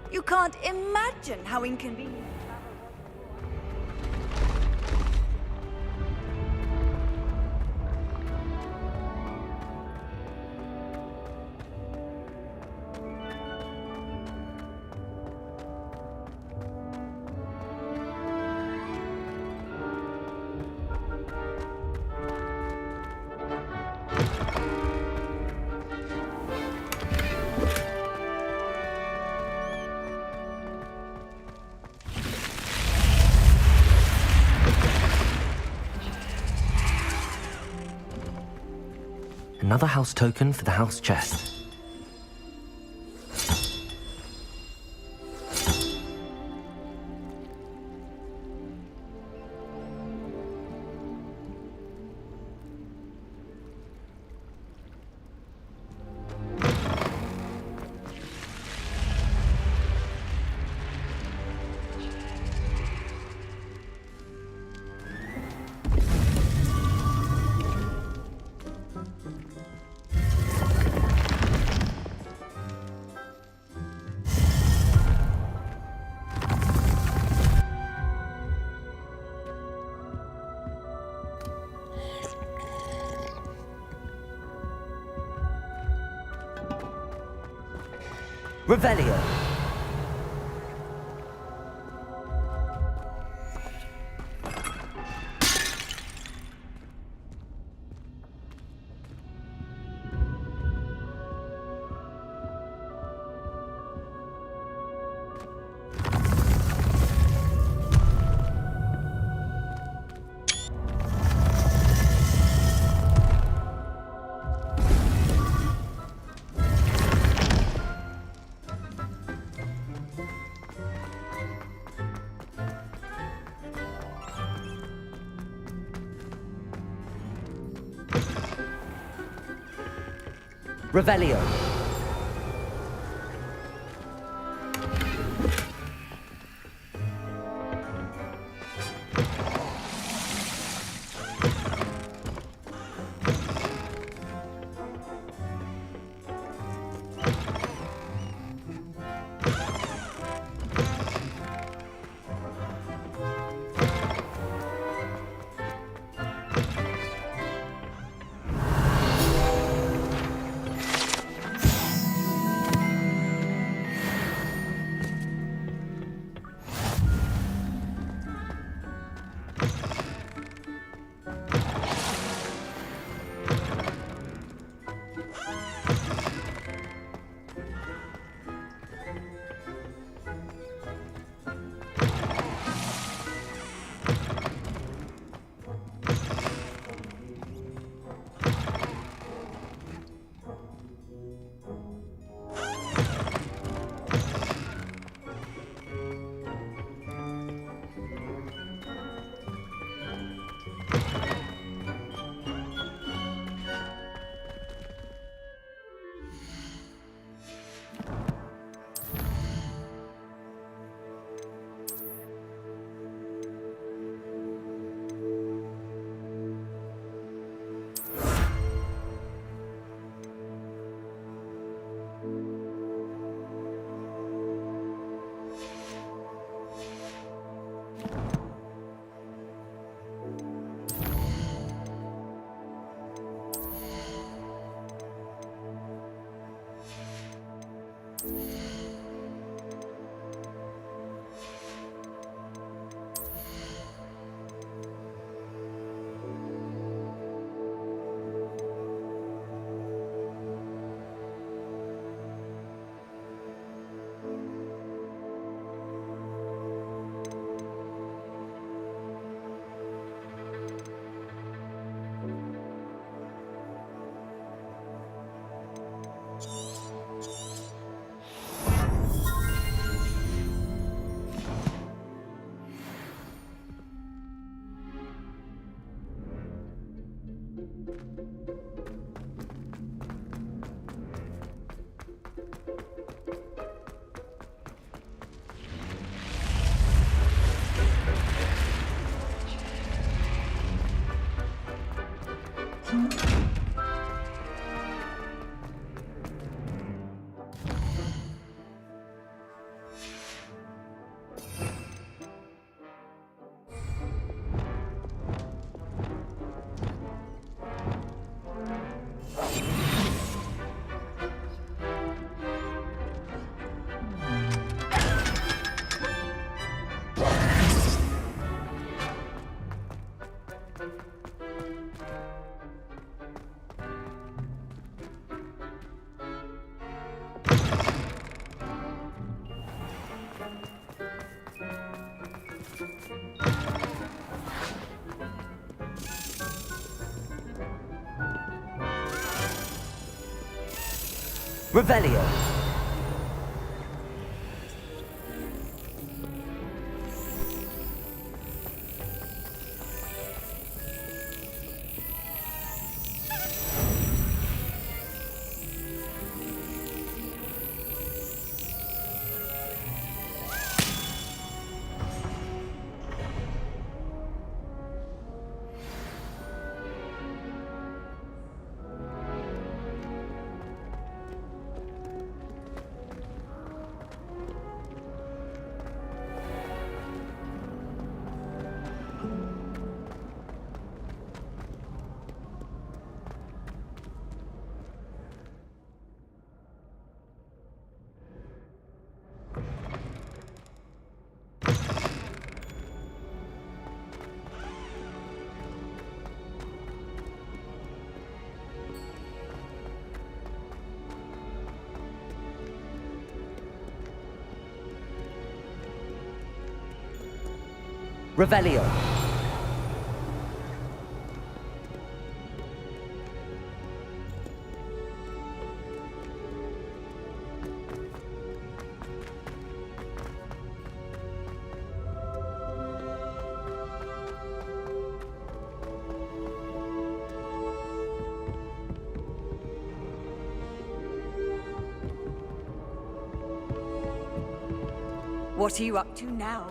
You can't imagine how inconvenient. Another house token for the house chest. Revelio. Revelio. Revelio. Revelio. What are you up to now?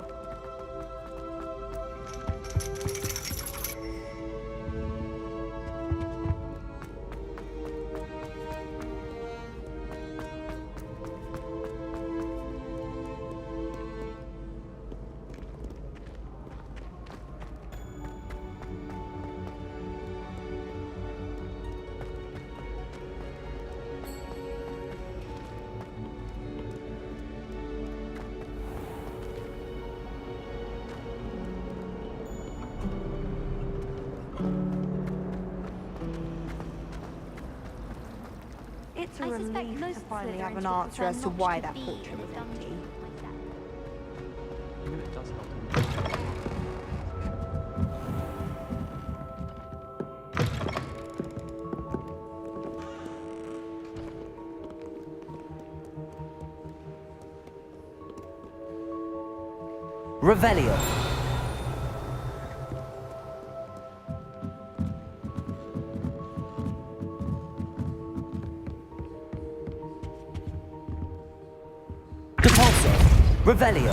It's a relief to finally have an answer as to why that portrait was empty. It does help. Revelio. Depulso. Revelio.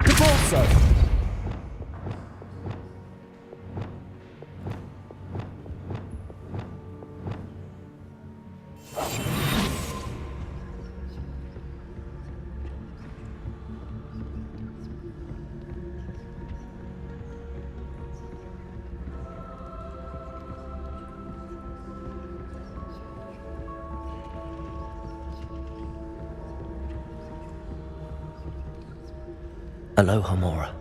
Depulso. Aloha Mora.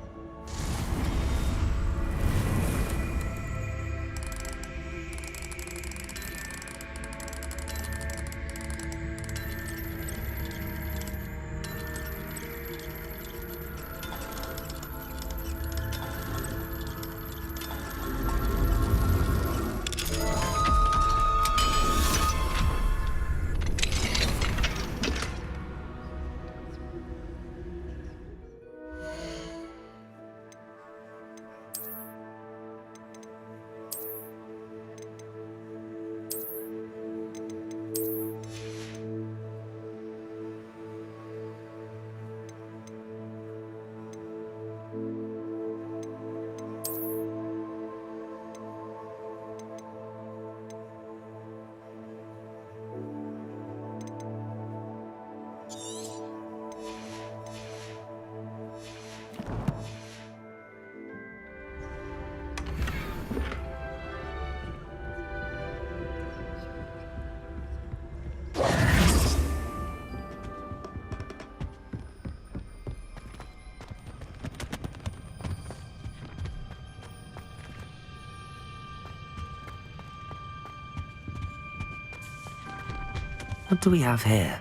What do we have here?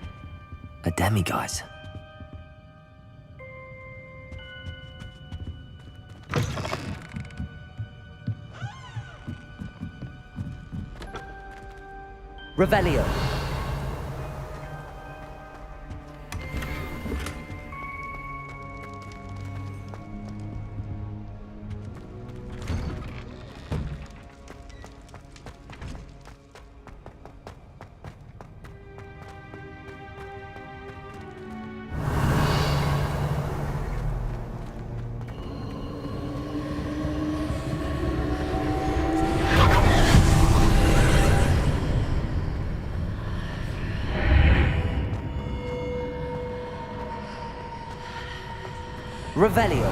A demiguise. Revelio. Revelio.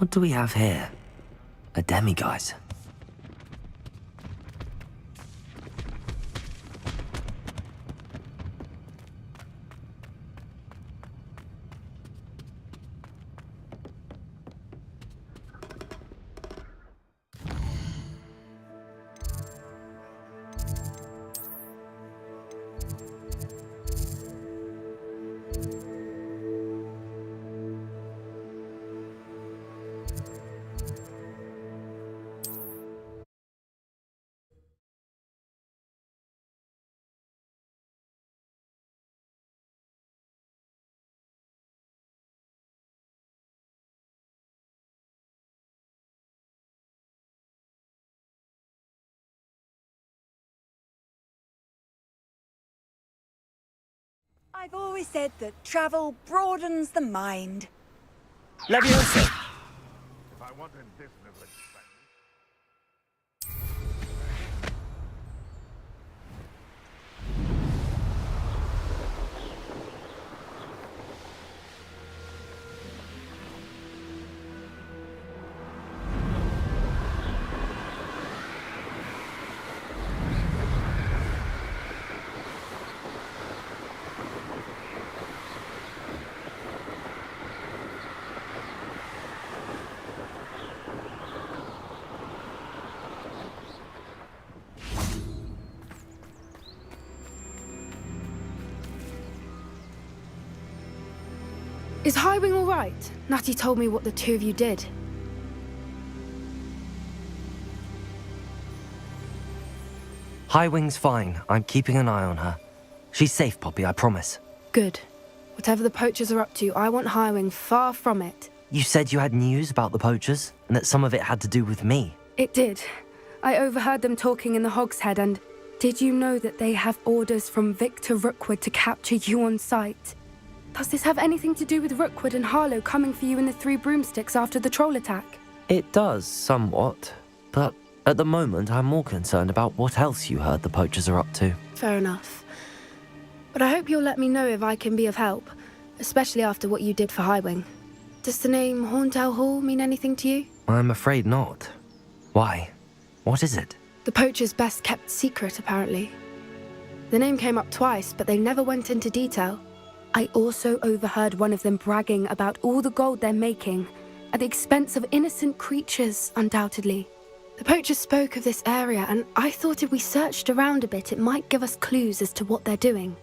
What do we have here? A demiguise. I've always said that travel broadens the mind. Leviosa. If I wanted this little experiment. Is Highwing all right? Natty told me what the two of you did. Highwing's fine. I'm keeping an eye on her. She's safe, Poppy, I promise. Good. Whatever the poachers are up to, I want Highwing far from it. You said you had news about the poachers, and that some of it had to do with me. It did. I overheard them talking in the Hogshead, and Did you know that they have orders from Victor Rookwood to capture you on sight? Does this have anything to do with Rookwood and Harlow coming for you in the Three Broomsticks after the troll attack? It does, somewhat. But at the moment, I'm more concerned about what else you heard the poachers are up to. Fair enough. But I hope you'll let me know if I can be of help, especially after what you did for Highwing. Does the name Horntail Hall mean anything to you? I'm afraid not. Why? What is it? The poacher's best kept secret, apparently. The name came up twice, but they never went into detail. I also overheard one of them bragging about all the gold they're making, at the expense of innocent creatures, undoubtedly. The poachers spoke of this area, and I thought if we searched around a bit, it might give us clues as to what they're doing.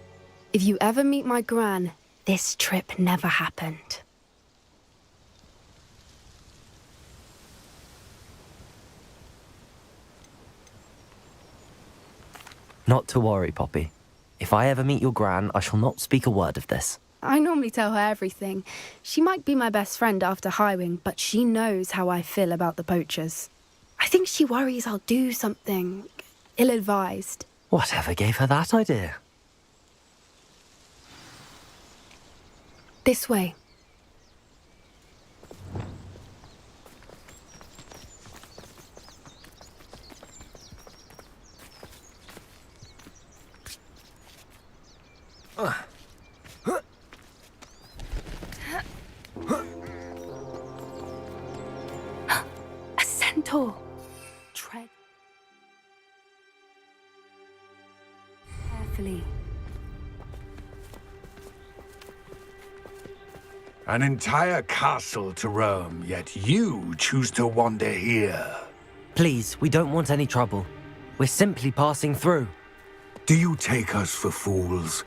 If you ever meet my gran, this trip never happened. Not to worry, Poppy. If I ever meet your gran, I shall not speak a word of this. I normally tell her everything. She might be my best friend after Highwing, but she knows how I feel about the poachers. I think she worries I'll do something ill-advised. Whatever gave her that idea? This way. A centaur. Tread carefully. An entire castle to roam, yet you choose to wander here. Please, we don't want any trouble. We're simply passing through. Do you take us for fools?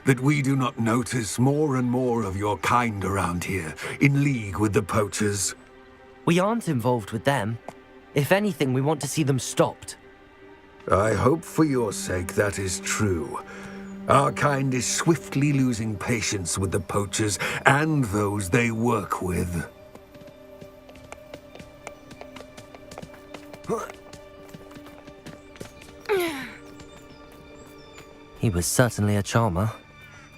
That we do not notice more and more of your kind around here, in league with the poachers? We aren't involved with them. If anything, we want to see them stopped. I hope for your sake that is true. Our kind is swiftly losing patience with the poachers and those they work with. He was certainly a charmer.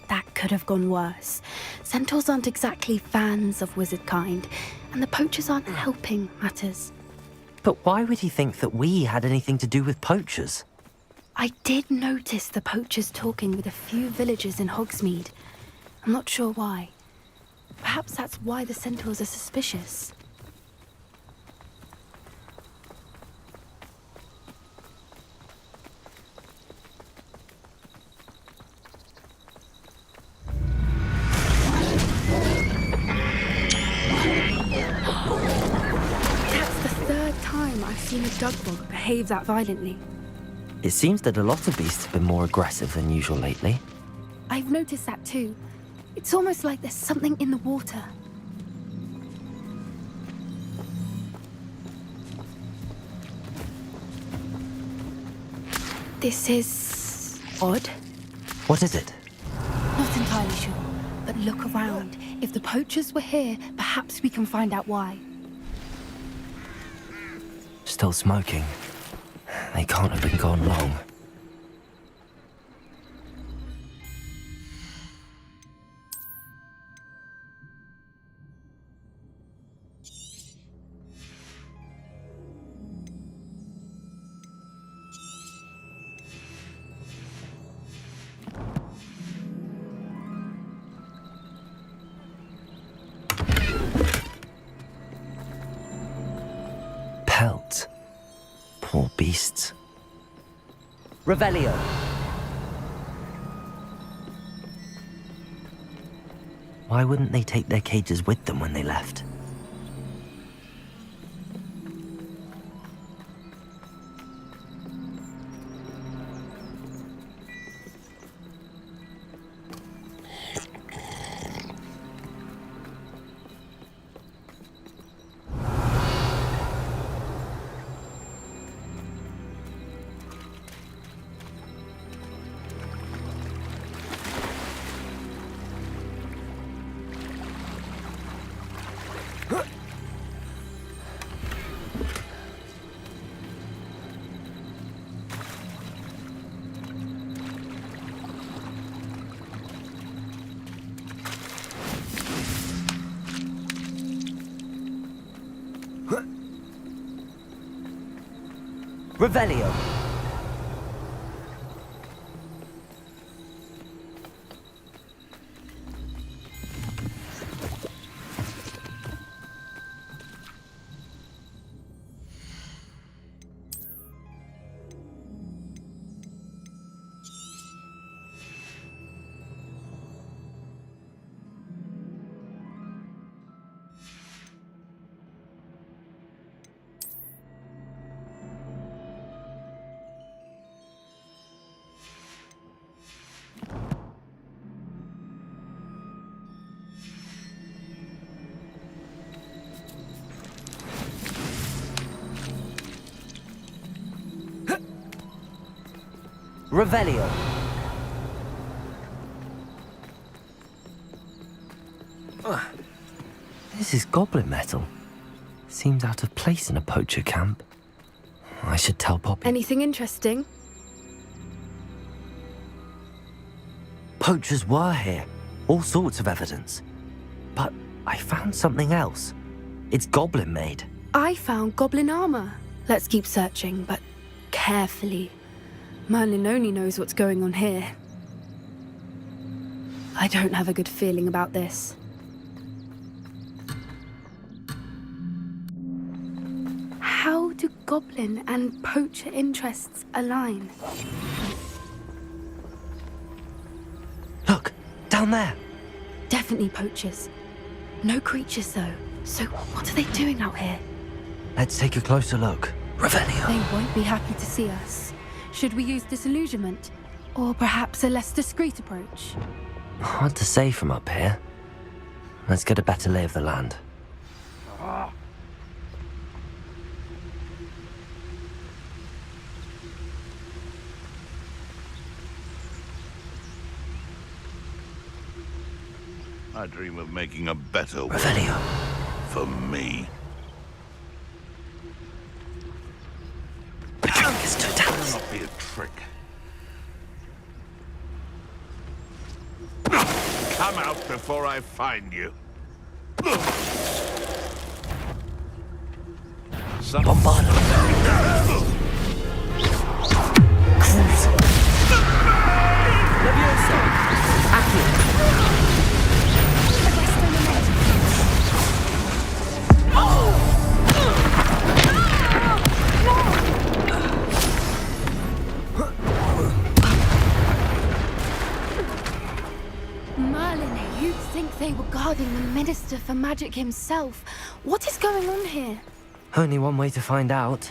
That could have gone worse. Centaurs aren't exactly fans of wizard kind, and the poachers aren't helping matters. But why would he think that we had anything to do with poachers? I did notice the poachers talking with a few villagers in Hogsmeade. I'm not sure why. Perhaps that's why the centaurs are suspicious. I've seen a dugbog behave that violently. It seems that a lot of beasts have been more aggressive than usual lately. I've noticed that too. It's almost like there's something in the water. This is odd. What is it? Not entirely sure, but look around. If the poachers were here, perhaps we can find out why. Still smoking. They can't have been gone long. Pelt. Poor beasts. Revelio. Why wouldn't they take their cages with them when they left? Revelio. Revelio. This is goblin metal. Seems out of place in a poacher camp. I should tell Poppy. Anything interesting? Poachers were here. All sorts of evidence. But I found something else. It's goblin made. I found goblin armor. Let's keep searching, but carefully. Merlin only knows what's going on here. I don't have a good feeling about this. How do goblin and poacher interests align? Look, down there. Definitely poachers. No creatures, though. So what are they doing out here? Let's take a closer look. Revelio. They won't be happy to see us. Should we use disillusionment? Or perhaps a less discreet approach? Hard to say from up here. Let's get a better lay of the land. I dream of making a better world. Revelio. For me. It's too tense. Not be a trick. Come out before I find you. Bombard. Leviosa. Accio. Merlin, you'd think they were guarding the Minister for Magic himself. What is going on here? Only one way to find out.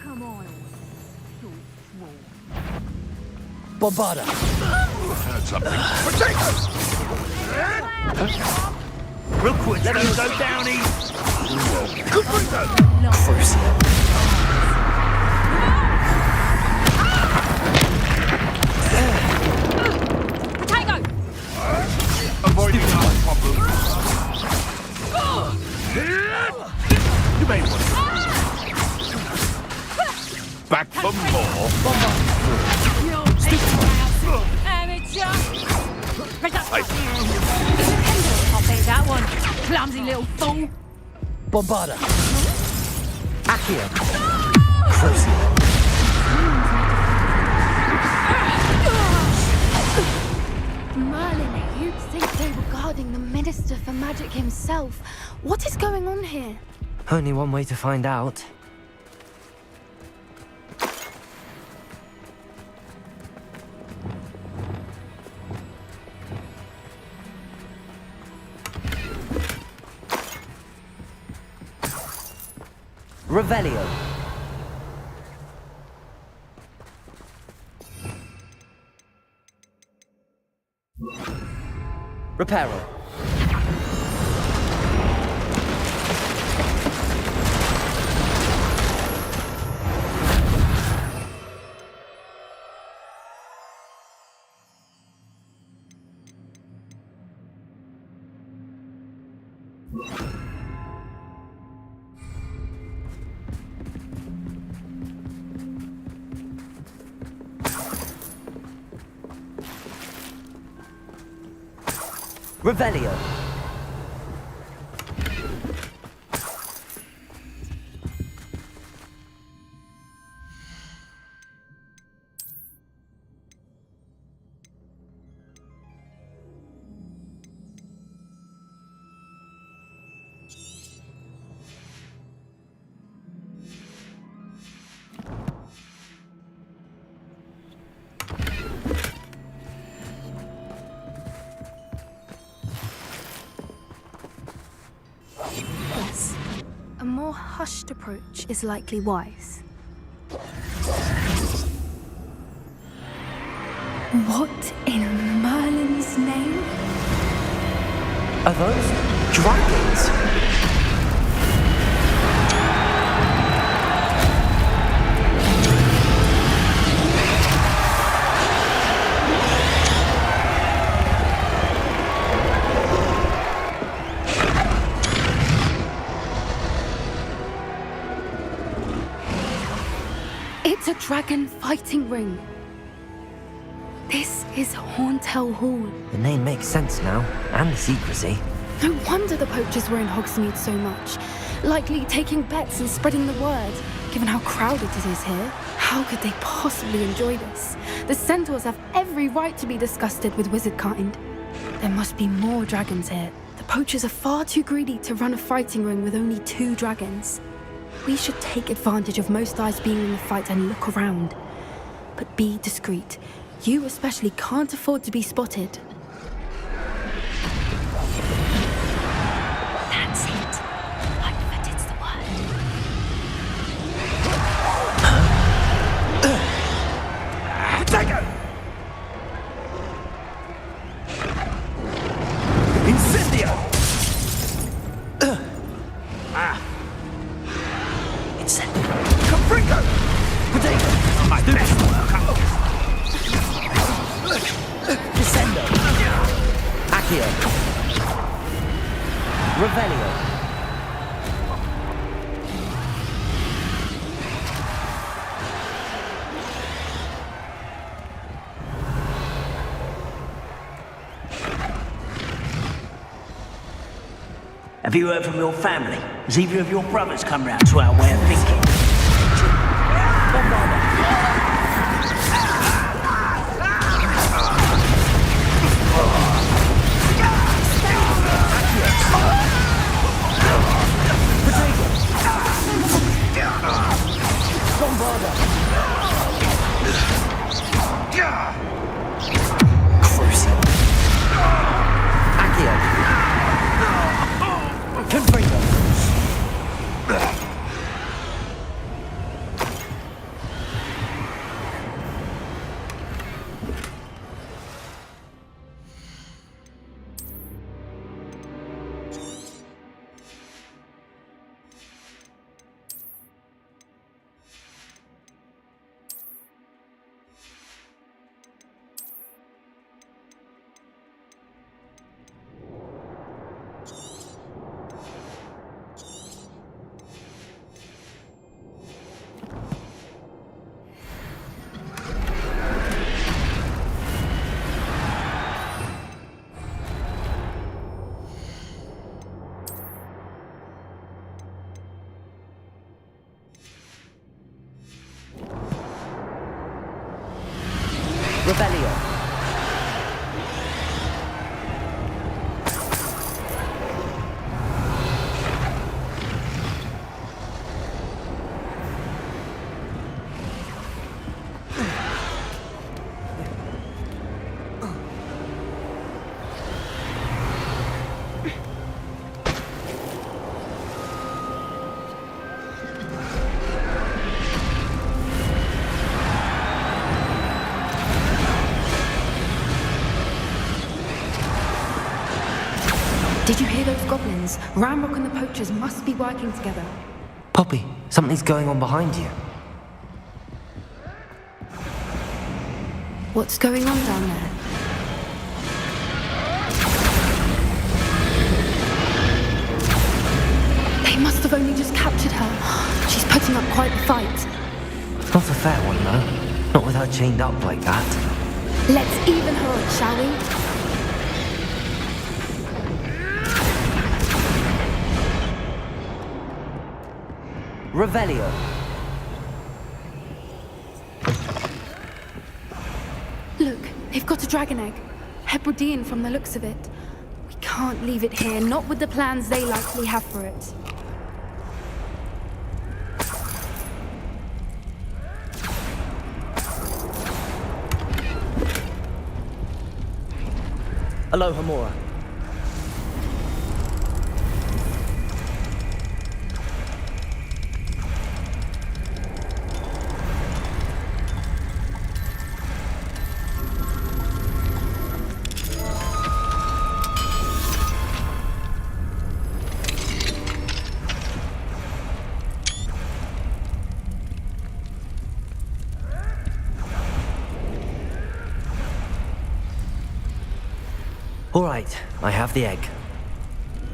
Come on. Bombarda! Heard something. Potatoes! Rookwood, Let us go down east! Good window! Crucial. Potato! Avoiding our problem. You may want back for more. Amateur! I'll bet that one. Clumsy little fool. Bombarda! Accio! Crucial. Merlin, you'd think they were guarding the Minister for Magic himself. What is going on here? Only one way to find out. Revelio. Reparo. Revelio. Yes. A more hushed approach is likely wise. What in Merlin's name? Are those dragons? It's a dragon fighting ring. This is Horntail Hall. The name makes sense now, and the secrecy. No wonder the poachers were in Hogsmeade so much. Likely taking bets and spreading the word, given how crowded it is here. How could they possibly enjoy this? The centaurs have every right to be disgusted with wizard kind. There must be more dragons here. The poachers are far too greedy to run a fighting ring with only 2 dragons. We should take advantage of most eyes being in the fight and look around. But be discreet. You especially can't afford to be spotted. That's it. Unwritten's the word. Potato! Incendio! Incendio! Caprico! Potato! My best work. Descendo! Accio! Revelio! Have you heard from your family? Has either of your brothers come round to our way of thinking? Crucial! Accio! Confringo! Rebellion. Did you hear those goblins? Ramrock and the poachers must be working together. Poppy, something's going on behind you. What's going on down there? They must have only just captured her. She's putting up quite the fight. Not a fair one, though. Not with her chained up like that. Let's even her up, shall we? Revelio. Look, they've got a dragon egg. Hebridean from the looks of it. We can't leave it here, not with the plans they likely have for it. Aloha Mora. All right, I have the egg.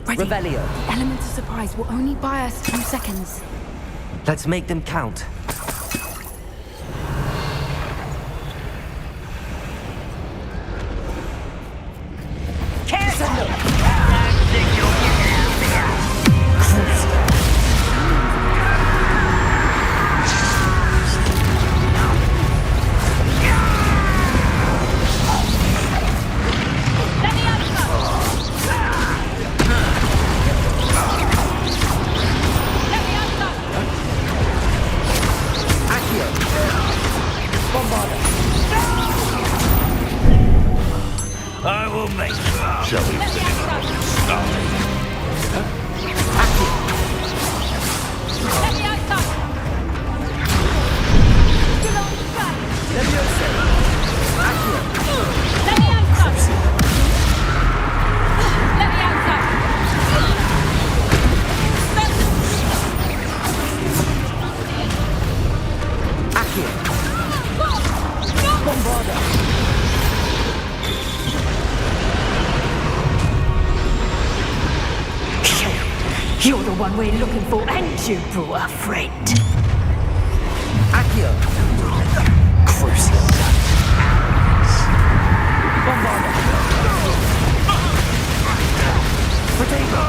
Ready? Revelio. The element of surprise will only buy us a few seconds. Let's make them count. I will make sure. Shall we start? You're the one we're looking for, ain't you, poor friend? Accio. Crucial. Bombarda. Potato.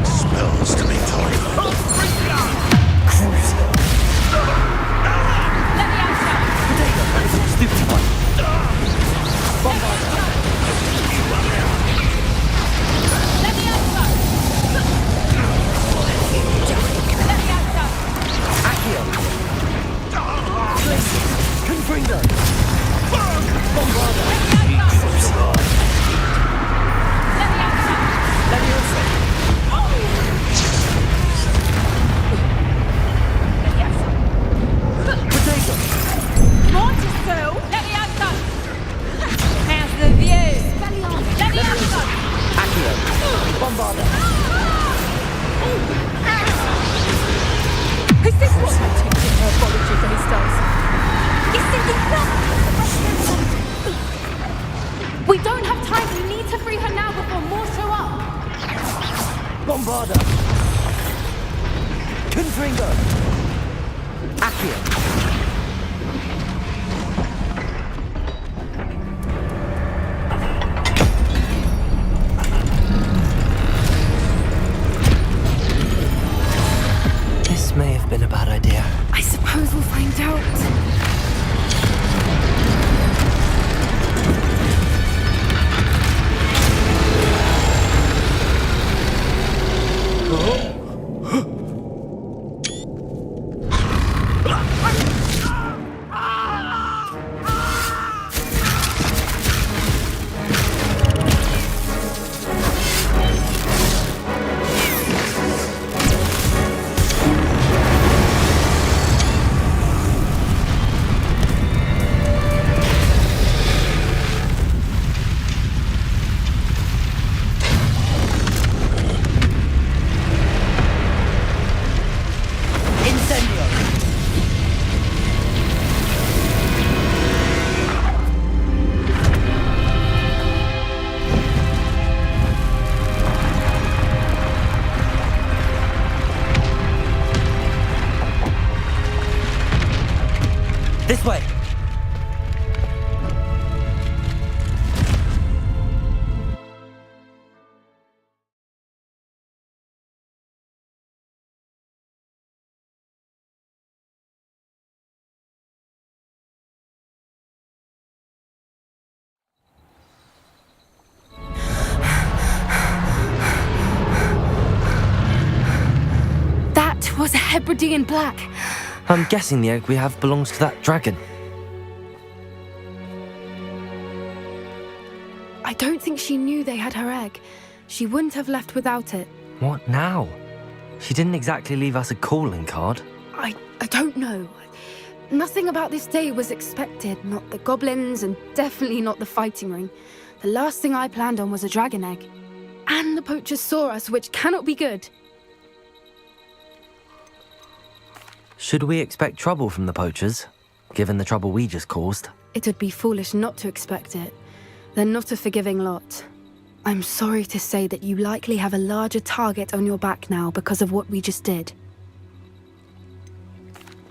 Spells to be told. Stupid one. Bombarda. Accio. Confringo. Bombarda. Leviosa. Potato. Mortiso! Leviosa! How's the view? Leviosa! Accio. Bombarda. Is this what you teach in herbology these days? He's thinking nothing! Avada! Confringo! Accio! This may have been a bad idea. I suppose we'll find out. This way! That was a Hebridean black. I'm guessing the egg we have belongs to that dragon. I don't think she knew they had her egg. She wouldn't have left without it. What now? She didn't exactly leave us a calling card. I don't know. Nothing about this day was expected. Not the goblins, and definitely not the fighting ring. The last thing I planned on was a dragon egg. And the poachers saw us, which cannot be good. Should we expect trouble from the poachers, given the trouble we just caused? It would be foolish not to expect it. They're not a forgiving lot. I'm sorry to say that you likely have a larger target on your back now because of what we just did.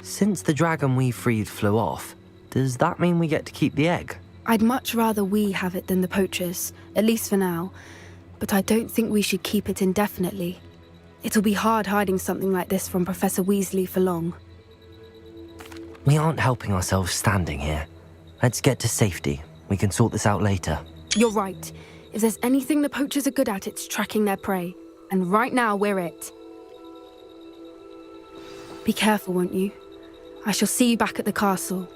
Since the dragon we freed flew off, does that mean we get to keep the egg? I'd much rather we have it than the poachers, at least for now. But I don't think we should keep it indefinitely. It'll be hard hiding something like this from Professor Weasley for long. We aren't helping ourselves standing here. Let's get to safety. We can sort this out later. You're right. If there's anything the poachers are good at, it's tracking their prey. And right now, we're it. Be careful, won't you? I shall see you back at the castle.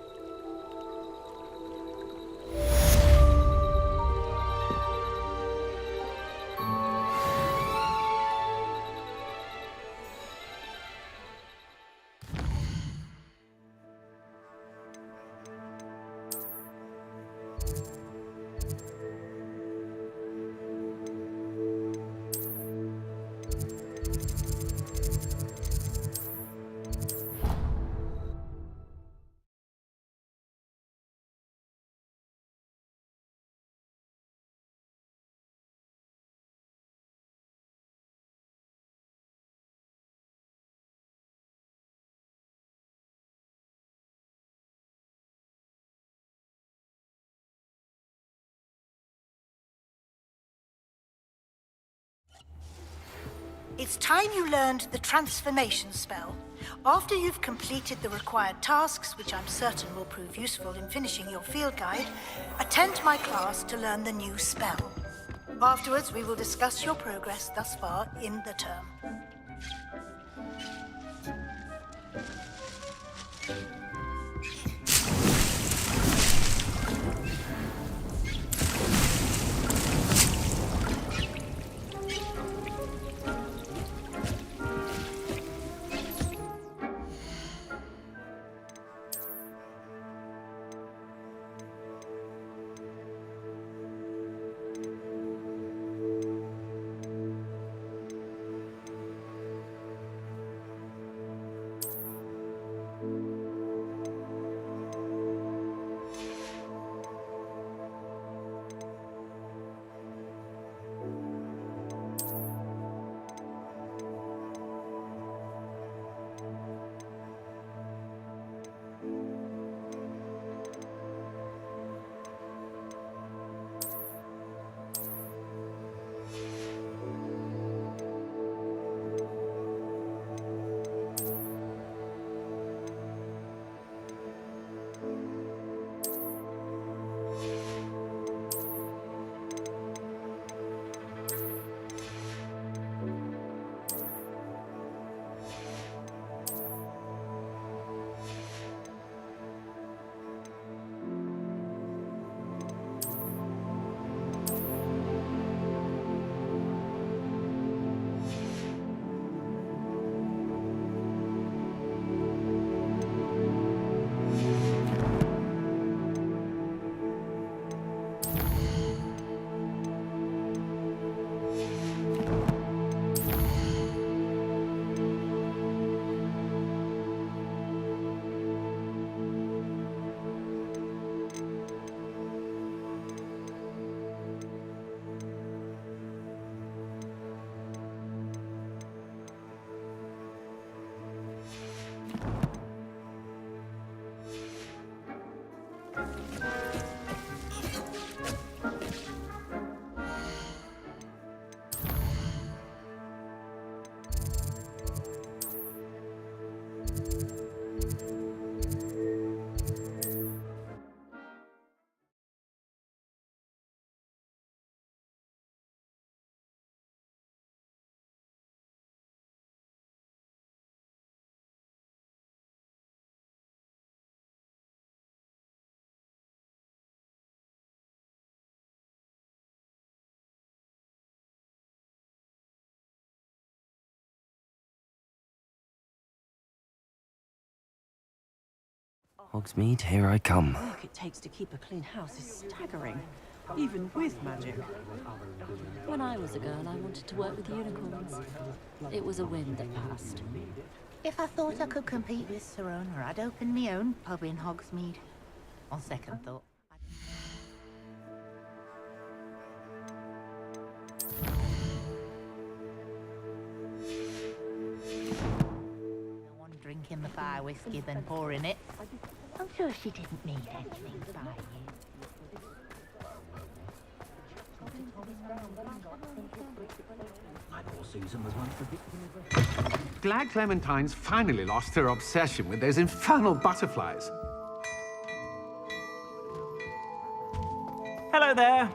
It's time you learned the transformation spell. After you've completed the required tasks, which I'm certain will prove useful in finishing your field guide, attend my class to learn the new spell. Afterwards, we will discuss your progress thus far in the term. Hogsmeade, here I come. The work it takes to keep a clean house is staggering, even with magic. When I was a girl, I wanted to work with unicorns. It was a whim that passed. If I thought I could compete with Sir Owner, I'd open my own pub in Hogsmeade. On second thought. No one drinking the fire whiskey than pouring it. I'm sure she didn't mean anything by you. I thought Susan was one for Glad Clementine's finally lost her obsession with those infernal butterflies. Hello there.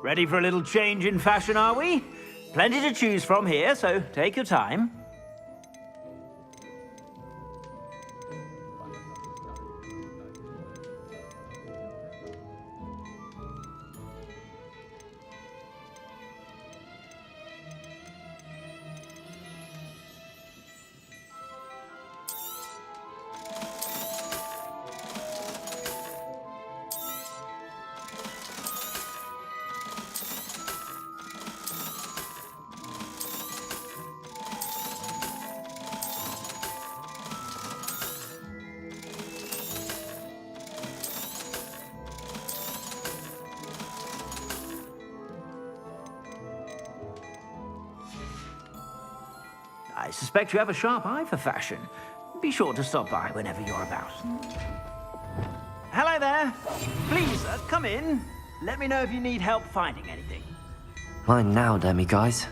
Ready for a little change in fashion, are we? Plenty to choose from here, so take your time. I suspect you have a sharp eye for fashion. Be sure to stop by whenever you're about. Hello there. Please, come in. Let me know if you need help finding anything. Mine now, demi-guys.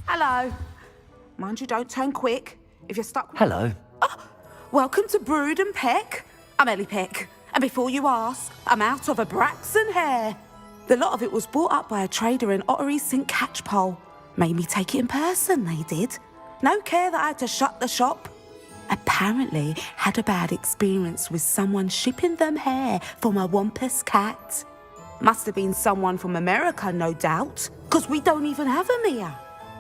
Hello. Mind you, don't turn quick. If you're stuck... Hello. Welcome to Brood and Peck. I'm Ellie Peck. And before you ask, I'm out of a Braxton hair. The lot of it was bought up by a trader in Ottery St. Catchpole. Made me take it in person, they did. No care that I had to shut the shop. Apparently had a bad experience with someone shipping them hair for my Wampus cat. Must have been someone from America, no doubt, because we don't even have them here.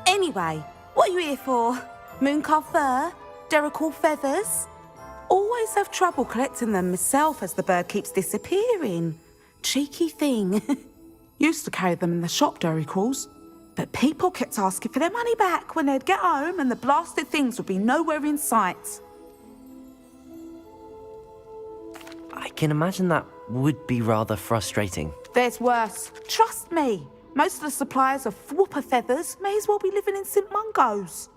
Anyway, what are you here for? Mooncarved fur? Derrickle feathers? Always have trouble collecting them myself as the bird keeps disappearing. Cheeky thing. Used to carry them in the shop, Derricles. But people kept asking for their money back when they'd get home and the blasted things would be nowhere in sight. I can imagine that would be rather frustrating. There's worse. Trust me. Most of the suppliers of whooper feathers may as well be living in St. Mungo's.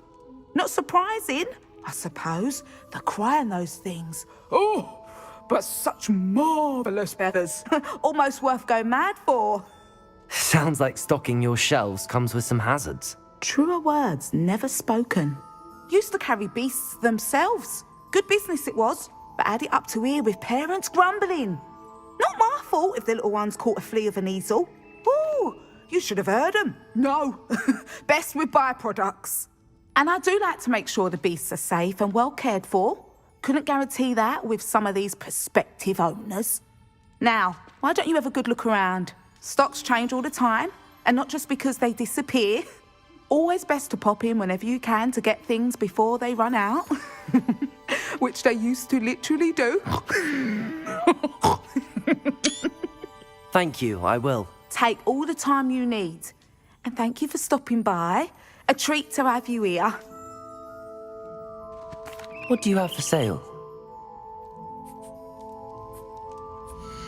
Not surprising, I suppose, the cry on those things. Oh, but such marvellous feathers. Almost worth going mad for. Sounds like stocking your shelves comes with some hazards. Truer words never spoken. Used to carry beasts themselves. Good business it was, but had it up to here with parents grumbling. Not my fault if the little ones caught a flea of an easel. Ooh, you should have heard them. No, best with byproducts. And I do like to make sure the beasts are safe and well cared for. Couldn't guarantee that with some of these prospective owners. Now, why don't you have a good look around? Stocks change all the time, and not just because they disappear. Always best to pop in whenever you can to get things before they run out. Which they used to literally do. Thank you, I will. Take all the time you need. And thank you for stopping by. A treat to have you here. What do you have for sale?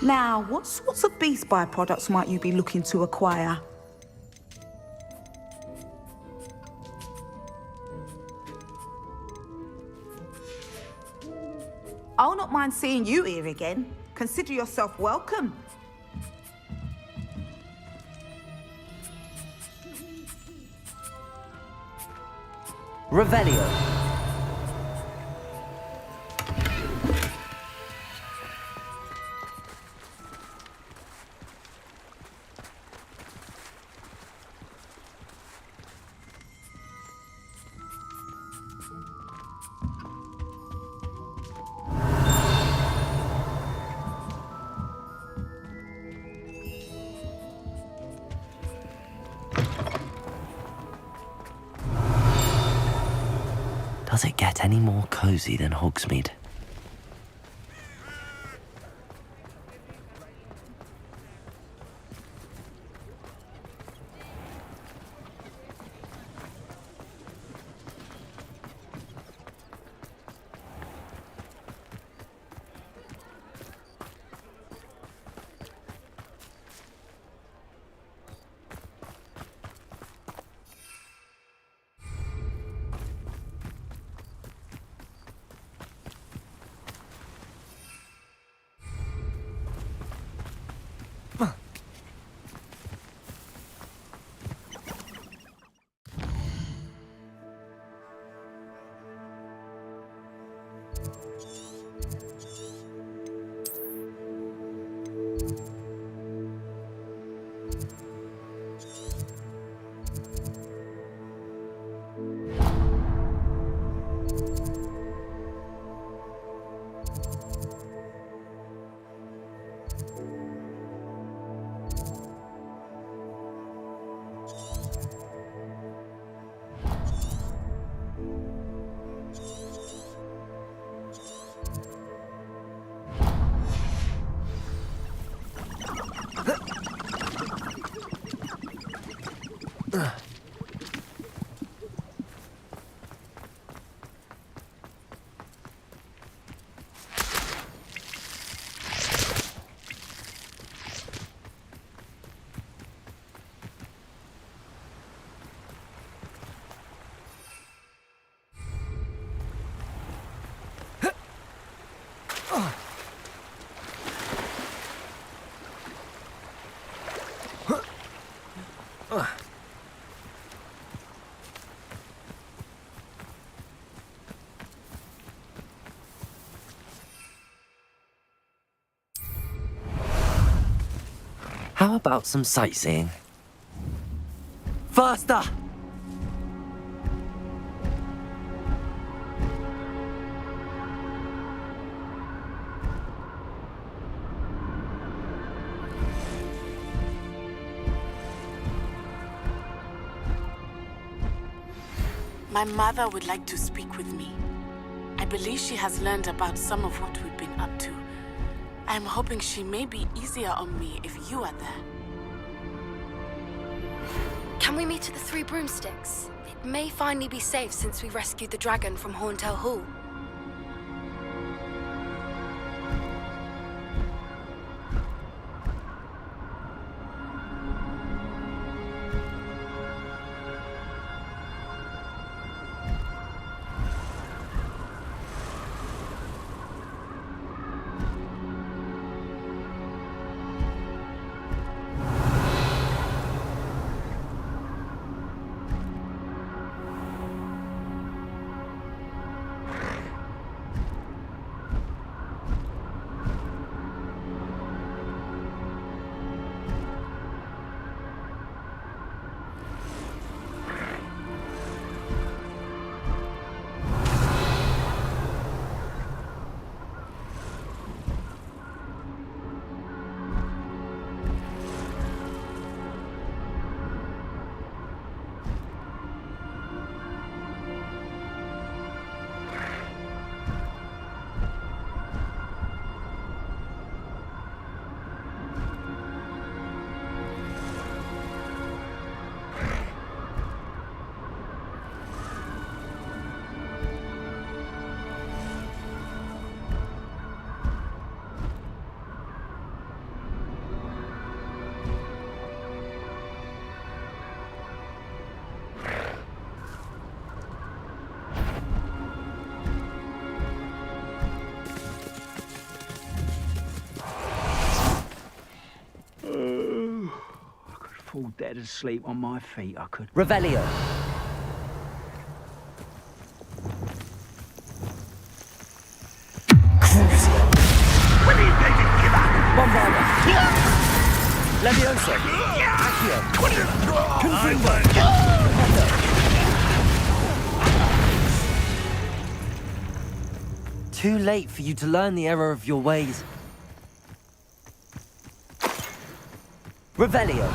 Now, what sorts of beast byproducts might you be looking to acquire? Oh, not mind seeing you here again. Consider yourself welcome. Revelio. Does it get any more cozy than Hogsmeade? How about some sightseeing? Faster! My mother would like to speak with me. I believe she has learned about some of what we've been up to. I'm hoping she may be easier on me if you are there. Can we meet at the Three Broomsticks? It may finally be safe since we rescued the dragon from Horntail Hall. fall dead asleep on my feet, I could. Revelio. When are you going to give up? Bombarda. Levioso. Accio. Confringo. Too late for you to learn the error of your ways. Revelio.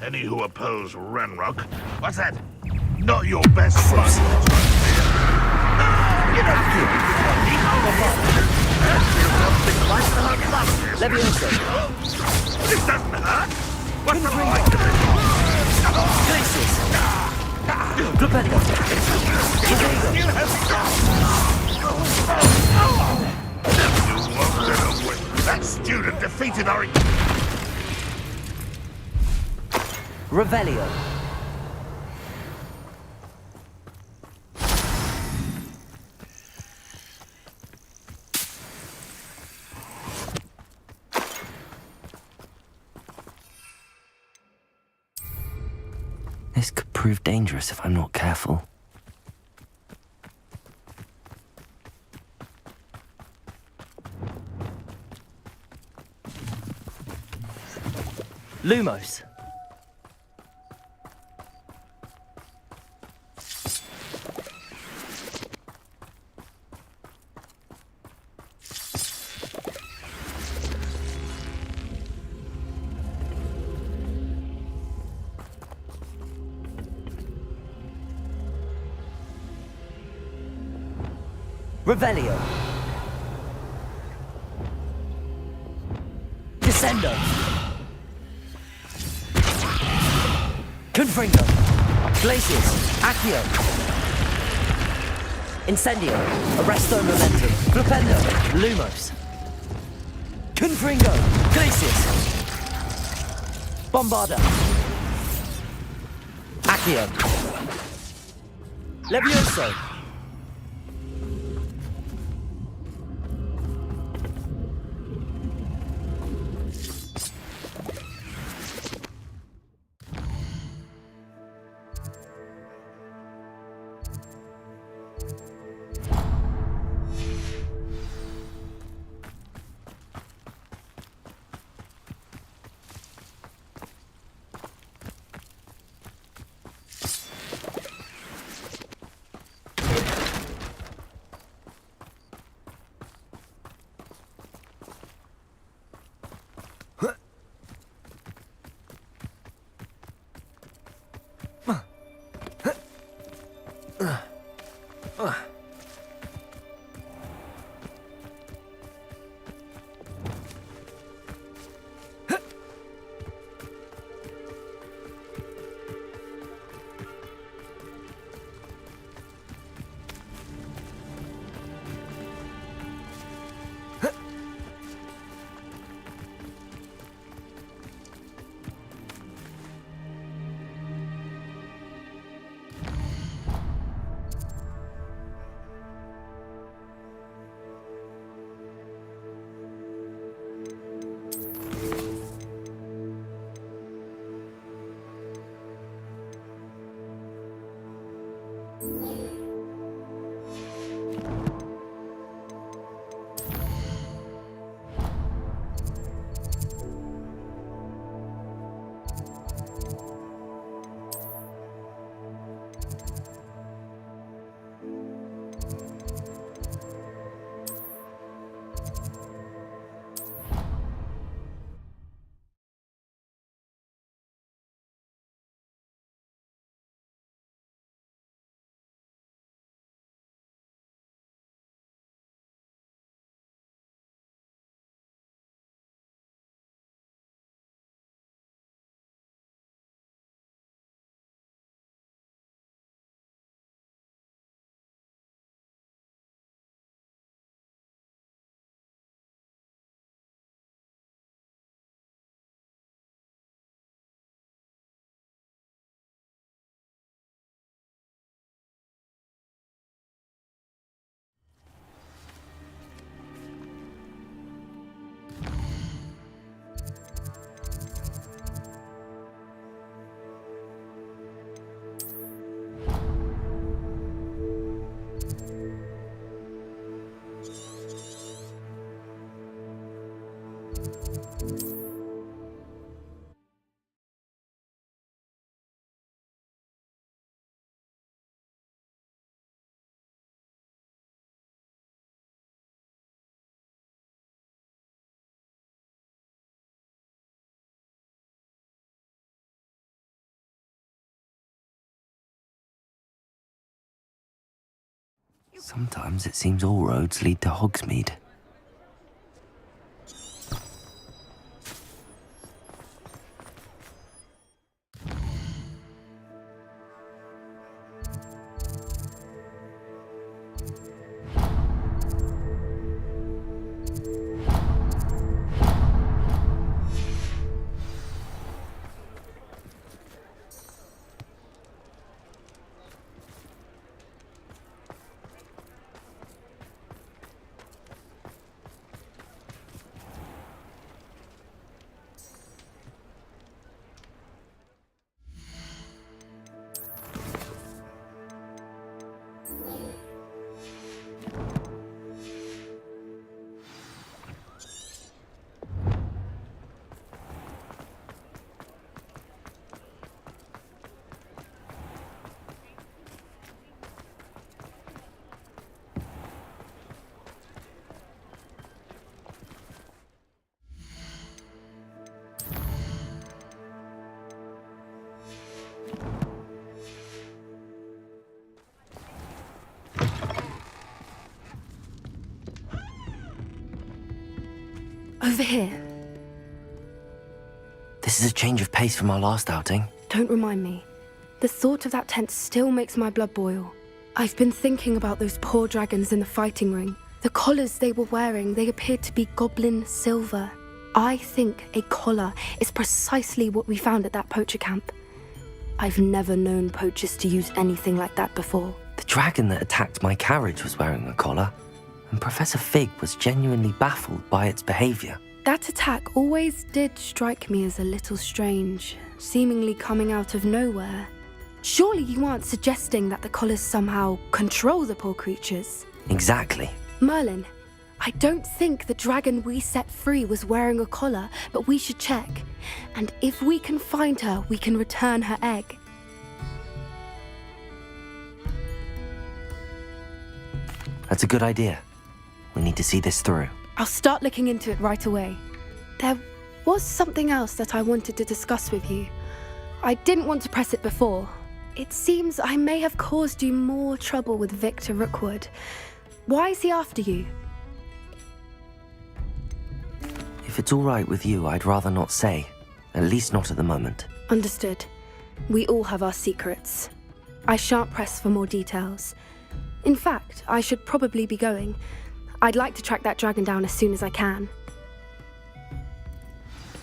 Any who oppose Ranrock, what's that? Not your best friend. Levioso. This doesn't hurt. What's the point of it? Glacius. Glupendo. You won't get away. That student defeated our... Revelio. This could prove dangerous if I'm not careful. Lumos. Revelio. Descendo. Confringo. Glacius. Accio. Incendio. Arresto Momentum. Flipendo. Lumos. Confringo. Glacius. Bombarda. Accio. Levioso. Sometimes it seems all roads lead to Hogsmeade. Over here. This is a change of pace from our last outing. Don't remind me. The thought of that tent still makes my blood boil. I've been thinking about those poor dragons in the fighting ring. The collars they were wearing, they appeared to be goblin silver. I think a collar is precisely what we found at that poacher camp. I've never known poachers to use anything like that before. The dragon that attacked my carriage was wearing a collar, and Professor Fig was genuinely baffled by its behavior. That attack always did strike me as a little strange, seemingly coming out of nowhere. Surely you aren't suggesting that the collars somehow control the poor creatures? Exactly. Merlin, I don't think the dragon we set free was wearing a collar, but we should check. And if we can find her, we can return her egg. That's a good idea. We need to see this through. I'll start looking into it right away. There was something else that I wanted to discuss with you. I didn't want to press it before. It seems I may have caused you more trouble with Victor Rookwood. Why is he after you? If it's all right with you, I'd rather not say. At least not at the moment. Understood. We all have our secrets. I shan't press for more details. In fact, I should probably be going. I'd like to track that dragon down as soon as I can.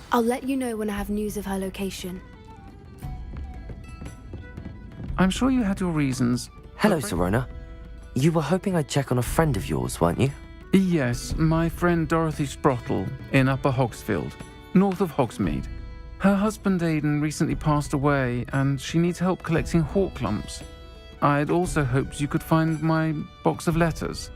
I'll let you know when I have news of her location. I'm sure you had your reasons. Hello, Sirona. You were hoping I'd check on a friend of yours, weren't you? Yes, my friend Dorothy Sprottle in Upper Hogsfield, north of Hogsmeade. Her husband Aidan recently passed away, and she needs help collecting hawk lumps. I'd also hoped you could find my box of letters.